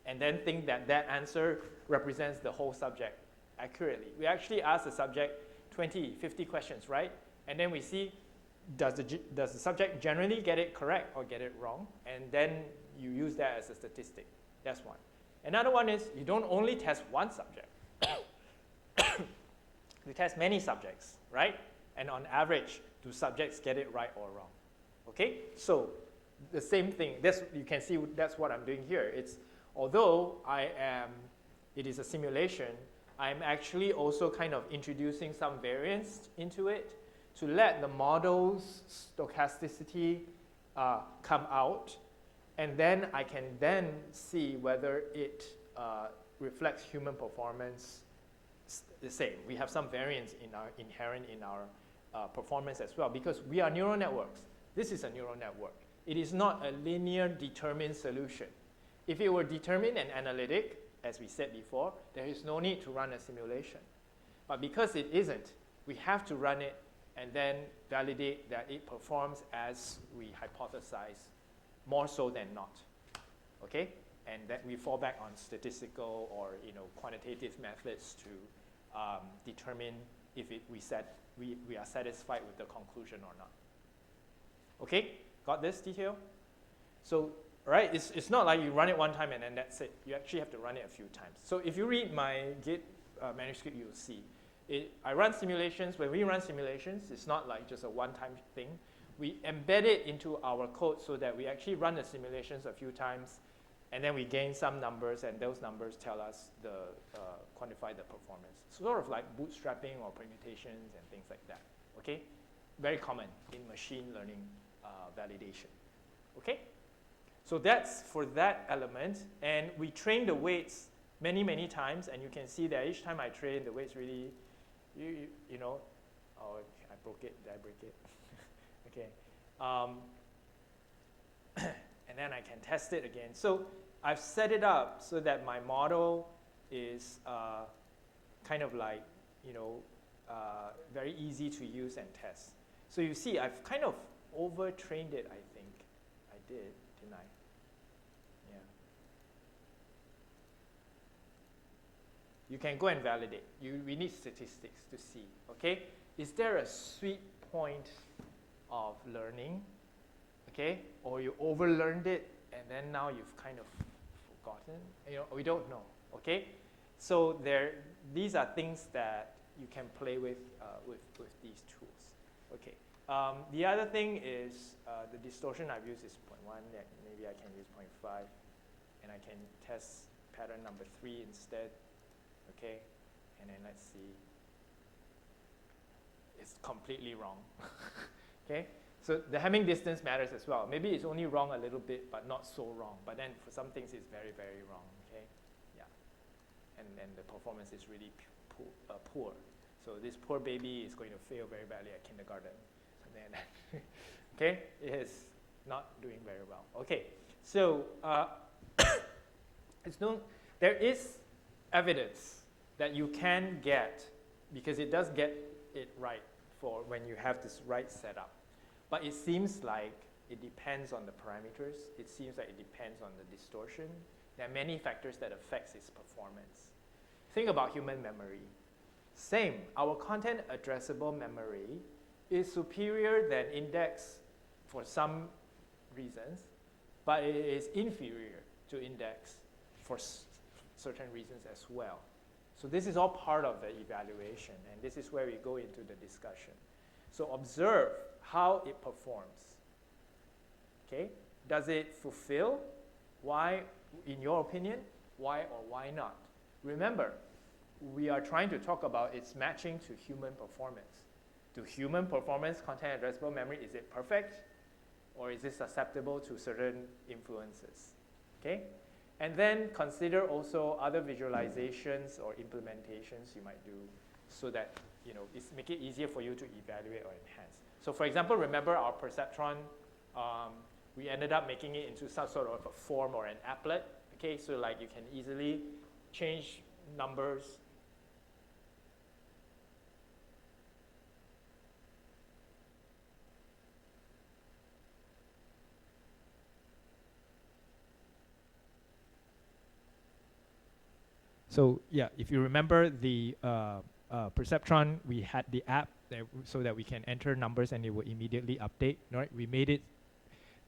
and then think that that answer represents the whole subject accurately. We actually ask the subject 20, 50 questions, right? And then we see, does the subject generally get it correct or get it wrong? And then you use that as a statistic. That's one. Another one is you don't only test one subject. You test many subjects, right? And on average, do subjects get it right or wrong? Okay, so the same thing. You can see that's what I'm doing here. It's although it is a simulation, I'm actually also kind of introducing some variance into it to let the model's stochasticity come out, and then I can then see whether it reflects human performance the same. We have some variance inherent in our performance as well, because we are neural networks. This is a neural network. It is not a linear determined solution. If it were determined and analytic, as we said before, there is no need to run a simulation. But because it isn't, we have to run it and then validate that it performs as we hypothesize, more so than not. Okay? And that we fall back on statistical or quantitative methods to determine if we are satisfied with the conclusion or not. Okay? Got this detail? So, right, it's not like you run it one time and then that's it. You actually have to run it a few times. So if you read my Git manuscript, you'll see. I run simulations. When we run simulations, it's not like just a one-time thing. We embed it into our code so that we actually run the simulations a few times, and then we gain some numbers, and those numbers tell us quantify the performance. Sort of like bootstrapping or permutations and things like that. Okay? Very common in machine learning validation. Okay? So that's for that element, and we train the weights many, many times, and you can see that each time I train, the weights really, oh, I broke it, did I break it? Okay. And then I can test it again. So I've set it up so that my model is kind of like, very easy to use and test. So you see, I've kind of overtrained it, I think. I did, didn't I? Yeah. You can go and validate. We need statistics to see, okay? Is there a sweet point of learning, okay? Or you overlearned it, and then now you've kind of forgotten? We don't know, okay? So these are things that you can play with these tools, okay? The other thing is the distortion I've used is 0.1, maybe I can use 0.5, and I can test pattern number 3 instead, okay? And then let's see. It's completely wrong, okay? So the Hamming distance matters as well. Maybe it's only wrong a little bit, but not so wrong. But then for some things, it's very, very wrong, okay? Yeah. And then the performance is really poor. So this poor baby is going to fail very badly at kindergarten. So then, okay, it is not doing very well. Okay, so there is evidence that you can get, because it does get it right for when you have this right setup. But it seems like it depends on the parameters. It seems like it depends on the distortion. There are many factors that affects its performance. Think about human memory. Same, our content addressable memory is superior than index for some reasons, but it is inferior to index for certain reasons as well. So this is all part of the evaluation, and this is where we go into the discussion. So observe how it performs. Okay? Does it fulfill? Why, in your opinion, why or why not? Remember, we are trying to talk about its matching to human performance. To human performance, content addressable memory, is it perfect? Or is it susceptible to certain influences? Okay? And then consider also other visualizations or implementations you might do so that make it easier for you to evaluate or enhance. So for example, remember our perceptron, we ended up making it into some sort of a form or an applet. Okay, so like you can easily change numbers. So yeah, if you remember the perceptron, we had the app so that we can enter numbers and it will immediately update, right? We made it,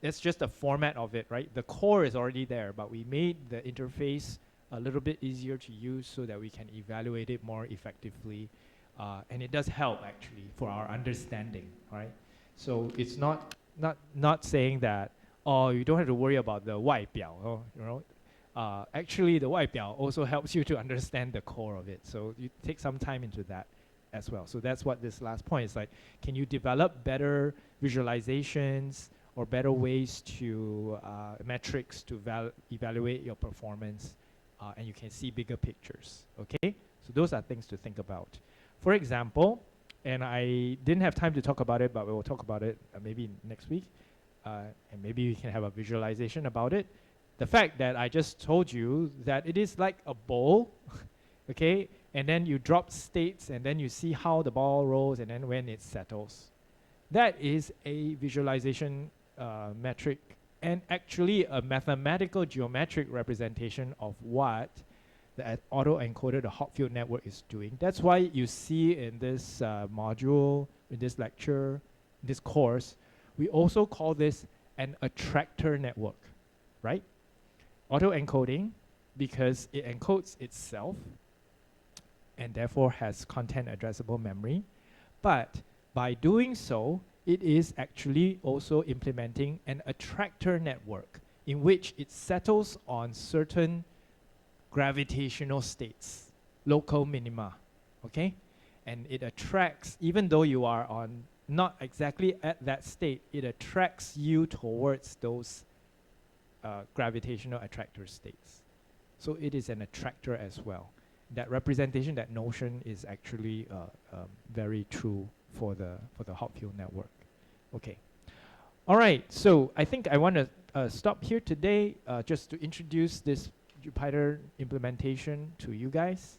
that's just the format of it, right? The core is already there, but we made the interface a little bit easier to use so that we can evaluate it more effectively. And it does help actually for our understanding, right? So it's not saying that, oh, you don't have to worry about the 外表, actually the 外表 also helps you to understand the core of it. So you take some time into that as well. So that's what this last point is like. Can you develop better visualizations or better ways to metrics to evaluate your performance, and you can see bigger pictures, okay? So those are things to think about. For example, and I didn't have time to talk about it, but we will talk about it maybe next week, and maybe we can have a visualization about it. The fact that I just told you that it is like a bowl, okay? And then you drop states and then you see how the ball rolls and then when it settles. That is a visualization metric and actually a mathematical geometric representation of what the auto-encoder, the Hopfield network, is doing. That's why you see in this module, in this lecture, this course, we also call this an attractor network, right? Auto-encoding, because it encodes itself and therefore has content addressable memory. But by doing so, it is actually also implementing an attractor network in which it settles on certain gravitational states, local minima, okay? And it attracts, even though you are on not exactly at that state, it attracts you towards those gravitational attractor states. So it is an attractor as well. That representation, that notion is actually very true for the Hopfield network. Okay. All right, so I think I want to stop here today just to introduce this Jupyter implementation to you guys.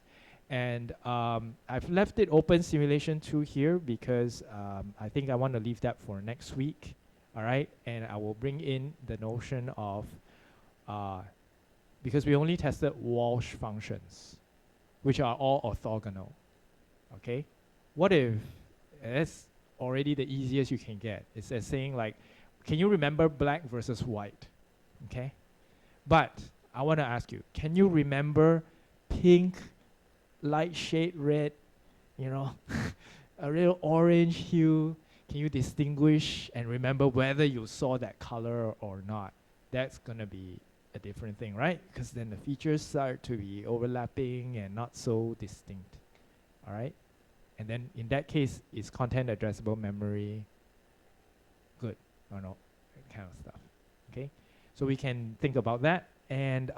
And I've left it open simulation 2 here because I think I want to leave that for next week. All right, and I will bring in the notion of, because we only tested Walsh functions, which are all orthogonal, okay? What if, that's already the easiest you can get. It's as saying like, can you remember black versus white, okay? But I want to ask you, can you remember pink, light shade red, a real orange hue? Can you distinguish and remember whether you saw that color or not? That's going to be a different thing, right? Because then the features start to be overlapping and not so distinct, all right? And then in that case, is content addressable memory good or not? That kind of stuff, okay? So we can think about that. And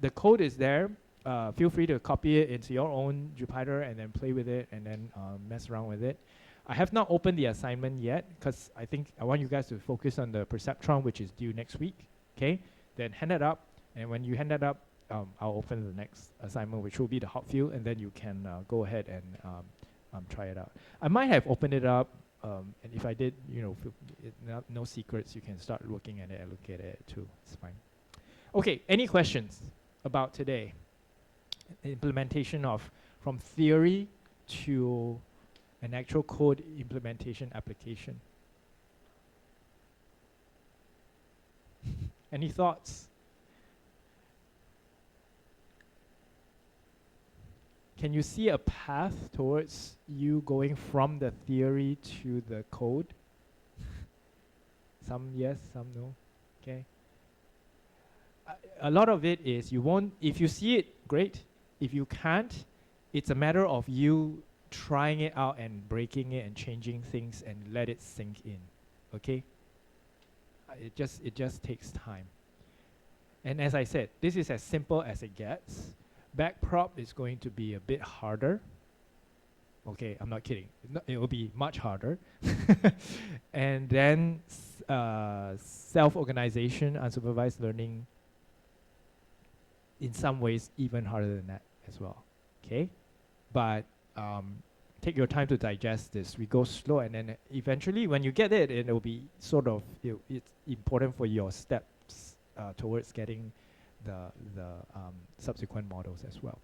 the code is there. Feel free to copy it into your own Jupyter and then play with it and then mess around with it. I have not opened the assignment yet because I think I want you guys to focus on the perceptron, which is due next week, okay? Then hand it up, and when you hand it up, I'll open the next assignment, which will be the Hopfield, and then you can go ahead and try it out. I might have opened it up, and if I did, no secrets, you can start looking at it and look at it too, it's fine. Okay, any questions about today? Implementation of, from theory to an actual code implementation application. Any thoughts? Can you see a path towards you going from the theory to the code? Some yes, some no. Okay. A lot of it is you won't, if you see it, great. If you can't, It's a matter of you trying it out and breaking it and changing things and let it sink in. Okay? It just takes time. And as I said, this is as simple as it gets. Back prop is going to be a bit harder. Okay, I'm not kidding. It will be much harder. And then self-organization, unsupervised learning, in some ways even harder than that as well. Okay, but take your time to digest this. We go slow, and then eventually, when you get it, it will be sort of it's important for your steps towards getting the subsequent models as well.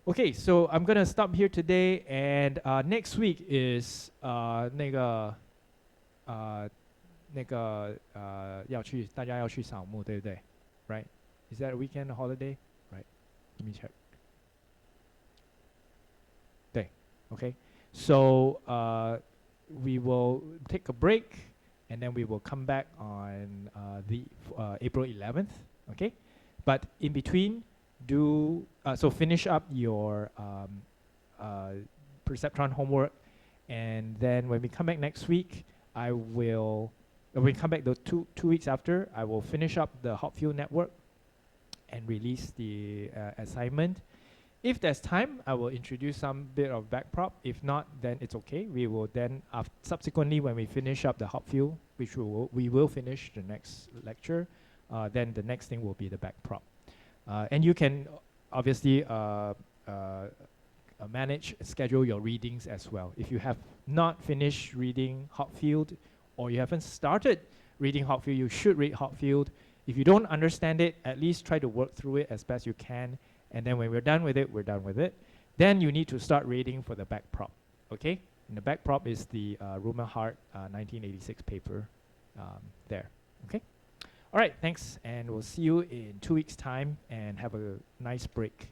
Okay, so I'm gonna stop here today, and next week is 大家要去扫墓，对不对？ Right? Is that a weekend holiday? Right? Let me check. 对 Okay. So we will take a break, and then we will come back on April 11th. Okay, but in between, so finish up your perceptron homework, and then when we come back next week, when we come back the two weeks after, I will finish up the Hopfield network and release the assignment. If there's time, I will introduce some bit of backprop. If not, then it's okay. We will then, subsequently, when we finish up the Hopfield, which we will finish the next lecture, then the next thing will be the backprop. And you can obviously schedule your readings as well. If you have not finished reading Hopfield, or you haven't started reading Hopfield, you should read Hopfield. If you don't understand it, at least try to work through it as best you can. And then when we're done with it, we're done with it. Then you need to start reading for the backprop. Okay? And the backprop is the Rumer Hart 1986 paper there. Okay? All right, thanks. And we'll see you in 2 weeks' time, and have a nice break.